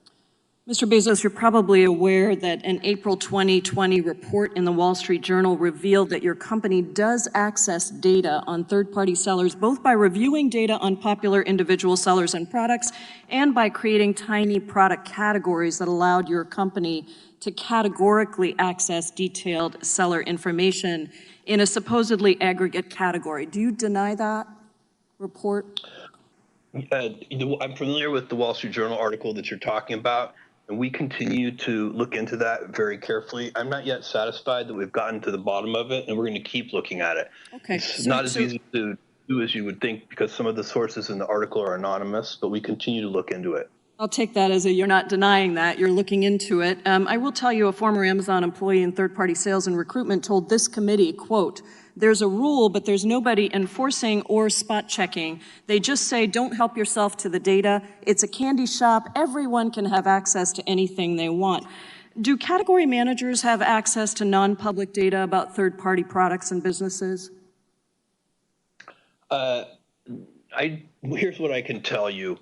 Mr. Bezos, you're probably aware that an April 2020 report in the Wall Street Journal revealed that your company does access data on third-party sellers, both by reviewing data on popular individual sellers and products and by creating tiny product categories that allowed your company to categorically access detailed seller information in a supposedly aggregate category. Do you deny that report?
I'm familiar with the Wall Street Journal article that you're talking about, and we continue to look into that very carefully. I'm not yet satisfied that we've gotten to the bottom of it, and we're going to keep looking at it.
Okay.
It's not as easy to do as you would think because some of the sources in the article are anonymous, but we continue to look into it.
I'll take that as you're not denying that, you're looking into it. I will tell you a former Amazon employee in third-party sales and recruitment told this committee, quote, there's a rule, but there's nobody enforcing or spot checking. They just say, don't help yourself to the data. It's a candy shop. Everyone can have access to anything they want. Do category managers have access to non-public data about third-party products and businesses?
Here's what I can tell you.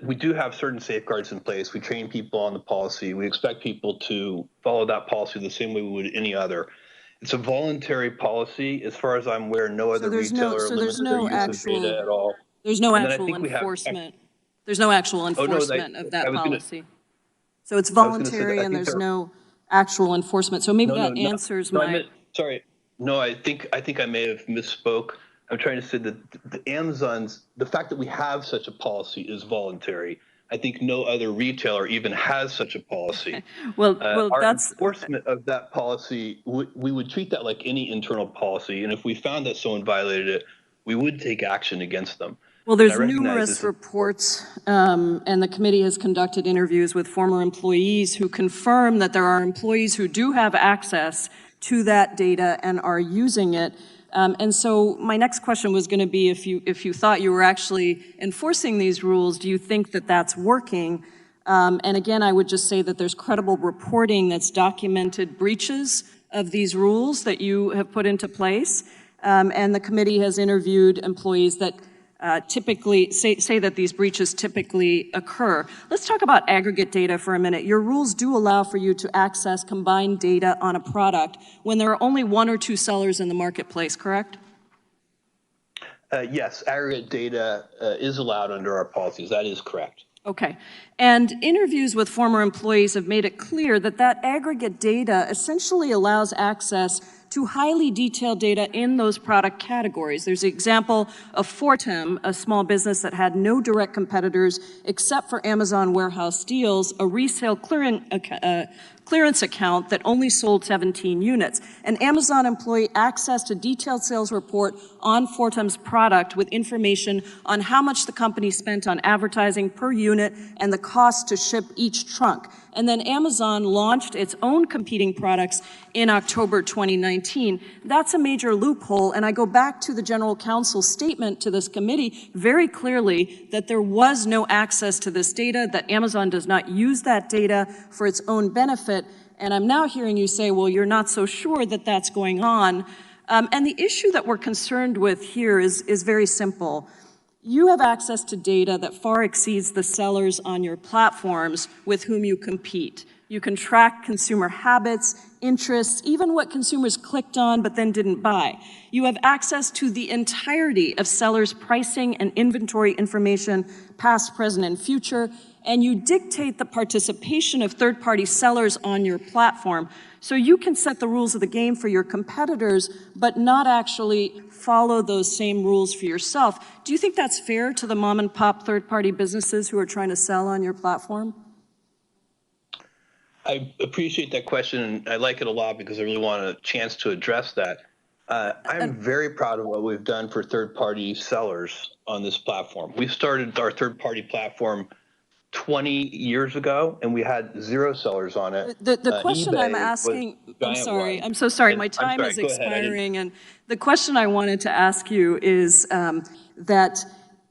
We do have certain safeguards in place. We train people on the policy. We expect people to follow that policy the same way we would any other. It's a voluntary policy. As far as I'm aware, no other retailer limits their use of data at all.
There's no actual enforcement. There's no actual enforcement of that policy. So it's voluntary and there's no actual enforcement. So maybe that answers my...
Sorry. No, I think I may have misspoke. I'm trying to say that the fact that we have such a policy is voluntary. I think no other retailer even has such a policy.
Well,
our
that's
enforcement of that policy. We would treat that like any internal policy, and if we found that someone violated it, we would take action against them.
Well, there's numerous reports, and the committee has conducted interviews with former employees who confirm that there are employees who do have access to that data and are using it. And so my next question was going to be if you thought you were actually enforcing these rules, do you think that that's working? And again, I would just say that there's credible reporting that's documented breaches of these rules that you have put into place. And the committee has interviewed employees that typically say that these breaches typically occur. Let's talk about aggregate data for a minute. Your rules do allow for you to access combined data on a product when there are only one or two sellers in the marketplace, correct?
Yes, aggregate data is allowed under our policies. That is correct.
Okay. And interviews with former employees have made it clear that that aggregate data essentially allows access to highly detailed data in those product categories. There's the example of Fortem, a small business that had no direct competitors except for Amazon Warehouse Deals, a resale clearance account that only sold 17 units. An Amazon employee accessed a detailed sales report on Fortem's product with information on how much the company spent on advertising per unit and the cost to ship each trunk. And then Amazon launched its own competing products in October 2019. That's a major loophole, and I go back to the General Counsel's statement to this committee very clearly that there was no access to this data, that Amazon does not use that data for its own benefit, and I'm now hearing you say, well, you're not so sure that that's going on. And the issue that we're concerned with here is very simple. You have access to data that far exceeds the sellers on your platforms with whom you compete. You can track consumer habits, interests, even what consumers clicked on but then didn't buy. You have access to the entirety of sellers' pricing and inventory information, past, present, and future, and you dictate the participation of third-party sellers on your platform. So you can set the rules of the game for your competitors, but not actually follow those same rules for yourself. Do you think that's fair to the mom-and-pop third-party businesses who are trying to sell on your platform?
I appreciate that question, and I like it a lot because I really want a chance to address that. I'm very proud of what we've done for third-party sellers on this platform. We started our third-party platform 20 years ago, and we had 0 sellers on it.
The question
eBay
I'm asking, I'm
giant
sorry,
one.
I'm so sorry,
And
my time is
go ahead.
expiring, and the question I wanted to ask you is that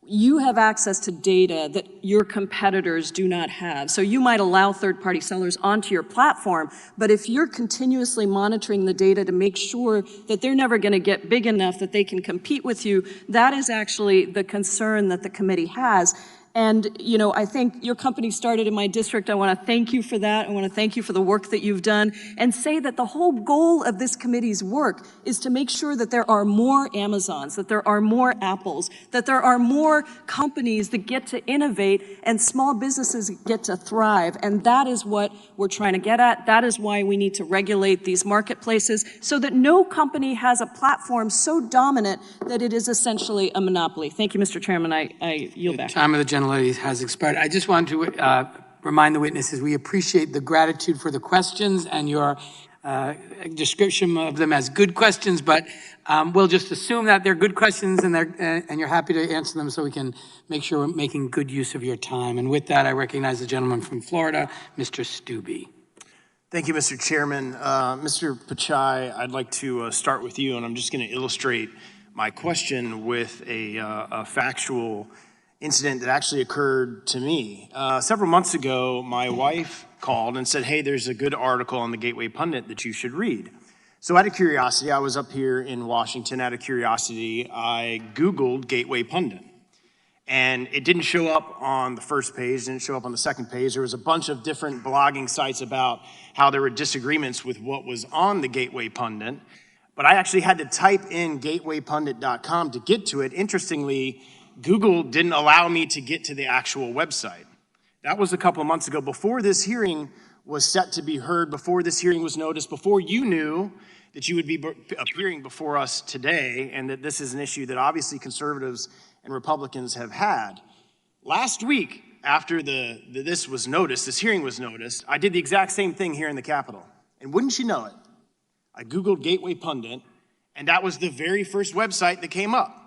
you have access to data that your competitors do not have. So you might allow third-party sellers onto your platform, but if you're continuously monitoring the data to make sure that they're never going to get big enough that they can compete with you, that is actually the concern that the committee has. And, you know, I think your company started in my district. I want to thank you for that. I want to thank you for the work that you've done and say that the whole goal of this committee's work is to make sure that there are more Amazons, that there are more Apples, that there are more companies that get to innovate and small businesses get to thrive. And that is what we're trying to get at. That is why we need to regulate these marketplaces so that no company has a platform so dominant that it is essentially a monopoly. Thank you, Mr. Chairman. I yield back.
Time of the gentlelady has expired. I just want to remind the witnesses we appreciate the gratitude for the questions and your description of them as good questions, but we'll just assume that they're good questions and you're happy to answer them so we can make sure we're making good use of your time. And with that, I recognize the gentleman from Florida, Mr. Stubbe.
Thank you, Mr. Chairman. Mr. Pichai, I'd like to start with you, and I'm just going to illustrate my question with a factual incident that actually occurred to me. Several months ago, my wife called and said, hey, there's a good article on the Gateway Pundit that you should read. So out of curiosity, I was up here in Washington, out of curiosity, I Googled Gateway Pundit. And it didn't show up on the first page, didn't show up on the second page. There was a bunch of different blogging sites about how there were disagreements with what was on the Gateway Pundit. But I actually had to type in gatewaypundit.com to get to it. Interestingly, Google didn't allow me to get to the actual website. That was a couple of months ago, before this hearing was set to be heard, before this hearing was noticed, before you knew that you would be appearing before us today, and that this is an issue that obviously conservatives and Republicans have had. Last week, after this hearing was noticed, I did the exact same thing here in the Capitol. And wouldn't you know it, I Googled Gateway Pundit, and that was the very first website that came up.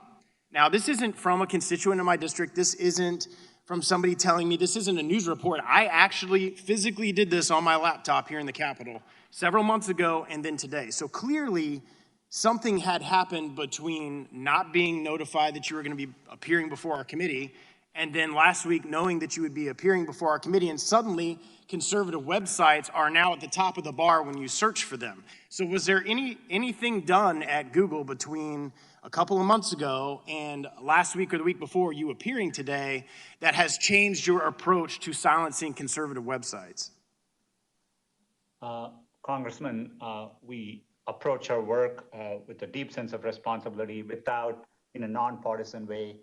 Now, this isn't from a constituent in my district. This isn't from somebody telling me. This isn't a news report. I actually physically did this on my laptop here in the Capitol several months ago and then today. So clearly, something had happened between not being notified that you were going to be appearing before our committee and then last week knowing that you would be appearing before our committee, and suddenly conservative websites are now at the top of the bar when you search for them. So was there anything done at Google between a couple of months ago and last week or the week before you appearing today that has changed your approach to silencing conservative websites?
Congressman, we approach our work with a deep sense of responsibility without, in a nonpartisan way.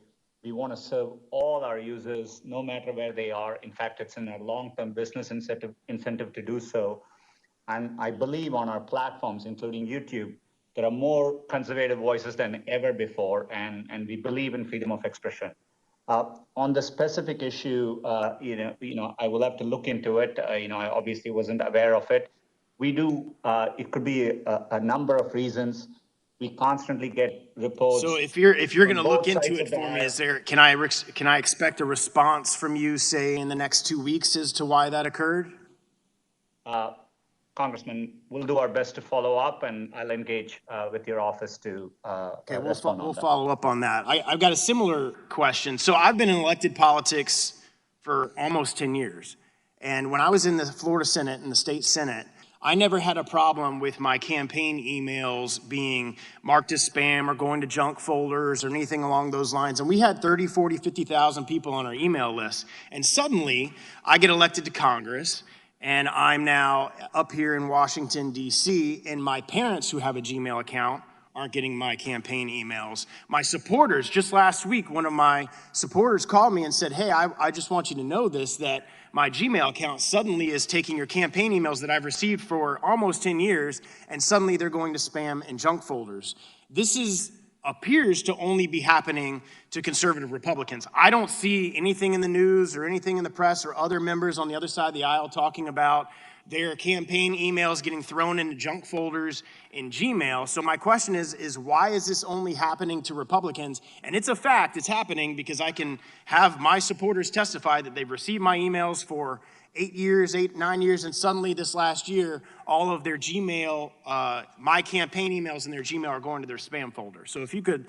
We want to serve all our users, no matter where they are. In fact, it's in our long-term business incentive to do so. And I believe on our platforms, including YouTube, there are more conservative voices than ever before, and we believe in freedom of expression. On the specific issue, I will have to look into it. I obviously wasn't aware of it. We do. It could be a number of reasons. We constantly get reports.
So if you're going to look into it for me, can I expect a response from you, say, in the next 2 weeks as to why that occurred?
Congressman, we'll do our best to follow up, and I'll engage with your office to respond on that.
We'll follow up on that. I've got a similar question. So I've been in elected politics for almost 10 years. And when I was in the Florida Senate and the state Senate, I never had a problem with my campaign emails being marked as spam or going to junk folders or anything along those lines. And we had 30, 40, 50,000 people on our email list. And suddenly I get elected to Congress, and I'm now up here in Washington, D.C., and my parents who have a Gmail account aren't getting my campaign emails. My supporters, just last week, one of my supporters called me and said, hey, I just want you to know this, that my Gmail account suddenly is taking your campaign emails that I've received for almost 10 years, and suddenly they're going to spam and junk folders. This appears to only be happening to conservative Republicans. I don't see anything in the news or anything in the press or other members on the other side of the aisle talking about their campaign emails getting thrown into junk folders in Gmail. So my question is why is this only happening to Republicans? And it's a fact, it's happening because I can have my supporters testify that they've received my emails for 9 years, and suddenly this last year, all of their Gmail, my campaign emails in their Gmail are going to their spam folder. So if you could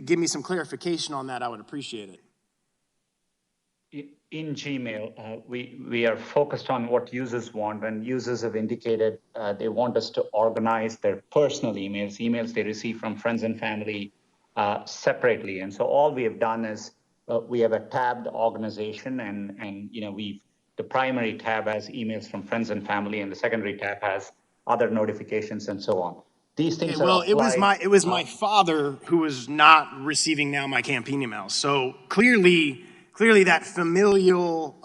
give me some clarification on that, I would appreciate it.
In Gmail, we are focused on what users want, and users have indicated they want us to organize their personal emails they receive from friends and family separately. And so all we have done is we have a tabbed organization, and the primary tab has emails from friends and family, and the secondary tab has other notifications and so on. These things are applied.
It was my father who was not receiving now my campaign emails. So clearly that familial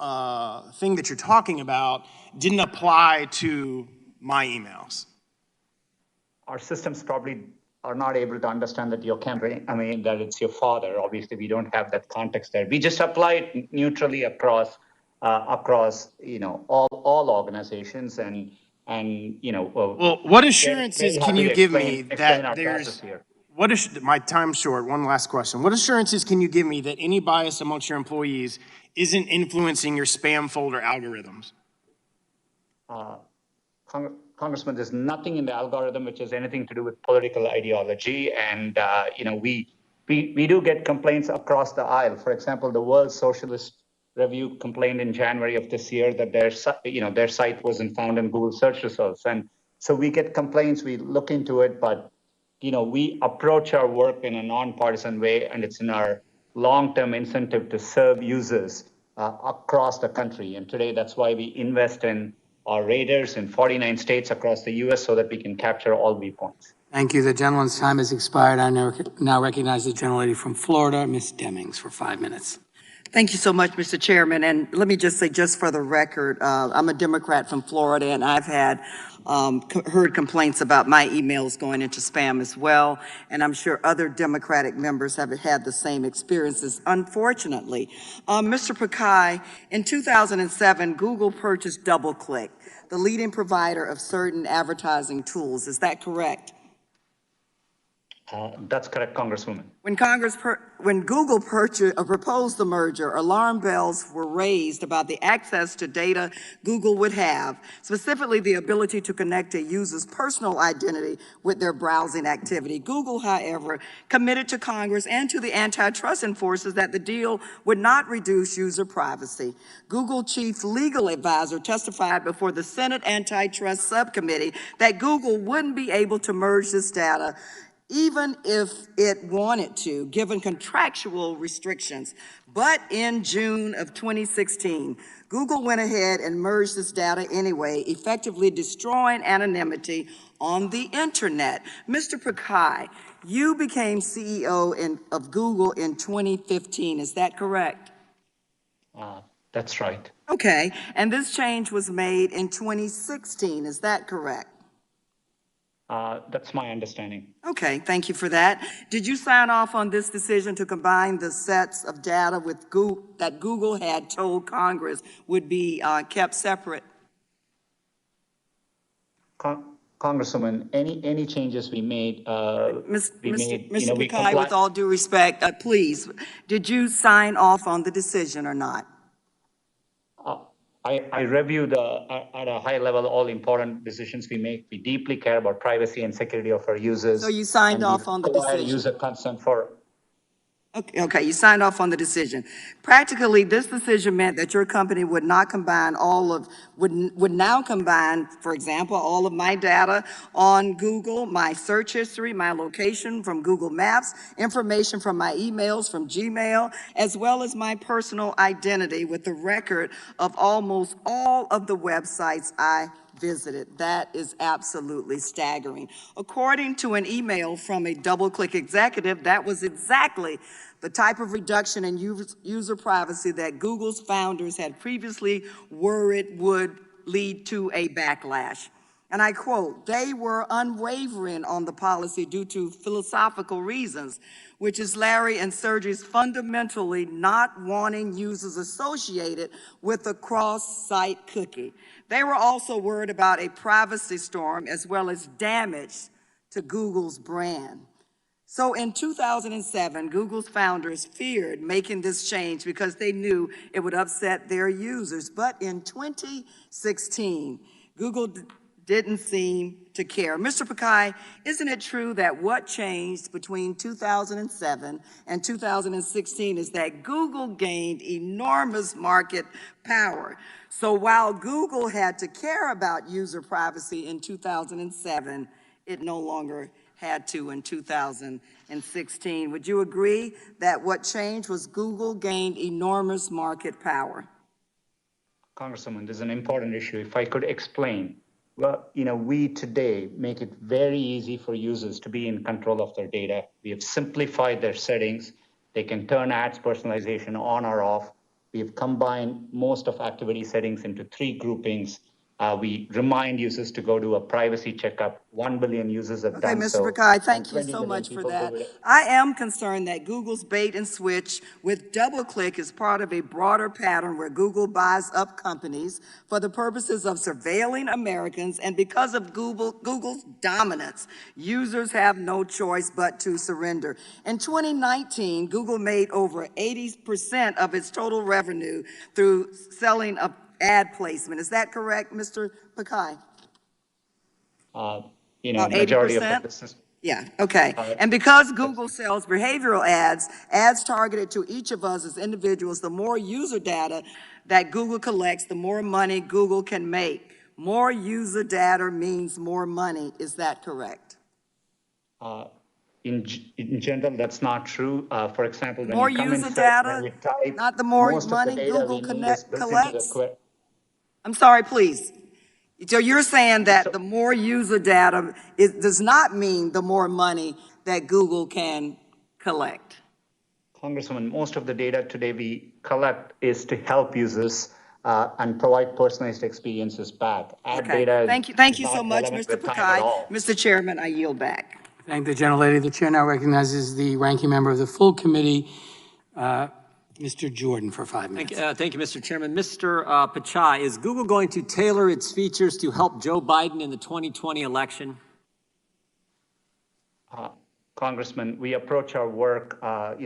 thing that you're talking about didn't apply to my emails.
Our systems probably are not able to understand that that it's your father. Obviously, we don't have that context there. We just apply it neutrally across all organizations, and
well, what assurances can you give me that there's my time's short. One last question. What assurances can you give me that any bias amongst your employees isn't influencing your spam folder algorithms?
Congressman, there's nothing in the algorithm which has anything to do with political ideology, and we do get complaints across the aisle. For example, the World Socialist Review complained in January of this year that their site wasn't found in Google search results, and so we get complaints. We look into it, but we approach our work in a nonpartisan way, and it's in our long-term incentive to serve users across the country. And today, that's why we invest in our radars in 49 states across the U.S. so that we can capture all viewpoints.
Thank you. The gentleman's time has expired. I now recognize the gentlelady from Florida, Ms. Demings, for 5 minutes.
Thank you so much, Mr. Chairman. And let me just say, just for the record, I'm a Democrat from Florida, and I've had heard complaints about my emails going into spam as well. And I'm sure other Democratic members have had the same experiences, unfortunately. Mr. Pichai, in 2007, Google purchased DoubleClick, the leading provider of certain advertising tools. Is that correct?
That's correct, Congresswoman.
When Google proposed the merger, alarm bells were raised about the access to data Google would have, specifically the ability to connect a user's personal identity with their browsing activity. Google, however, committed to Congress and to the antitrust enforcers that the deal would not reduce user privacy. Google chief legal advisor testified before the Senate Antitrust Subcommittee that Google wouldn't be able to merge this data even if it wanted to, given contractual restrictions. But in June of 2016, Google went ahead and merged this data anyway, effectively destroying anonymity on the internet. Mr. Pichai, you became CEO of Google in 2015, is that correct?
That's right.
Okay, and this change was made in 2016, is that correct?
That's my understanding.
Okay, thank you for that. Did you sign off on this decision to combine the sets of data with that Google had told Congress would be kept separate?
Congresswoman, any changes we made,
Mr.
we
Pichai,
comply.
with all due respect, please, did you sign off on the decision or not?
I review at a high level all important decisions we make. We deeply care about privacy and security of our users.
So you signed off on the decision?
User consent for.
Okay, you signed off on the decision. Practically, this decision meant that your company would not combine would now combine, for example, all of my data on Google, my search history, my location from Google Maps, information from my emails from Gmail, as well as my personal identity with the record of almost all of the websites I visited. That is absolutely staggering. According to an email from a DoubleClick executive, that was exactly the type of reduction in user privacy that Google's founders had previously worried would lead to a backlash. And I quote, "They were unwavering on the policy due to philosophical reasons, which is Larry and Sergey's fundamentally not wanting users associated with a cross-site cookie. They were also worried about a privacy storm as well as damage to Google's brand." So in 2007, Google's founders feared making this change because they knew it would upset their users. But in 2016, Google didn't seem to care. Mr. Pichai, isn't it true that what changed between 2007 and 2016 is that Google gained enormous market power? So while Google had to care about user privacy in 2007, it no longer had to in 2016. Would you agree that what changed was Google gained enormous market power?
Congresswoman, this is an important issue. If I could explain. Well, we today make it very easy for users to be in control of their data. We have simplified their settings. They can turn ads personalization on or off. We have combined most of activity settings into 3 groupings. We remind users to go do a privacy checkup. 1 billion users have done so.
Okay, Mr. Pichai, thank you so much for that. I am concerned that Google's bait and switch with DoubleClick is part of a broader pattern where Google buys up companies for the purposes of surveilling Americans, and because of Google's dominance, users have no choice but to surrender. In 2019, Google made over 80% of its total revenue through selling of ad placement. Is that correct, Mr. Pichai?
Majority of the business.
Yeah, okay. And because Google sells behavioral ads targeted to each of us as individuals, the more user data that Google collects, the more money Google can make. More user data means more money. Is that correct?
In general, that's not true. For example, when
more
you come
user
in
data,
type,
not the more money Google collects? I'm sorry, please. So you're saying that the more user data does not mean the more money that Google can collect?
Congresswoman, most of the data today we collect is to help users and provide personalized experiences back. Ad data
Thank you so much, Mr. Pichai. Mr. Chairman, I yield back.
Thank the gentlelady. The chair now recognizes the ranking member of the full committee, Mr. Jordan, for 5 minutes.
Thank you, Mr. Chairman. Mr. Pichai, is Google going to tailor its features to help Joe Biden in the 2020 election?
Congressman, we approach our work,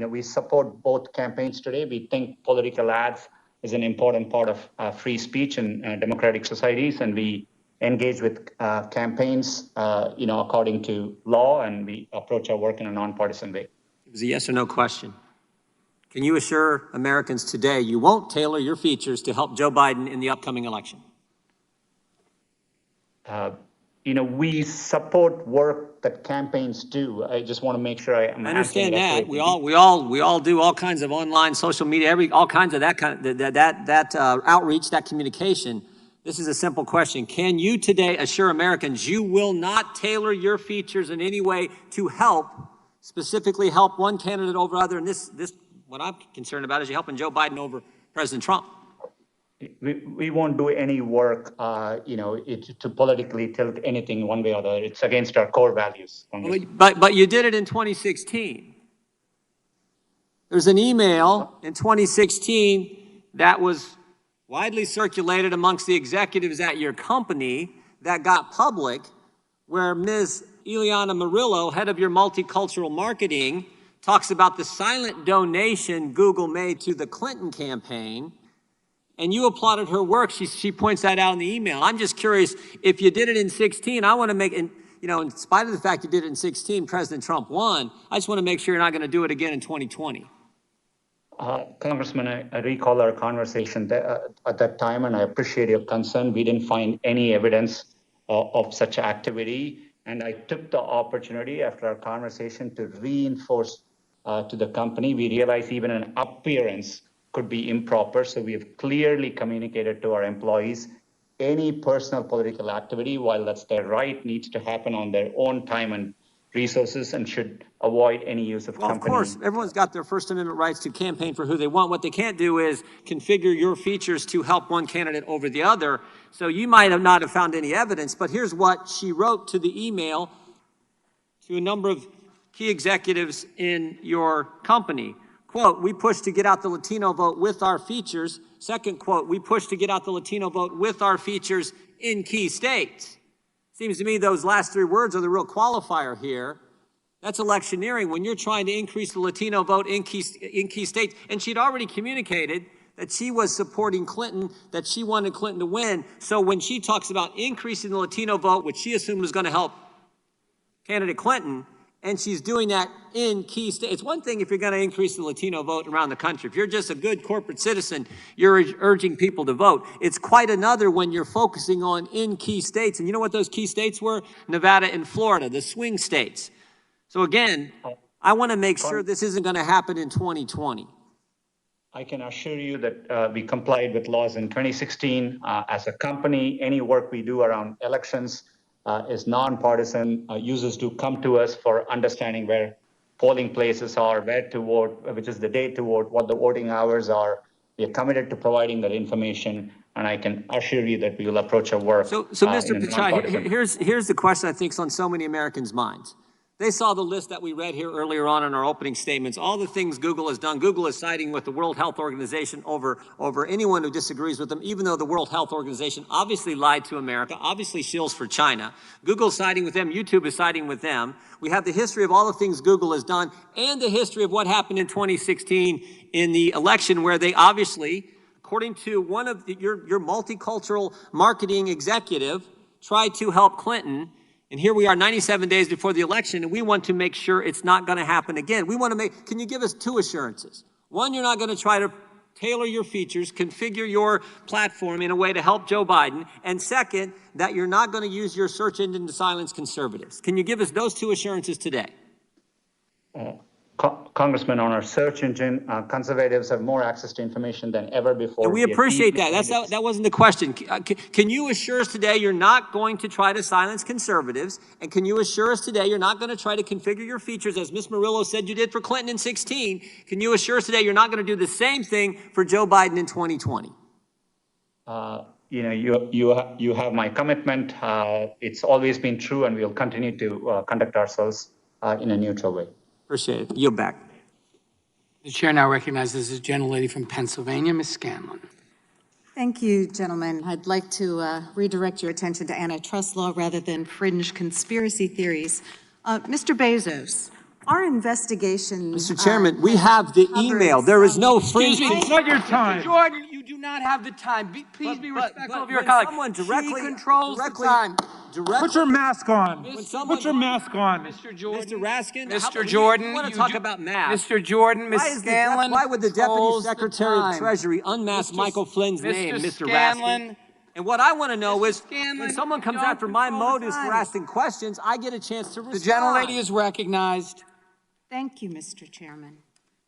we support both campaigns today. We think political ads is an important part of free speech in democratic societies, and we engage with campaigns, according to law, and we approach our work in a nonpartisan way.
It was a yes or no question. Can you assure Americans today you won't tailor your features to help Joe Biden in the upcoming election?
We support work that campaigns do. I just want to make sure I
understand that. We all do all kinds of online, social media, all kinds of that kind of outreach, that communication. This is a simple question. Can you today assure Americans you will not tailor your features in any way to specifically help one candidate over other? And this, what I'm concerned about is you helping Joe Biden over President Trump.
We won't do any work, to politically tilt anything one way or the other. It's against our core values.
But you did it in 2016. There's an email in 2016 that was widely circulated amongst the executives at your company that got public, where Ms. Ileana Murillo, head of your multicultural marketing, talks about the silent donation Google made to the Clinton campaign, and you applauded her work. She points that out in the email. I'm just curious, if you did it in 16, I want to make, in spite of the fact you did it in 16, President Trump won, I just want to make sure you're not going to do it again in 2020.
Congressman, I recall our conversation at that time, and I appreciate your concern. We didn't find any evidence of such activity, and I took the opportunity after our conversation to reinforce to the company. We realized even an appearance could be improper, so we have clearly communicated to our employees any personal political activity, while that's their right, needs to happen on their own time and resources and should avoid any use of company.
Of course, everyone's got their First Amendment rights to campaign for who they want. What they can't do is configure your features to help one candidate over the other. So you might have not have found any evidence, but here's what she wrote to the email to a number of key executives in your company. Quote, we push to get out the Latino vote with our features. Second quote, we push to get out the Latino vote with our features in key states. Seems to me those last three words are the real qualifier here. That's electioneering when you're trying to increase the Latino vote in key states. And she'd already communicated that she was supporting Clinton, that she wanted Clinton to win. So when she talks about increasing the Latino vote, which she assumed was going to help candidate Clinton, and she's doing that in key states. It's one thing if you're going to increase the Latino vote around the country. If you're just a good corporate citizen, you're urging people to vote. It's quite another when you're focusing on in key states. And you know what those key states were? Nevada and Florida, the swing states. So again, I want to make sure this isn't going to happen in 2020.
I can assure you that we complied with laws in 2016. As a company, any work we do around elections is nonpartisan. Users do come to us for understanding where polling places are, where to vote, which is the date to vote, what the voting hours are. We are committed to providing that information, and I can assure you that we will approach our work.
So Mr. Pichai, here's the question I think is on so many Americans' minds. They saw the list that we read here earlier on in our opening statements, all the things Google has done. Google is siding with the World Health Organization over anyone who disagrees with them, even though the World Health Organization obviously lied to America, obviously shills for China. Google's siding with them. YouTube is siding with them. We have the history of all the things Google has done and the history of what happened in 2016 in the election, where they obviously, according to one of your multicultural marketing executive, tried to help Clinton. And here we are 97 days before the election, and we want to make sure it's not going to happen again. We want to can you give us two assurances? One, you're not going to try to tailor your features, configure your platform in a way to help Joe Biden. And second, that you're not going to use your search engine to silence conservatives. Can you give us those two assurances today?
Congressman, on our search engine, conservatives have more access to information than ever before.
And we appreciate that. That wasn't the question. Can you assure us today you're not going to try to silence conservatives? And can you assure us today you're not going to try to configure your features, as Ms. Murillo said you did for Clinton in 2016? Can you assure us today you're not going to do the same thing for Joe Biden in 2020?
You have my commitment. It's always been true, and we'll continue to conduct ourselves in a neutral way.
Appreciate it. Yield back.
The chair now recognizes the gentlelady from Pennsylvania, Ms. Scanlon.
Thank you, gentlemen. I'd like to redirect your attention to antitrust law rather than fringe conspiracy theories. Mr. Bezos, Our investigation.
Mr. Chairman, we have the email. There is no
Excuse me.
fringe.
Not your time. Mr. Jordan, you do not have the time. Please be respectful of your colleague.
Someone directly
She controls the time.
Put your mask on.
When
Put your mask on.
Mr. Jordan.
Mr. Raskin,
Mr. Jordan,
you want to talk about math?
Mr. Jordan, Ms. Scanlon.
Why would the Deputy
controls the
Secretary of
time.
Treasury unmask Michael Flynn's name, Mr.
Scanlon.
Raskin? And what I want to know is,
Scanlon,
when someone comes
don't
after my
control the
motives for
time.
asking questions, I get a chance to respond.
The gentlelady is recognized.
Thank you, Mr. Chairman.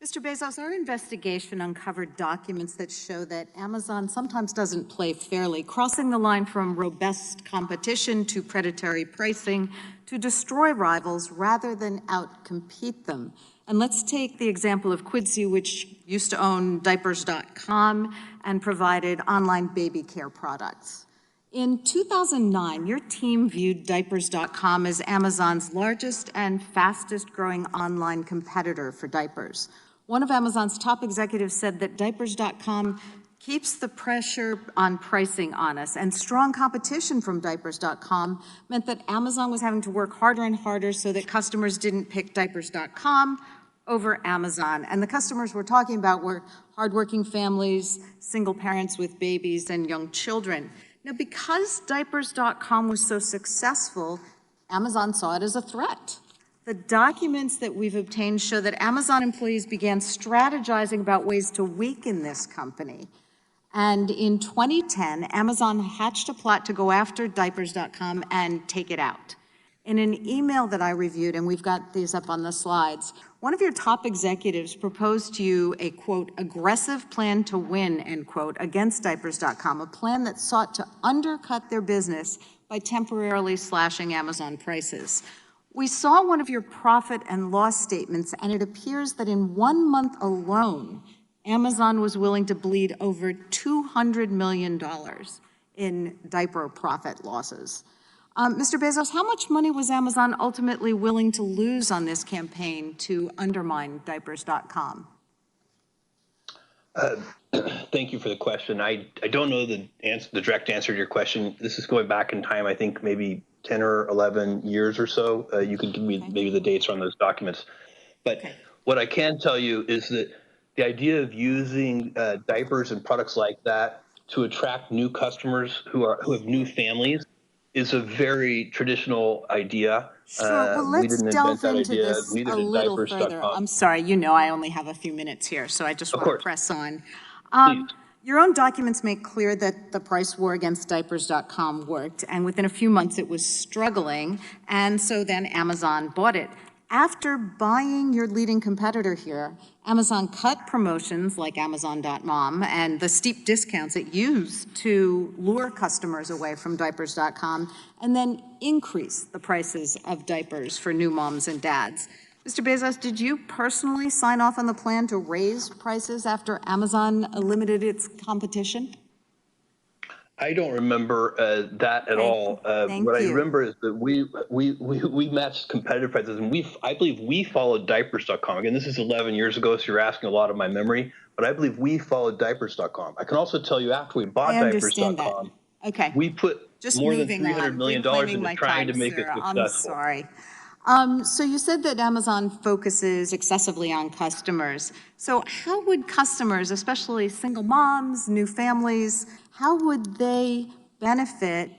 Mr. Bezos, our investigation uncovered documents that show that Amazon sometimes doesn't play fairly, crossing the line from robust competition to predatory pricing to destroy rivals rather than outcompete them. And let's take the example of Quidsi, which used to own diapers.com and provided online baby care products. In 2009, your team viewed diapers.com as Amazon's largest and fastest growing online competitor for diapers. One of Amazon's top executives said that diapers.com keeps the pressure on pricing on us, and strong competition from diapers.com meant that Amazon was having to work harder and harder so that customers didn't pick diapers.com over Amazon. And the customers we're talking about were hardworking families, single parents with babies, and young children. Now, because diapers.com was so successful, Amazon saw it as a threat. The documents that we've obtained show that Amazon employees began strategizing about ways to weaken this company. And in 2010, Amazon hatched a plot to go after diapers.com and take it out. In an email that I reviewed, and we've got these up on the slides, one of your top executives proposed to you a, quote, aggressive plan to win, end quote, against diapers.com, a plan that sought to undercut their business by temporarily slashing Amazon prices. We saw one of your profit and loss statements, and it appears that in 1 month alone, Amazon was willing to bleed over $200 million in diaper profit losses. Mr. Bezos, how much money was Amazon ultimately willing to lose on this campaign to undermine diapers.com?
Thank you for the question. I don't know the direct answer to your question. This is going back in time, I think maybe 10 or 11 years or so. You could give me maybe the dates on those documents. But what I can tell you is that the idea of using diapers and products like that to attract new customers who have new families is a very traditional idea.
Sure, well, let's delve into this a little further. I'm sorry, you know I only have a few minutes here, so I just want to press on. Your own documents make clear that the price war against diapers.com worked, and within a few months it was struggling, and so then Amazon bought it. After buying your leading competitor here, Amazon cut promotions like Amazon.mom and the steep discounts it used to lure customers away from diapers.com, and then increased the prices of diapers for new moms and dads. Mr. Bezos, did you personally sign off on the plan to raise prices after Amazon limited its competition?
I don't remember that at all. What I remember is that we matched competitive prices, and I believe we followed diapers.com. Again, this is 11 years ago, so you're asking a lot of my memory, but I believe we followed diapers.com. I can also tell you after we bought diapers.com, we put more than $300 million into trying to make it successful.
I'm sorry. So you said that Amazon focuses excessively on customers. So how would customers, especially single moms, new families, how would they benefit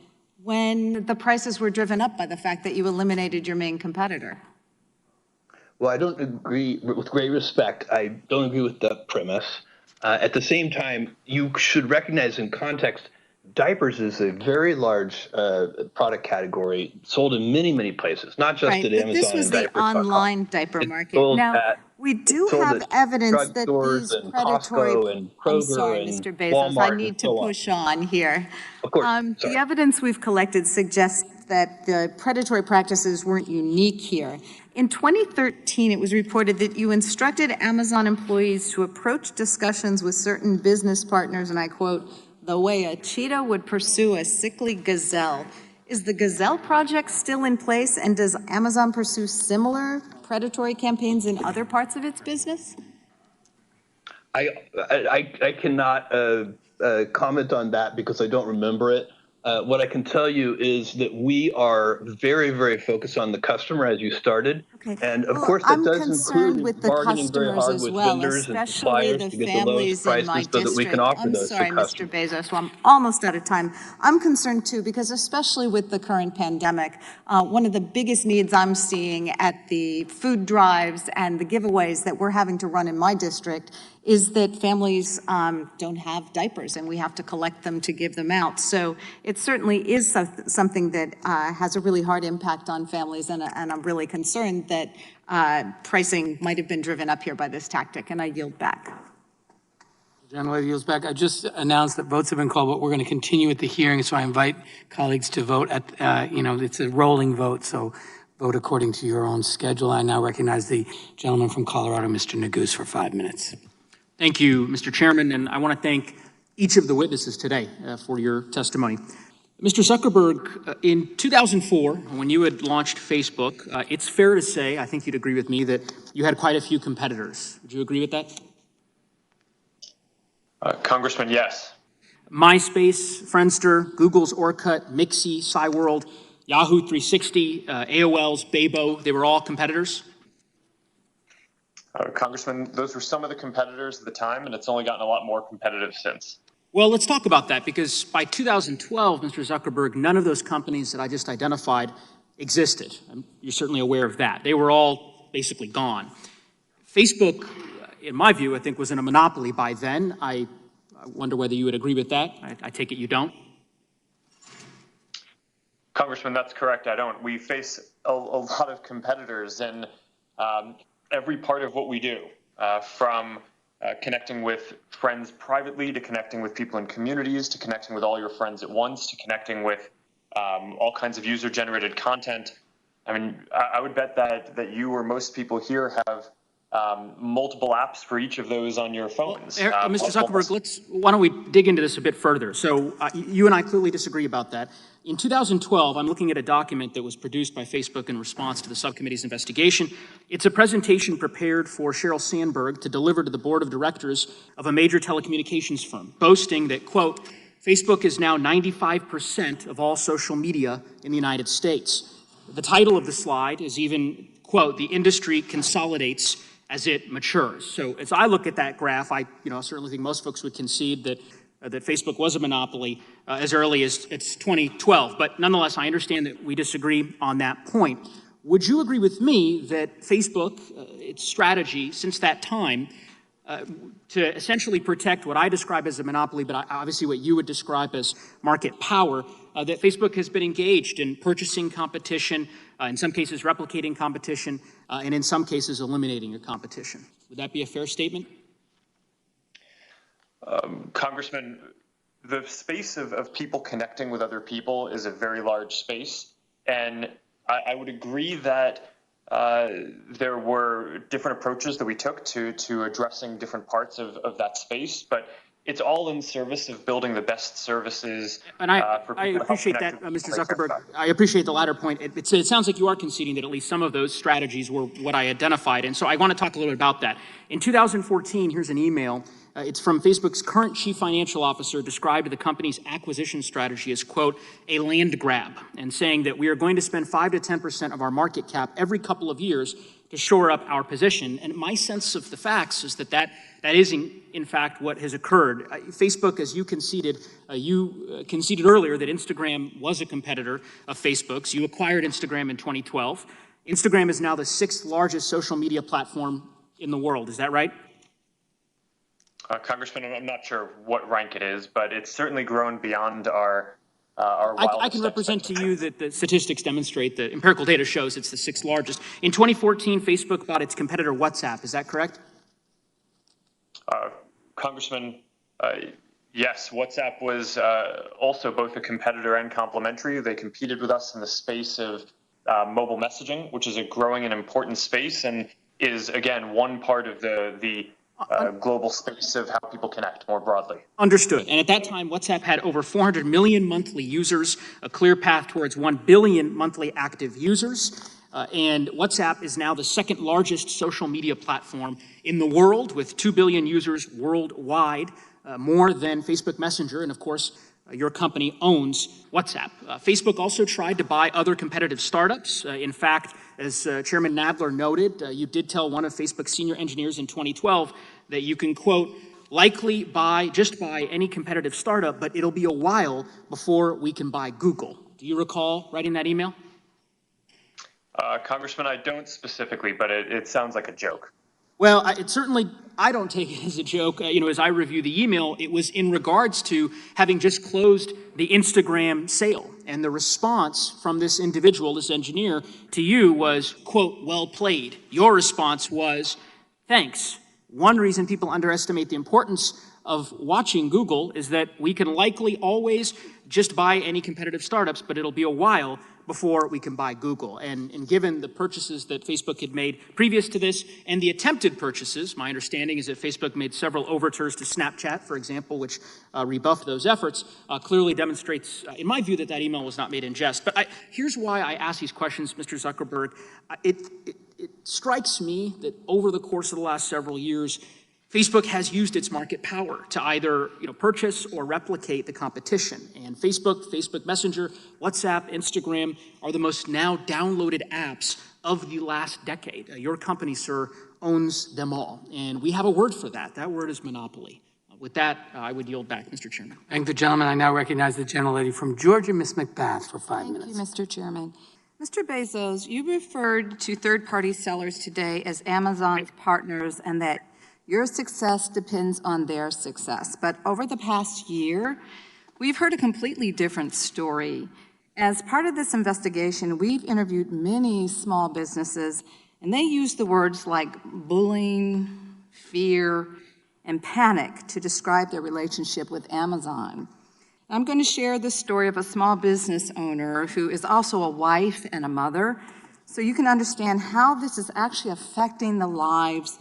when the prices were driven up by the fact that you eliminated your main competitor?
Well, I don't agree, with great respect, I don't agree with the premise. At the same time, you should recognize in context, diapers is a very large product category sold in many, many places, not just at Amazon.
This was the online diaper market. Now, we do have evidence that these predatory... I'm sorry, Mr. Bezos, I need to push on here.
Of course.
The evidence we've collected suggests that the predatory practices weren't unique here. In 2013, it was reported that you instructed Amazon employees to approach discussions with certain business partners, and I quote, the way a cheetah would pursue a sickly gazelle. Is the Gazelle Project still in place, and does Amazon pursue similar predatory campaigns in other parts of its business?
I cannot comment on that because I don't remember it. What I can tell you is that we are very, very focused on the customer, as you started.
Okay.
And of
Well,
course, that
I'm
does
concerned
include
with the
bargaining very
customers
hard
as
with
well,
vendors and
especially
suppliers
the
to get the lowest
families in my
prices so that we can
district.
offer
I'm
those to
sorry, Mr.
customers.
Bezos, well, I'm almost out of time. I'm concerned too, because especially with the current pandemic, one of the biggest needs I'm seeing at the food drives and the giveaways that we're having to run in my district is that families don't have diapers, and we have to collect them to give them out. So it certainly is something that has a really hard impact on families, and I'm really concerned that pricing might have been driven up here by this tactic, and I yield back.
Gentlelady yields back. I just announced that votes have been called, but we're going to continue with the hearing, so I invite colleagues to vote at, it's a rolling vote, so vote according to your own schedule. I now recognize the gentleman from Colorado, Mr. Neguse, for 5 minutes.
Thank you, Mr. Chairman, and I want to thank each of the witnesses today for your testimony. Mr. Zuckerberg, in 2004, when you had launched Facebook, it's fair to say, I think you'd agree with me, that you had quite a few competitors. Would you agree with that?
Congressman, yes.
MySpace, Friendster, Google's Orkut, Mixi, Cyworld, Yahoo 360, AOL's Bebo, they were all competitors?
Congressman, those were some of the competitors at the time, and it's only gotten a lot more competitive since.
Well, let's talk about that, because by 2012, Mr. Zuckerberg, none of those companies that I just identified existed. You're certainly aware of that. They were all basically gone. Facebook, in my view, I think was in a monopoly by then. I wonder whether you would agree with that. I take it you don't.
Congressman, that's correct. I don't. We face a lot of competitors in every part of what we do, from connecting with friends privately, to connecting with people in communities, to connecting with all your friends at once, to connecting with all kinds of user-generated content. I mean, I would bet that you or most people here have multiple apps for each of those on your phones.
Mr. Zuckerberg, why don't we dig into this a bit further? So you and I clearly disagree about that. In 2012, I'm looking at a document that was produced by Facebook in response to the subcommittee's investigation. It's a presentation prepared for Sheryl Sandberg to deliver to the board of directors of a major telecommunications firm, boasting that, quote, Facebook is now 95% of all social media in the United States. The title of the slide is even, quote, the industry consolidates as it matures. So as I look at that graph, I certainly think most folks would concede that Facebook was a monopoly as early as 2012. But nonetheless, I understand that we disagree on that point. Would you agree with me that Facebook, its strategy since that time, to essentially protect what I describe as a monopoly, but obviously what you would describe as market power, that Facebook has been engaged in purchasing competition, in some cases replicating competition, and in some cases eliminating a competition? Would that be a fair statement?
Congressman, the space of people connecting with other people is a very large space, and I would agree that there were different approaches that we took to addressing different parts of that space, but it's all in service of building the best services.
And I appreciate that, Mr. Zuckerberg. I appreciate the latter point. It sounds like you are conceding that at least some of those strategies were what I identified, and so I want to talk a little bit about that. In 2014, here's an email. It's from Facebook's current chief financial officer, described the company's acquisition strategy as, quote, a land grab, and saying that we are going to spend 5 to 10% of our market cap every couple of years to shore up our position. And my sense of the facts is that is in fact what has occurred. Facebook, as you conceded earlier that Instagram was a competitor of Facebook's. You acquired Instagram in 2012. Instagram is now the 6th largest social media platform in the world. Is that right?
Congressman, I'm not sure what rank it is, but it's certainly grown beyond our
I can represent to you that the statistics demonstrate that empirical data shows it's the 6th largest. In 2014, Facebook bought its competitor WhatsApp. Is that correct?
Congressman, yes, WhatsApp was also both a competitor and complementary. They competed with us in the space of mobile messaging, which is a growing and important space, and is, again, one part of the global space of how people connect more broadly.
Understood. And at that time, WhatsApp had over 400 million monthly users, a clear path towards 1 billion monthly active users. And WhatsApp is now the 2nd largest social media platform in the world, with 2 billion users worldwide, more than Facebook Messenger, and of course, your company owns WhatsApp. Facebook also tried to buy other competitive startups. In fact, as Chairman Nadler noted, you did tell one of Facebook's senior engineers in 2012 that you can, quote, likely just buy any competitive startup, but it'll be a while before we can buy Google. Do you recall writing that email?
Congressman, I don't specifically, but it sounds like a joke.
Well, I don't take it as a joke. As I review the email, it was in regards to having just closed the Instagram sale. And the response from this individual, this engineer, to you was, quote, well played. Your response was, thanks. One reason people underestimate the importance of watching Google is that we can likely always just buy any competitive startups, but it'll be a while before we can buy Google. And given the purchases that Facebook had made previous to this and the attempted purchases, my understanding is that Facebook made several overtures to Snapchat, for example, which rebuffed those efforts, clearly demonstrates, in my view, that email was not made in jest. But here's why I ask these questions, Mr. Zuckerberg. It strikes me that over the course of the last several years, Facebook has used its market power to either purchase or replicate the competition. And Facebook Messenger, WhatsApp, Instagram are the most now downloaded apps of the last decade. Your company, sir, owns them all. And we have a word for that. That word is monopoly. With that, I would yield back, Mr. Chairman.
Thank the gentleman. I now recognize the gentlelady from Georgia, Ms. McBath, for 5 minutes.
Thank you, Mr. Chairman. Mr. Bezos, you referred to third-party sellers today as Amazon's partners and that your success depends on their success. But over the past year, we've heard a completely different story. As part of this investigation, we've interviewed many small businesses, and they use the words like bullying, fear, and panic to describe their relationship with Amazon. I'm going to share the story of a small business owner who is also a wife and a mother, so you can understand how this is actually affecting the lives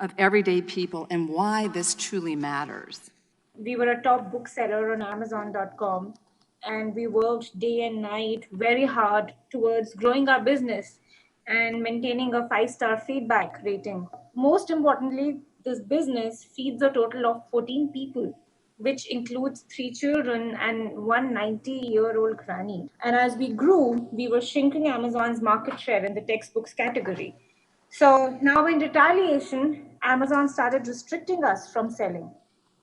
of everyday people and why this truly matters.
We were a top bookseller on Amazon.com, and we worked day and night very hard towards growing our business and maintaining a 5-star feedback rating. Most importantly, this business feeds a total of 14 people, which includes 3 children and one 90-year-old granny. And as we grew, we were shrinking Amazon's market share in the textbooks category. So now in retaliation, Amazon started restricting us from selling.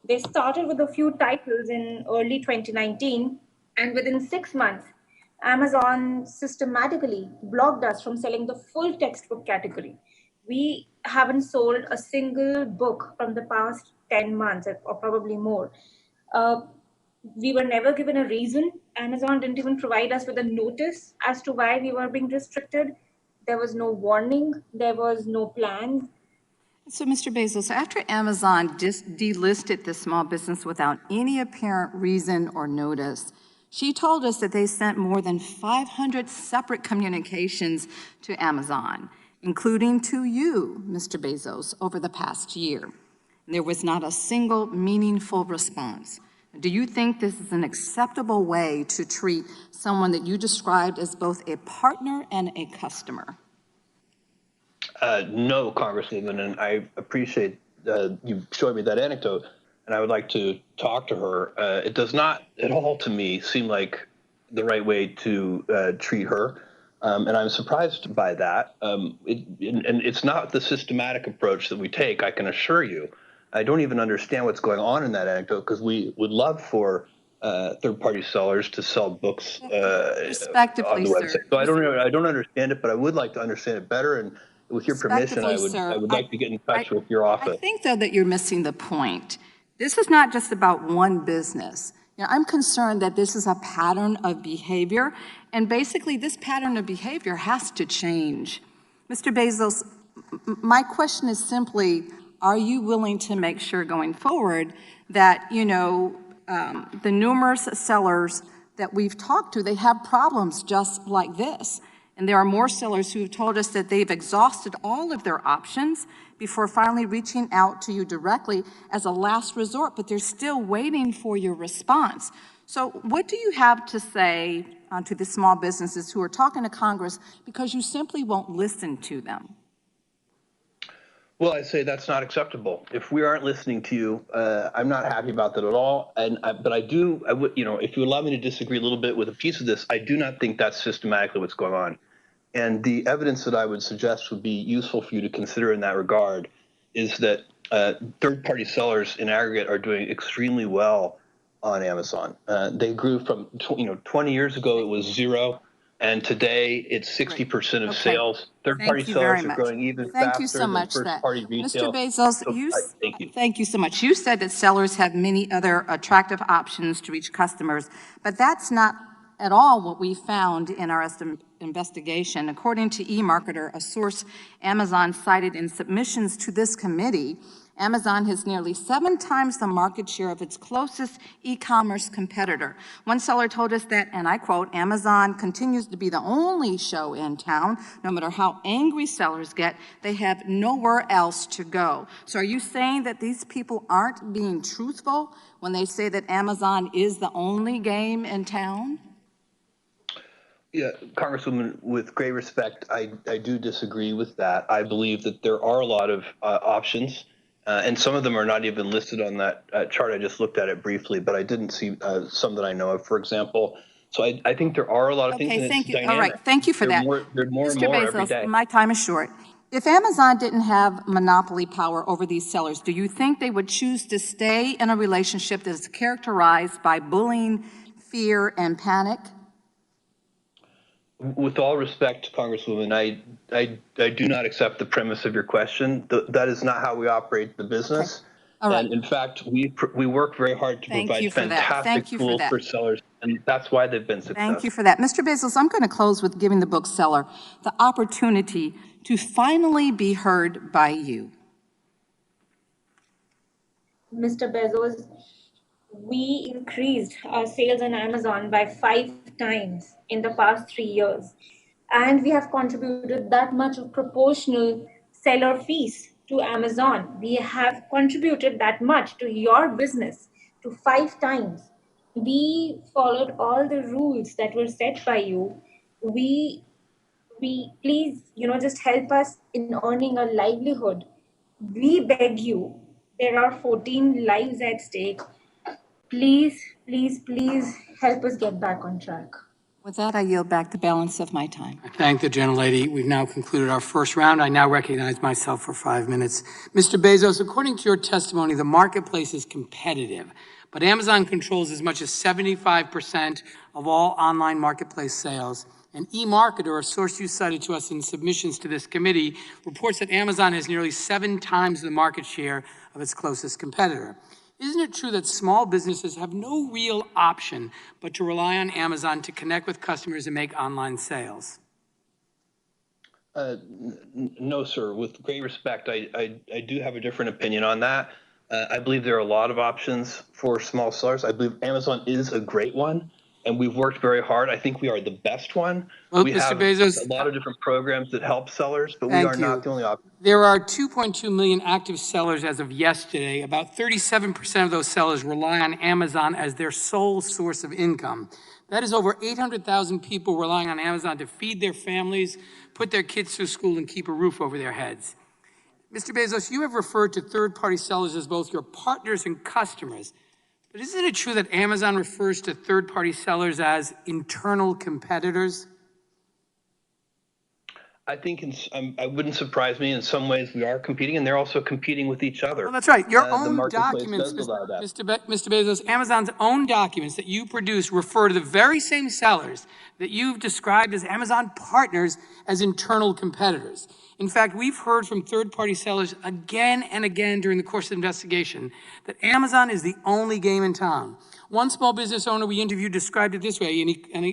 They started with a few titles in early 2019, and within 6 months, Amazon systematically blocked us from selling the full textbook category. We haven't sold a single book from the past 10 months, or probably more. We were never given a reason. Amazon didn't even provide us with a notice as to why we were being restricted. There was no warning. There was no plan.
So, Mr. Bezos, after Amazon delisted the small business without any apparent reason or notice, she told us that they sent more than 500 separate communications to Amazon, including to you, Mr. Bezos, over the past year. There was not a single meaningful response. Do you think this is an acceptable way to treat someone that you described as both a partner and a customer?
No, Congresswoman, and I appreciate you showing me that anecdote, and I would like to talk to her. It does not at all to me seem like the right way to treat her, and I'm surprised by that. And it's not the systematic approach that we take, I can assure you. I don't even understand what's going on in that anecdote, because we would love for third-party sellers to sell books on the website.
Sir.
So I don't understand it, but I would like to understand it better. And with your permission, I would like to get in touch with your office.
I think, though, that you're missing the point. This is not just about one business. I'm concerned that this is a pattern of behavior, and basically this pattern of behavior has to change. Mr. Bezos, my question is simply, are you willing to make sure going forward that, the numerous sellers that we've talked to, they have problems just like this? And there are more sellers who have told us that they've exhausted all of their options before finally reaching out to you directly as a last resort, but they're still waiting for your response. So what do you have to say to the small businesses who are talking to Congress because you simply won't listen to them?
Well, I say that's not acceptable. If we aren't listening to you, I'm not happy about that at all. But I would, if you allow me to disagree a little bit with a piece of this, I do not think that's systematically what's going on. And the evidence that I would suggest would be useful for you to consider in that regard is that third-party sellers in aggregate are doing extremely well on Amazon. They grew from 20 years ago it was 0, and today it's 60% of
Okay.
sales. Third-party
Thank you very
sellers are
much.
growing even
Thank you so
faster than
much.
first-party
Mr.
retail.
Bezos,
So, thank you.
thank you so much. You said that sellers have many other attractive options to reach customers, but that's not at all what we found in our investigation. According to eMarketer, a source Amazon cited in submissions to this committee, Amazon has nearly 7 times the market share of its closest e-commerce competitor. One seller told us that, and I quote, Amazon continues to be the only show in town. No matter how angry sellers get, they have nowhere else to go. So are you saying that these people aren't being truthful when they say that Amazon is the only game in town?
Yeah, Congresswoman, with great respect, I do disagree with that. I believe that there are a lot of options, and some of them are not even listed on that chart. I just looked at it briefly, but I didn't see some that I know of, for example. So I think there are a lot of things, and
Thank
it's
you.
dynamic.
All right, thank you for that.
There are more and
Mr.
more every
Bezos,
day.
my time is short. If Amazon didn't have monopoly power over these sellers, do you think they would choose to stay in a relationship that is characterized by bullying, fear, and panic?
With all respect, Congresswoman, I do not accept the premise of your question. That is not how we operate the business.
Okay. All right.
And in fact, we work very hard to
Thank
provide
you for that.
fantastic
Thank you for
tools
that.
for sellers, and that's why they've been successful.
Thank you for that. Mr. Bezos, I'm going to close with giving the bookseller the opportunity to finally be heard by you.
Mr. Bezos, we increased our sales on Amazon by 5 times in the past 3 years. And we have contributed that much of proportional seller fees to Amazon. We have contributed that much to your business to 5 times. We followed all the rules that were set by you. We please, just help us in earning a livelihood. We beg you. There are 14 lives at stake. Please, please, please help us get back on track.
With that, I yield back the balance of my time.
I thank the gentlelady. We've now concluded our first round. I now recognize myself for 5 minutes. Mr. Bezos, according to your testimony, the marketplace is competitive, but Amazon controls as much as 75% of all online marketplace sales. And eMarketer, a source you cited to us in submissions to this committee, reports that Amazon has nearly 7 times the market share of its closest competitor. Isn't it true that small businesses have no real option but to rely on Amazon to connect with customers and make online sales?
No, sir. With great respect, I do have a different opinion on that. I believe there are a lot of options for small sellers. I believe Amazon is a great one, and we've worked very hard. I think we are the best one.
Well,
we
Mr.
have
Bezos,
a lot of different programs that help sellers, but we
thank
are
you.
not the only option.
There are 2.2 million active sellers as of yesterday. About 37% of those sellers rely on Amazon as their sole source of income. That is over 800,000 people relying on Amazon to feed their families, put their kids through school, and keep a roof over their heads. Mr. Bezos, you have referred to third-party sellers as both your partners and customers. But isn't it true that Amazon refers to third-party sellers as internal competitors?
I think it wouldn't surprise me. In some ways, we are competing, and they're also competing with each other.
Well, that's right. Your
the
own
marketplace
documents,
does allow that.
Mr. Bezos, Amazon's own documents that you produce refer to the very same sellers that you've described as Amazon partners as internal competitors. In fact, we've heard from third-party sellers again and again during the course of the investigation that Amazon is the only game in town. One small business owner we interviewed described it this way,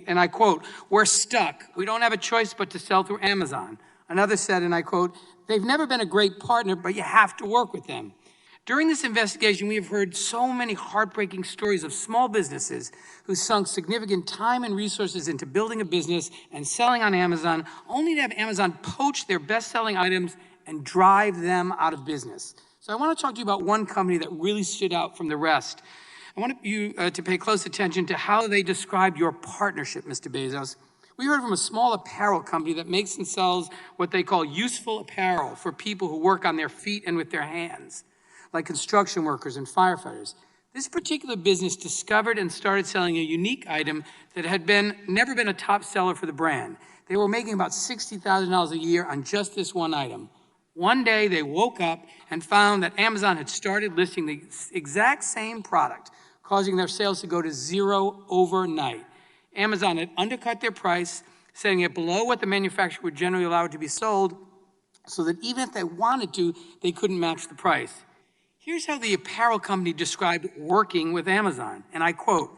and I quote, "We're stuck. We don't have a choice but to sell through Amazon." Another said, and I quote, "They've never been a great partner, but you have to work with them." During this investigation, we have heard so many heartbreaking stories of small businesses who sunk significant time and resources into building a business and selling on Amazon, only to have Amazon poach their best-selling items and drive them out of business. So I want to talk to you about one company that really stood out from the rest. I want you to pay close attention to how they described your partnership, Mr. Bezos. We heard from a small apparel company that makes and sells what they call useful apparel for people who work on their feet and with their hands, like construction workers and firefighters. This particular business discovered and started selling a unique item that had never been a top seller for the brand. They were making about $60,000 a year on just this one item. One day they woke up and found that Amazon had started listing the exact same product, causing their sales to go to zero overnight. Amazon had undercut their price, setting it below what the manufacturer would generally allow it to be sold, so that even if they wanted to, they couldn't match the price. Here's how the apparel company described working with Amazon, and I quote,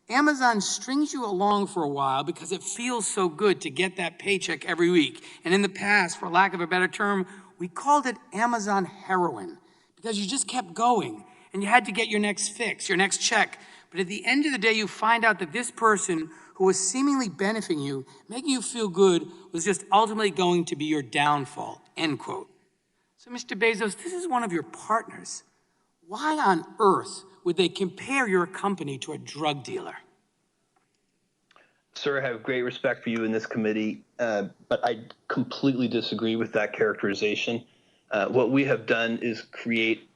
"Amazon strings you along for a while because it feels so good to get that paycheck every week. And in the past, for lack of a better term, we called it Amazon heroin because you just kept going and you had to get your next fix, your next check. But at the end of the day, you find out that this person who was seemingly benefiting you, making you feel good, was just ultimately going to be your downfall," end quote. So Mr. Bezos, this is one of your partners. Why on earth would they compare your company to a drug dealer?
Sir, I have great respect for you in this committee, but I completely disagree with that characterization. What we have done is create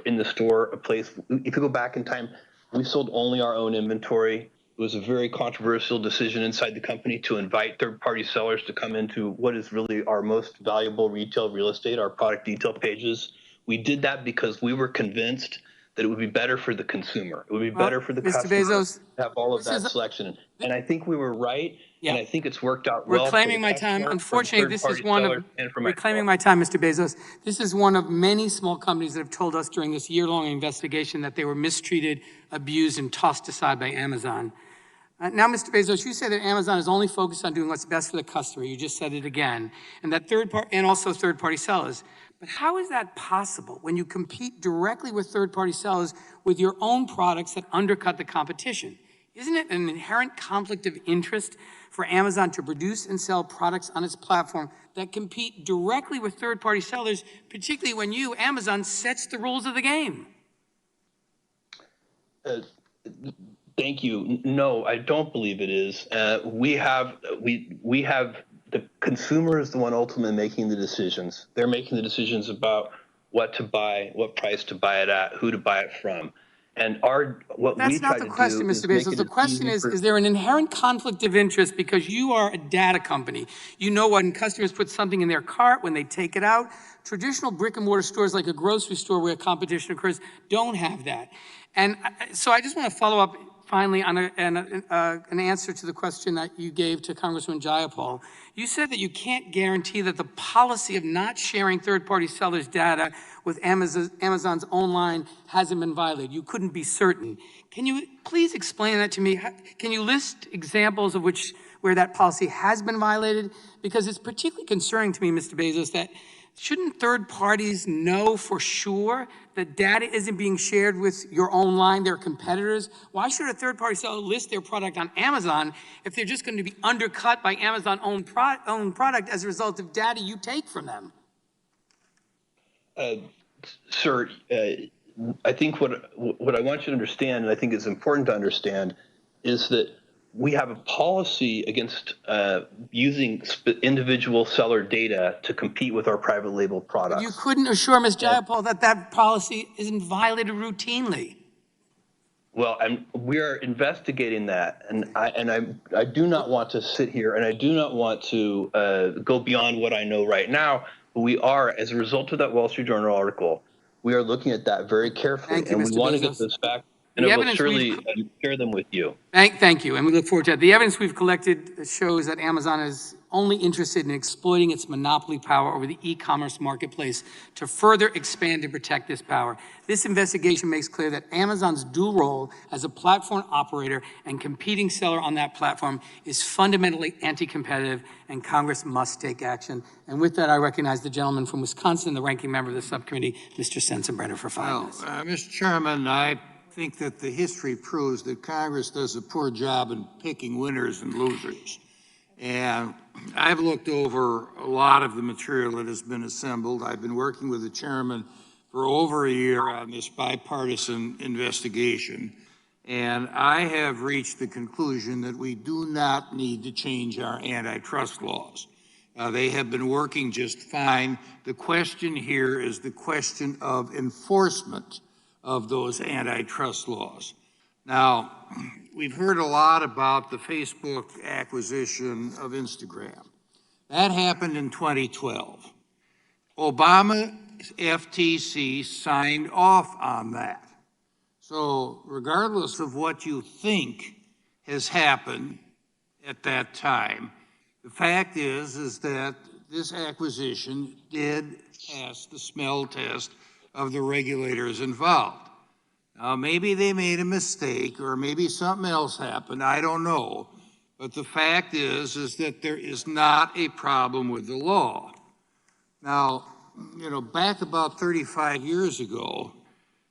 in the store a place. If you go back in time, we sold only our own inventory. It was a very controversial decision inside the company to invite third-party sellers to come into what is really our most valuable retail real estate, our product detail pages. We did that because we were convinced that it would be better for the consumer. It would be better for the
Mr.
customer
Bezos,
to have all of that selection. And I think we were right, and I think it's worked out
we're
well
claiming
for
my
the
time.
customer,
Unfortunately,
for the
this is
third-party
one
seller,
of,
and for
we're
myself.
claiming my time, Mr. Bezos. This is one of many small companies that have told us during this year-long investigation that they were mistreated, abused, and tossed aside by Amazon. Now, Mr. Bezos, you say that Amazon is only focused on doing what's best for the customer. You just said it again, and that third-party sellers. But how is that possible when you compete directly with third-party sellers with your own products that undercut the competition? Isn't it an inherent conflict of interest for Amazon to produce and sell products on its platform that compete directly with third-party sellers, particularly when you, Amazon, sets the rules of the game?
Thank you. No, I don't believe it is. We have the consumer is the one ultimately making the decisions. They're making the decisions about what to buy, what price to buy it at, who to buy it from. And
That's not the question, Mr. Bezos. The question is there an inherent conflict of interest because you are a data company? You know when customers put something in their cart, when they take it out. Traditional brick and mortar stores like a grocery store where competition occurs don't have that. And so I just want to follow up finally on an answer to the question that you gave to Congressman Jayapal. You said that you can't guarantee that the policy of not sharing third-party sellers' data with Amazon's own line hasn't been violated. You couldn't be certain. Can you please explain that to me? Can you list examples of where that policy has been violated? Because it's particularly concerning to me, Mr. Bezos, that shouldn't third parties know for sure that data isn't being shared with your own line, their competitors? Why should a third-party seller list their product on Amazon if they're just going to be undercut by Amazon's own product as a result of data you take from them?
Sir, I think what I want you to understand, and I think it's important to understand, is that we have a policy against using individual seller data to compete with our private label products.
You couldn't assure Ms. Jayapal that that policy isn't violated routinely.
Well, we are investigating that, and I do not want to sit here, and I do not want to go beyond what I know right now. But we are, as a result of that Wall Street Journal article, we are looking at that very carefully,
Thank you,
and
Mr.
we want to
Bezos.
get those facts, and I will surely share them with you.
Thank you, and we look forward to that. The evidence we've collected shows that Amazon is only interested in exploiting its monopoly power over the e-commerce marketplace to further expand and protect this power. This investigation makes clear that Amazon's dual role as a platform operator and competing seller on that platform is fundamentally anti-competitive, and Congress must take action. And with that, I recognize the gentleman from Wisconsin, the ranking member of the subcommittee, Mr. Sensenbrenner, for 5 minutes.
Mr. Chairman, I think that the history proves that Congress does a poor job in picking winners and losers. And I've looked over a lot of the material that has been assembled. I've been working with the chairman for over a year on this bipartisan investigation. And I have reached the conclusion that we do not need to change our antitrust laws. They have been working just fine. The question here is the question of enforcement of those antitrust laws. Now, we've heard a lot about the Facebook acquisition of Instagram. That happened in 2012. Obama FTC signed off on that. So regardless of what you think has happened at that time, the fact is that this acquisition did pass the smell test of the regulators involved. Now, maybe they made a mistake or maybe something else happened, I don't know. But the fact is that there is not a problem with the law. Now, back about 35 years ago,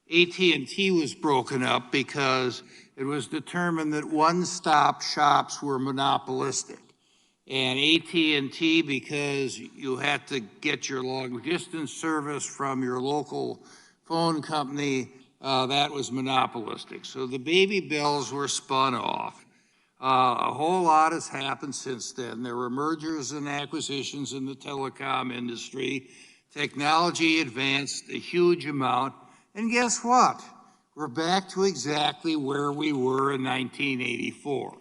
AT&T was broken up because it was determined that one-stop shops were monopolistic. And AT&T, because you had to get your long-distance service from your local phone company, that was monopolistic. So the baby bells were spun off. A whole lot has happened since then. There were mergers and acquisitions in the telecom industry. Technology advanced a huge amount. And guess what? We're back to exactly where we were in 1984.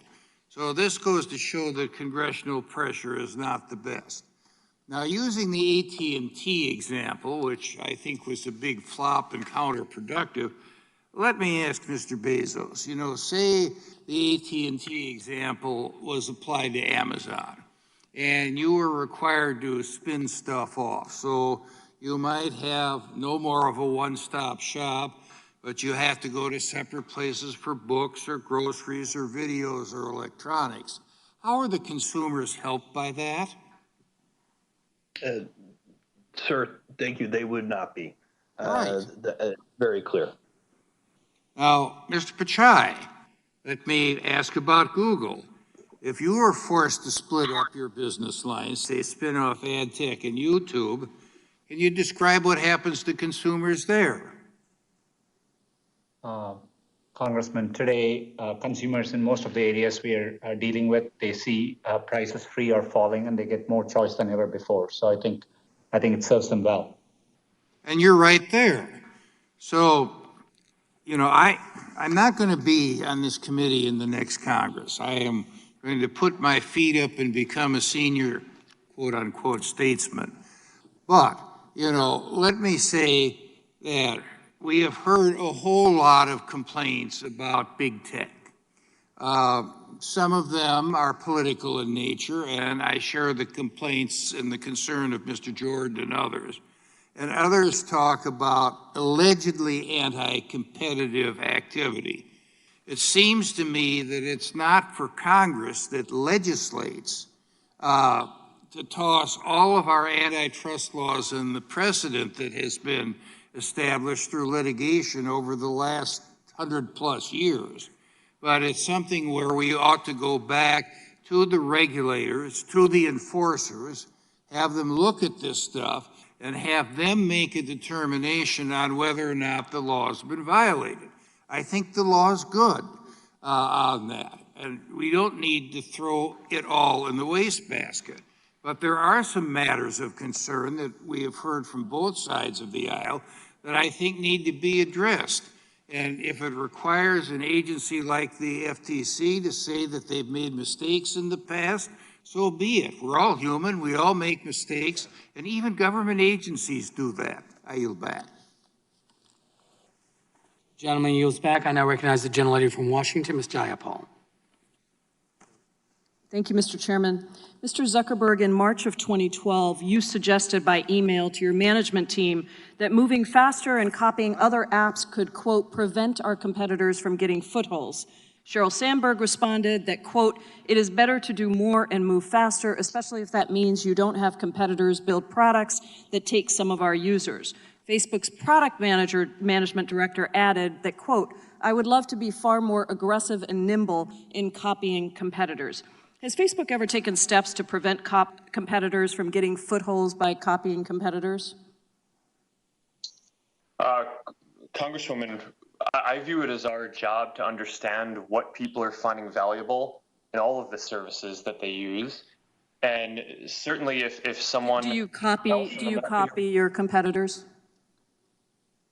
So this goes to show that congressional pressure is not the best. Now, using the AT&T example, which I think was a big flop and counterproductive, let me ask Mr. Bezos, say the AT&T example was applied to Amazon, and you were required to spin stuff off. So you might have no more of a one-stop shop, but you have to go to separate places for books or groceries or videos or electronics. How are the consumers helped by that?
Sir, thank you. They would not be.
Right.
Very clear.
Now, Mr. Pichai, let me ask about Google. If you were forced to split up your business lines, say spin off ad tech and YouTube, can you describe what happens to consumers there?
Congressman, today, consumers in most of the areas we are dealing with, they see prices free or falling, and they get more choice than ever before. So I think it serves them well.
And you're right there. So, I'm not going to be on this committee in the next Congress. I am going to put my feet up and become a senior, quote unquote, statesman. But, let me say that we have heard a whole lot of complaints about big tech. Some of them are political in nature, and I share the complaints and the concern of Mr. Jordan and others. And others talk about allegedly anti-competitive activity. It seems to me that it's not for Congress that legislates to toss all of our antitrust laws and the precedent that has been established through litigation over the last 100+ years. But it's something where we ought to go back to the regulators, to the enforcers, have them look at this stuff, and have them make a determination on whether or not the law's been violated. I think the law's good on that, and we don't need to throw it all in the wastebasket. But there are some matters of concern that we have heard from both sides of the aisle that I think need to be addressed. And if it requires an agency like the FTC to say that they've made mistakes in the past, so be it. We're all human, we all make mistakes, and even government agencies do that. I yield back.
Gentleman yields back. I now recognize the gentlelady from Washington, Ms. Jayapal.
Thank you, Mr. Chairman. Mr. Zuckerberg, in March of 2012, you suggested by email to your management team that moving faster and copying other apps could, quote, prevent our competitors from getting footholds. Sheryl Sandberg responded that, quote, it is better to do more and move faster, especially if that means you don't have competitors build products that take some of our users. Facebook's product management director added that, quote, I would love to be far more aggressive and nimble in copying competitors. Has Facebook ever taken steps to prevent competitors from getting footholds by copying competitors?
Congresswoman, I view it as our job to understand what people are finding valuable in all of the services that they use. And certainly if someone
Do you copy your competitors?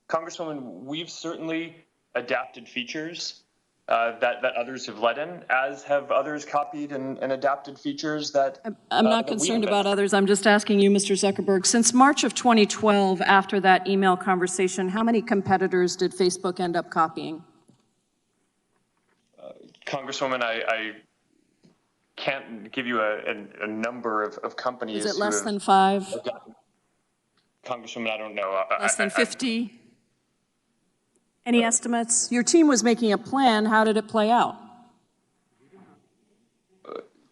Congresswoman, we've certainly adapted features that others have led in, as have others copied and adapted features that
I'm not concerned about others. I'm just asking you, Mr. Zuckerberg, since March of 2012, after that email conversation, how many competitors did Facebook end up copying?
Congresswoman, I can't give you a number of companies.
Is it less than 5?
Congresswoman, I don't know.
Less than 50? Any estimates? Your team was making a plan. How did it play out?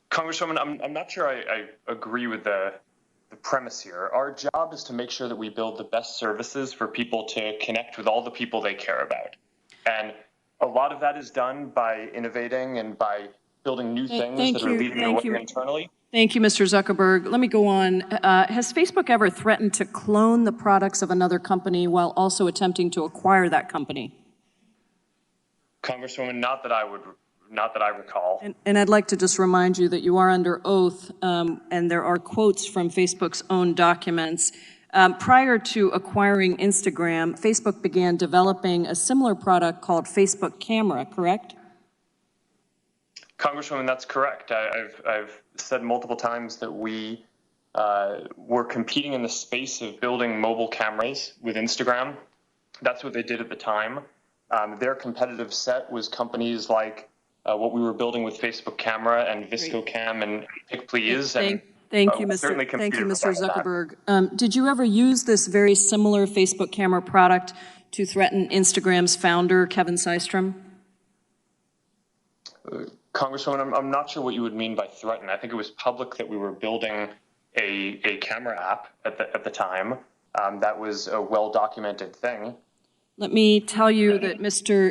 Congresswoman, I'm not sure I agree with the premise here. Our job is to make sure that we build the best services for people to connect with all the people they care about. And a lot of that is done by innovating and by building new things that are leading the way internally.
Thank you, Mr. Zuckerberg. Let me go on. Has Facebook ever threatened to clone the products of another company while also attempting to acquire that company?
Congresswoman, not that I recall.
And I'd like to just remind you that you are under oath, and there are quotes from Facebook's own documents. Prior to acquiring Instagram, Facebook began developing a similar product called Facebook Camera, correct?
Congresswoman, that's correct. I've said multiple times that we were competing in the space of building mobile cameras with Instagram. That's what they did at the time. Their competitive set was companies like what we were building with Facebook Camera and ViscoCam and PicPlease.
Thank you, Mr. Zuckerberg. Did you ever use this very similar Facebook Camera product to threaten Instagram's founder, Kevin Systrom?
Congresswoman, I'm not sure what you would mean by threaten. I think it was public that we were building a camera app at the time. That was a well-documented thing.
Let me tell you that,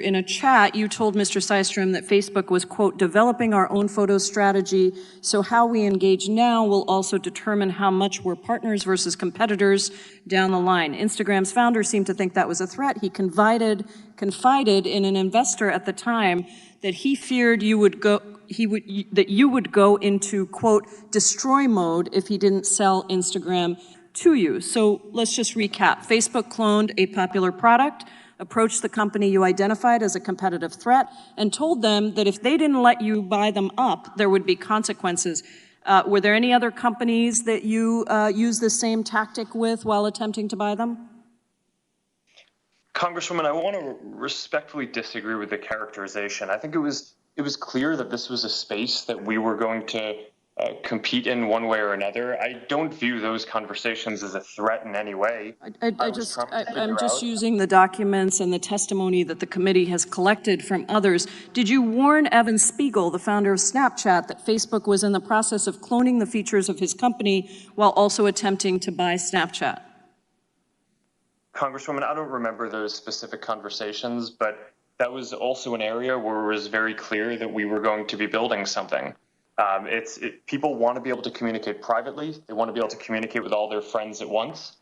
in a chat, you told Mr. Systrom that Facebook was, quote, developing our own photo strategy, so how we engage now will also determine how much we're partners versus competitors down the line. Instagram's founder seemed to think that was a threat. He confided in an investor at the time that he feared you would go into, quote, destroy mode if he didn't sell Instagram to you. So let's just recap. Facebook cloned a popular product, approached the company you identified as a competitive threat, and told them that if they didn't let you buy them up, there would be consequences. Were there any other companies that you used the same tactic with while attempting to buy them?
Congresswoman, I want to respectfully disagree with the characterization. I think it was clear that this was a space that we were going to compete in one way or another. I don't view those conversations as a threat in any way.
I'm just using the documents and the testimony that the committee has collected from others. Did you warn Evan Spiegel, the founder of Snapchat, that Facebook was in the process of cloning the features of his company while also attempting to buy Snapchat?
Congresswoman, I don't remember those specific conversations, but that was also an area where it was very clear that we were going to be building something. People want to be able to communicate privately. They want to be able to communicate with all their friends at once.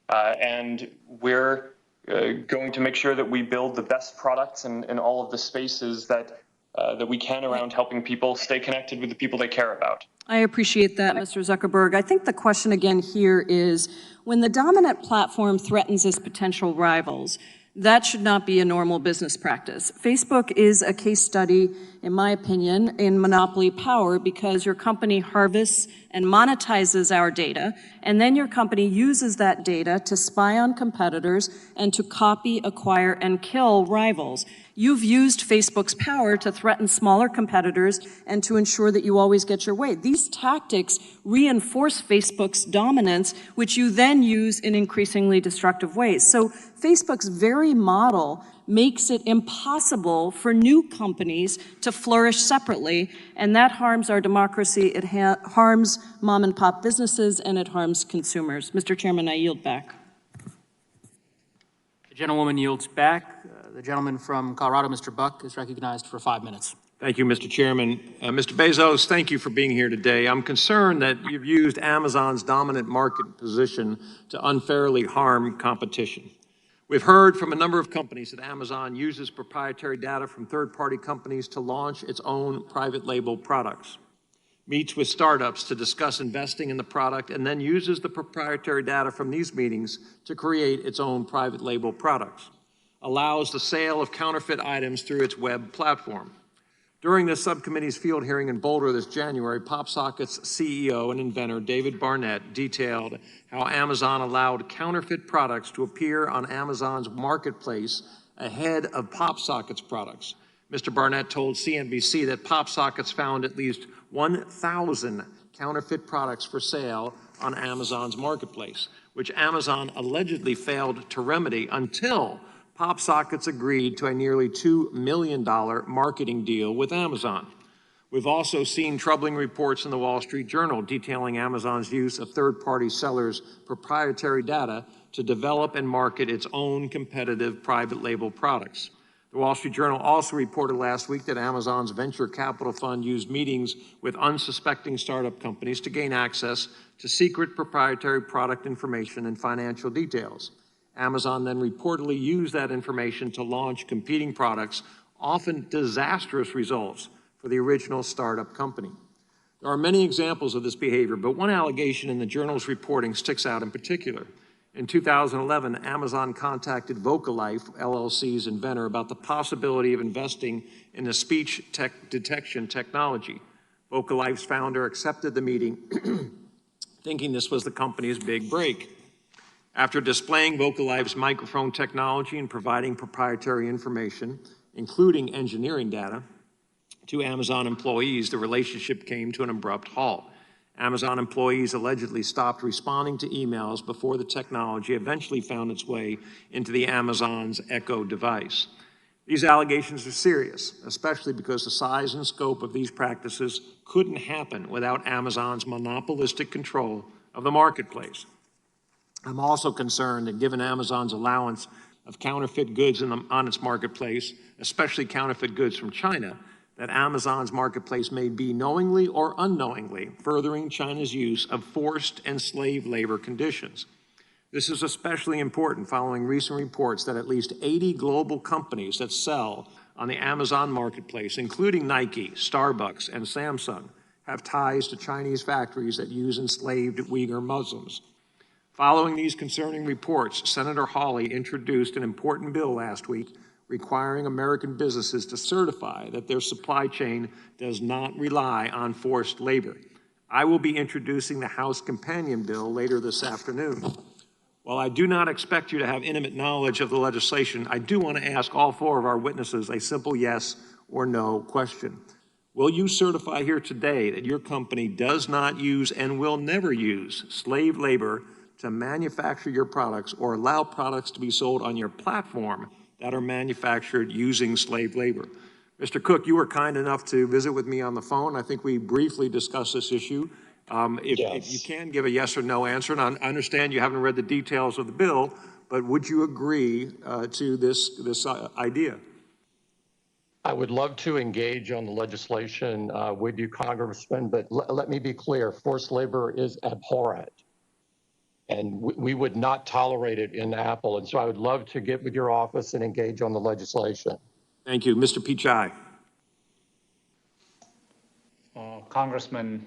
And we're going to make sure that we build the best products in all of the spaces that we can around helping people stay connected with the people they care about.
I appreciate that, Mr. Zuckerberg. I think the question again here is, when the dominant platform threatens its potential rivals, that should not be a normal business practice. Facebook is a case study, in my opinion, in monopoly power because your company harvests and monetizes our data, and then your company uses that data to spy on competitors and to copy, acquire, and kill rivals. You've used Facebook's power to threaten smaller competitors and to ensure that you always get your way. These tactics reinforce Facebook's dominance, which you then use in increasingly destructive ways. So Facebook's very model makes it impossible for new companies to flourish separately, and that harms our democracy, it harms mom and pop businesses, and it harms consumers. Mr. Chairman, I yield back.
The gentlewoman yields back. The gentleman from Colorado, Mr. Buck, is recognized for 5 minutes.
Thank you, Mr. Chairman. Mr. Bezos, thank you for being here today. I'm concerned that you've used Amazon's dominant market position to unfairly harm competition. We've heard from a number of companies that Amazon uses proprietary data from third-party companies to launch its own private label products, meets with startups to discuss investing in the product, and then uses the proprietary data from these meetings to create its own private label products, allows the sale of counterfeit items through its web platform. During this subcommittee's field hearing in Boulder this January, PopSocket's CEO and inventor David Barnett detailed how Amazon allowed counterfeit products to appear on Amazon's marketplace ahead of PopSocket's products. Mr. Barnett told CNBC that PopSockets found at least 1,000 counterfeit products for sale on Amazon's marketplace, which Amazon allegedly failed to remedy until PopSockets agreed to a nearly $2 million marketing deal with Amazon. We've also seen troubling reports in the Wall Street Journal detailing Amazon's use of third-party sellers' proprietary data to develop and market its own competitive private label products. The Wall Street Journal also reported last week that Amazon's venture capital fund used meetings with unsuspecting startup companies to gain access to secret proprietary product information and financial details. Amazon then reportedly used that information to launch competing products, often disastrous results for the original startup company. There are many examples of this behavior, but one allegation in the journal's reporting sticks out in particular. In 2011, Amazon contacted Vocalife, LLC's inventor, about the possibility of investing in the speech detection technology. Vocalife's founder accepted the meeting, thinking this was the company's big break. After displaying Vocalife's microphone technology and providing proprietary information, including engineering data, to Amazon employees, the relationship came to an abrupt halt. Amazon employees allegedly stopped responding to emails before the technology eventually found its way into the Amazon's Echo device. These allegations are serious, especially because the size and scope of these practices couldn't happen without Amazon's monopolistic control of the marketplace. I'm also concerned that given Amazon's allowance of counterfeit goods on its marketplace, especially counterfeit goods from China, that Amazon's marketplace may be knowingly or unknowingly furthering China's use of forced and slave labor conditions. This is especially important following recent reports that at least 80 global companies that sell on the Amazon marketplace, including Nike, Starbucks, and Samsung, have ties to Chinese factories that use enslaved Uyghur Muslims. Following these concerning reports, Senator Hawley introduced an important bill last week requiring American businesses to certify that their supply chain does not rely on forced labor. I will be introducing the House companion bill later this afternoon. While I do not expect you to have intimate knowledge of the legislation, I do want to ask all four of our witnesses a simple yes or no question. Will you certify here today that your company does not use and will never use slave labor to manufacture your products or allow products to be sold on your platform that are manufactured using slave labor? Mr. Cook, you were kind enough to visit with me on the phone. I think we briefly discussed this issue. If you can give a yes or no answer, and I understand you haven't read the details of the bill, but would you agree to this idea?
I would love to engage on the legislation with you, Congressman, but let me be clear, forced labor is abhorrent. And we would not tolerate it in Apple. And so I would love to get with your office and engage on the legislation.
Thank you. Mr. Pichai.
Congressman,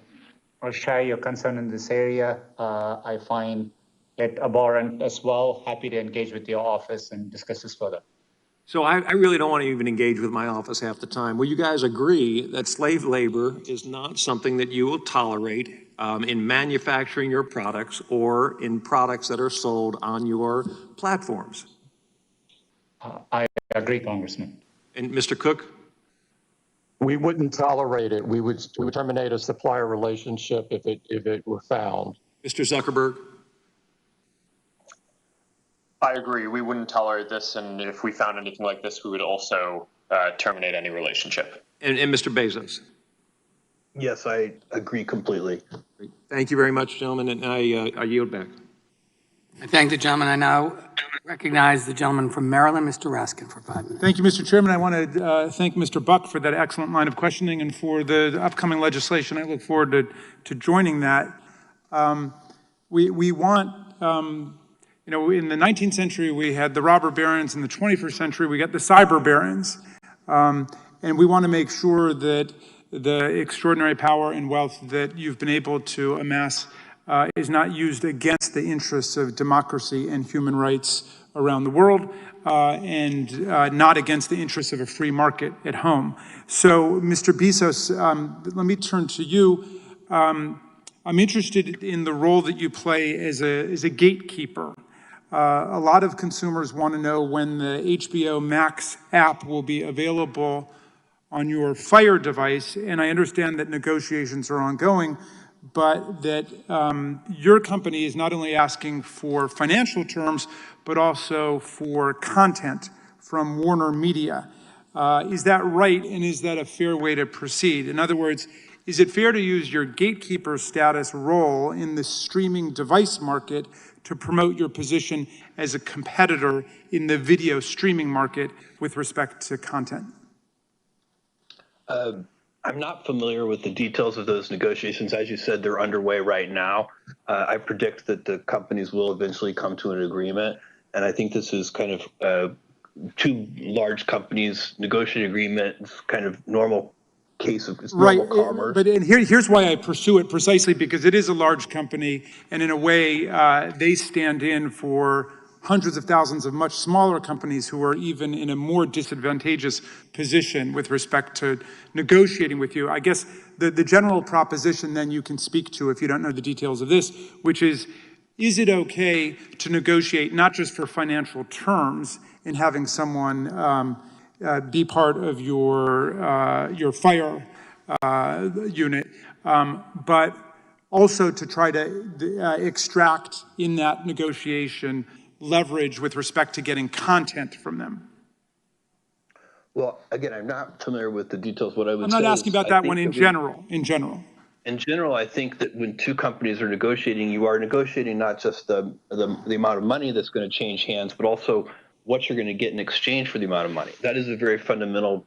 I share your concern in this area. I find it abhorrent as well. Happy to engage with your office and discuss this further.
So I really don't want to even engage with my office half the time. Will you guys agree that slave labor is not something that you will tolerate in manufacturing your products or in products that are sold on your platforms?
I agree, Congressman.
And Mr. Cook?
We wouldn't tolerate it. We would terminate a supplier relationship if it were found.
Mr. Zuckerberg?
I agree. We wouldn't tolerate this, and if we found anything like this, we would also terminate any relationship.
And Mr. Bezos?
Yes, I agree completely.
Thank you very much, gentlemen, and I yield back.
I thank the gentleman. I now recognize the gentleman from Maryland, Mr. Raskin, for 5 minutes.
Thank you, Mr. Chairman. I want to thank Mr. Buck for that excellent line of questioning and for the upcoming legislation. I look forward to joining that. We want You know, in the 19th century, we had the robber barons. In the 21st century, we got the cyber barons. And we want to make sure that the extraordinary power and wealth that you've been able to amass is not used against the interests of democracy and human rights around the world, and not against the interests of a free market at home. So, Mr. Bezos, let me turn to you. I'm interested in the role that you play as a gatekeeper. A lot of consumers want to know when the HBO Max app will be available on your Fire device, and I understand that negotiations are ongoing, but that your company is not only asking for financial terms, but also for content from Warner Media. Is that right, and is that a fair way to proceed? In other words, is it fair to use your gatekeeper status role in the streaming device market to promote your position as a competitor in the video streaming market with respect to content?
I'm not familiar with the details of those negotiations. As you said, they're underway right now. I predict that the companies will eventually come to an agreement. And I think this is kind of two large companies negotiating agreement, kind of normal case of normal commerce.
But here's why I pursue it, precisely because it is a large company, and in a way, they stand in for hundreds of thousands of much smaller companies who are even in a more disadvantageous position with respect to negotiating with you. I guess the general proposition then you can speak to, if you don't know the details of this, which is it okay to negotiate not just for financial terms in having someone be part of your Fire unit, but also to try to extract in that negotiation leverage with respect to getting content from them?
Well, again, I'm not familiar with the details. What I would
I'm
say
not asking about that one in general. In general,
I think that when two companies are negotiating, you are negotiating not just the amount of money that's going to change hands, but also what you're going to get in exchange for the amount of money. That is a very fundamental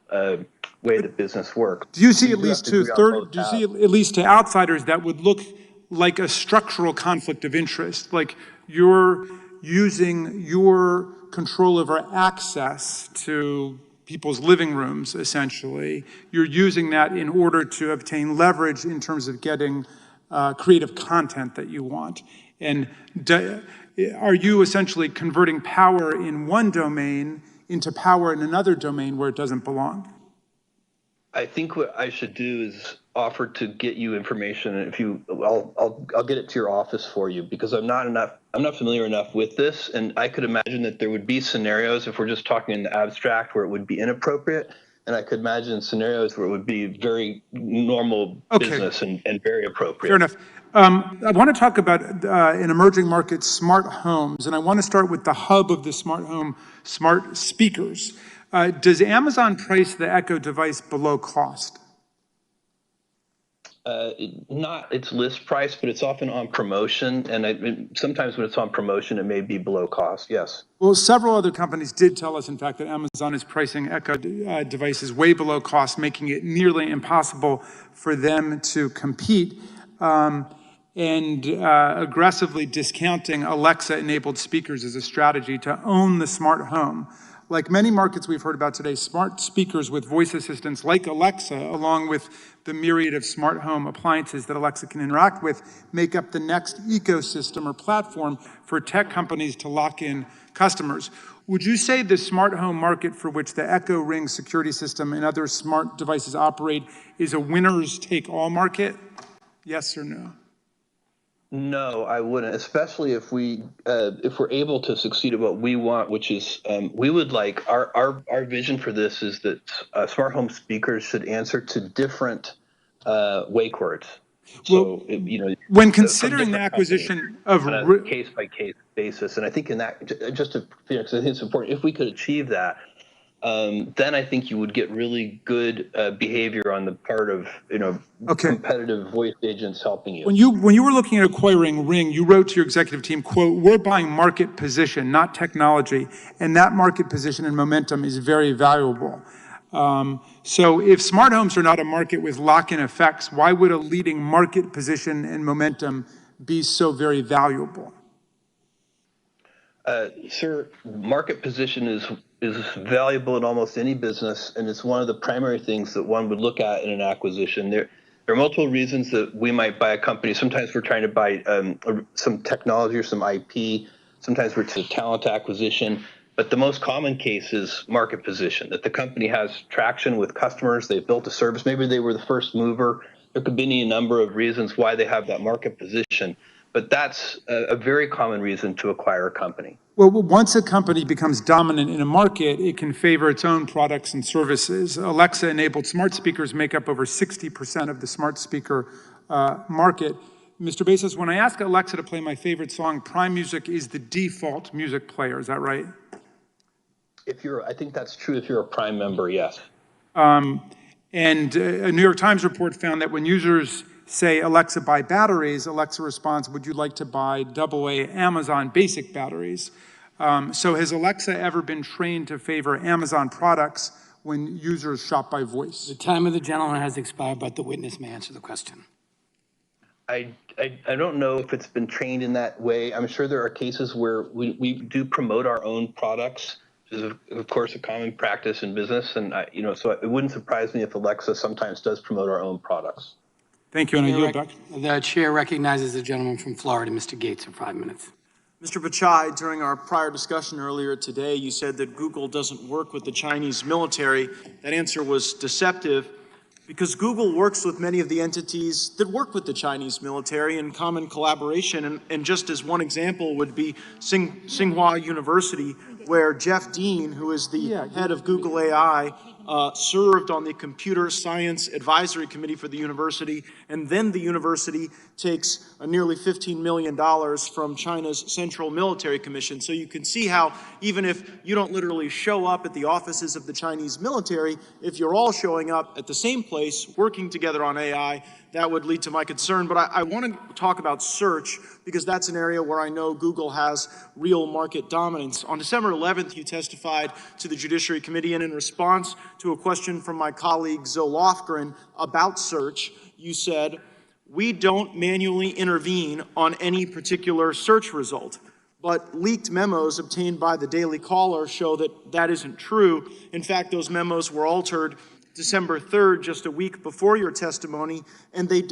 way that business works.
Do you see at least to outsiders that would look like a structural conflict of interest, like you're using your control over access to people's living rooms, essentially. You're using that in order to obtain leverage in terms of getting creative content that you want. And are you essentially converting power in one domain into power in another domain where it doesn't belong?
I think what I should do is offer to get you information. If you, I'll get it to your office for you, because I'm not familiar enough with this, and I could imagine that there would be scenarios, if we're just talking in the abstract, where it would be inappropriate, and I could imagine scenarios where it would be very normal business and very appropriate.
Fair enough. I want to talk about an emerging market, smart homes, and I want to start with the hub of the smart home, smart speakers. Does Amazon price the Echo device below cost?
Not its list price, but it's often on promotion, and sometimes when it's on promotion, it may be below cost, yes.
Well, several other companies did tell us, in fact, that Amazon is pricing Echo devices way below cost, making it nearly impossible for them to compete, and aggressively discounting Alexa-enabled speakers as a strategy to own the smart home. Like many markets we've heard about today, smart speakers with voice assistants like Alexa, along with the myriad of smart home appliances that Alexa can interact with, make up the next ecosystem or platform for tech companies to lock in customers. Would you say the smart home market for which the Echo Ring security system and other smart devices operate is a winners take all market? Yes or no?
No, I wouldn't, especially if we're able to succeed at what we want, which is we would like our vision for this is that smart home speakers should answer to different wake words. So
when considering the acquisition of
on a case by case basis, and I think in that, just to Phoenix, I think it's important if we could achieve that. Then I think you would get really good behavior on the part of competitive voice agents helping you.
When you were looking at acquiring Ring, you wrote to your executive team, quote, "We're buying market position, not technology, and that market position and momentum is very valuable." So if smart homes are not a market with lock-in effects, why would a leading market position and momentum be so very valuable?
Sir, market position is valuable in almost any business, and it's one of the primary things that one would look at in an acquisition. There are multiple reasons that we might buy a company. Sometimes we're trying to buy some technology or some IP. Sometimes we're to talent acquisition. But the most common case is market position, that the company has traction with customers. They've built a service. Maybe they were the first mover. There could be any number of reasons why they have that market position. But that's a very common reason to acquire a company.
Well, once a company becomes dominant in a market, it can favor its own products and services. Alexa-enabled smart speakers make up over 60% of the smart speaker market. Mr. Bezos, when I ask Alexa to play my favorite song, Prime Music is the default music player. Is that right?
I think that's true if you're a Prime member, yes.
And a New York Times report found that when users say, Alexa, buy batteries, Alexa responds, would you like to buy AA Amazon basic batteries? So has Alexa ever been trained to favor Amazon products when users shop by voice?
The time of the gentleman has expired, but the witness may answer the question.
I don't know if it's been trained in that way. I'm sure there are cases where we do promote our own products, which is, of course, a common practice in business. And, so it wouldn't surprise me if Alexa sometimes does promote our own products.
Thank you, and I yield back.
The chair recognizes the gentleman from Florida, Mr. Gates, for 5 minutes.
Mr. Pichai, during our prior discussion earlier today, you said that Google doesn't work with the Chinese military. That answer was deceptive because Google works with many of the entities that work with the Chinese military in common collaboration. And just as one example would be Tsinghua University, where Jeff Dean, who is the head of Google AI, served on the Computer Science Advisory Committee for the university, and then the university takes nearly $15 million from China's Central Military Commission. So you can see how even if you don't literally show up at the offices of the Chinese military, if you're all showing up at the same place, working together on AI, that would lead to my concern. But I want to talk about search because that's an area where I know Google has real market dominance. On December 11th, you testified to the Judiciary Committee, and in response to a question from my colleague Zoe Lofgren about search, you said, we don't manually intervene on any particular search result. But leaked memos obtained by the Daily Caller show that that isn't true. In fact, those memos were altered December 3rd, just a week before your testimony, and they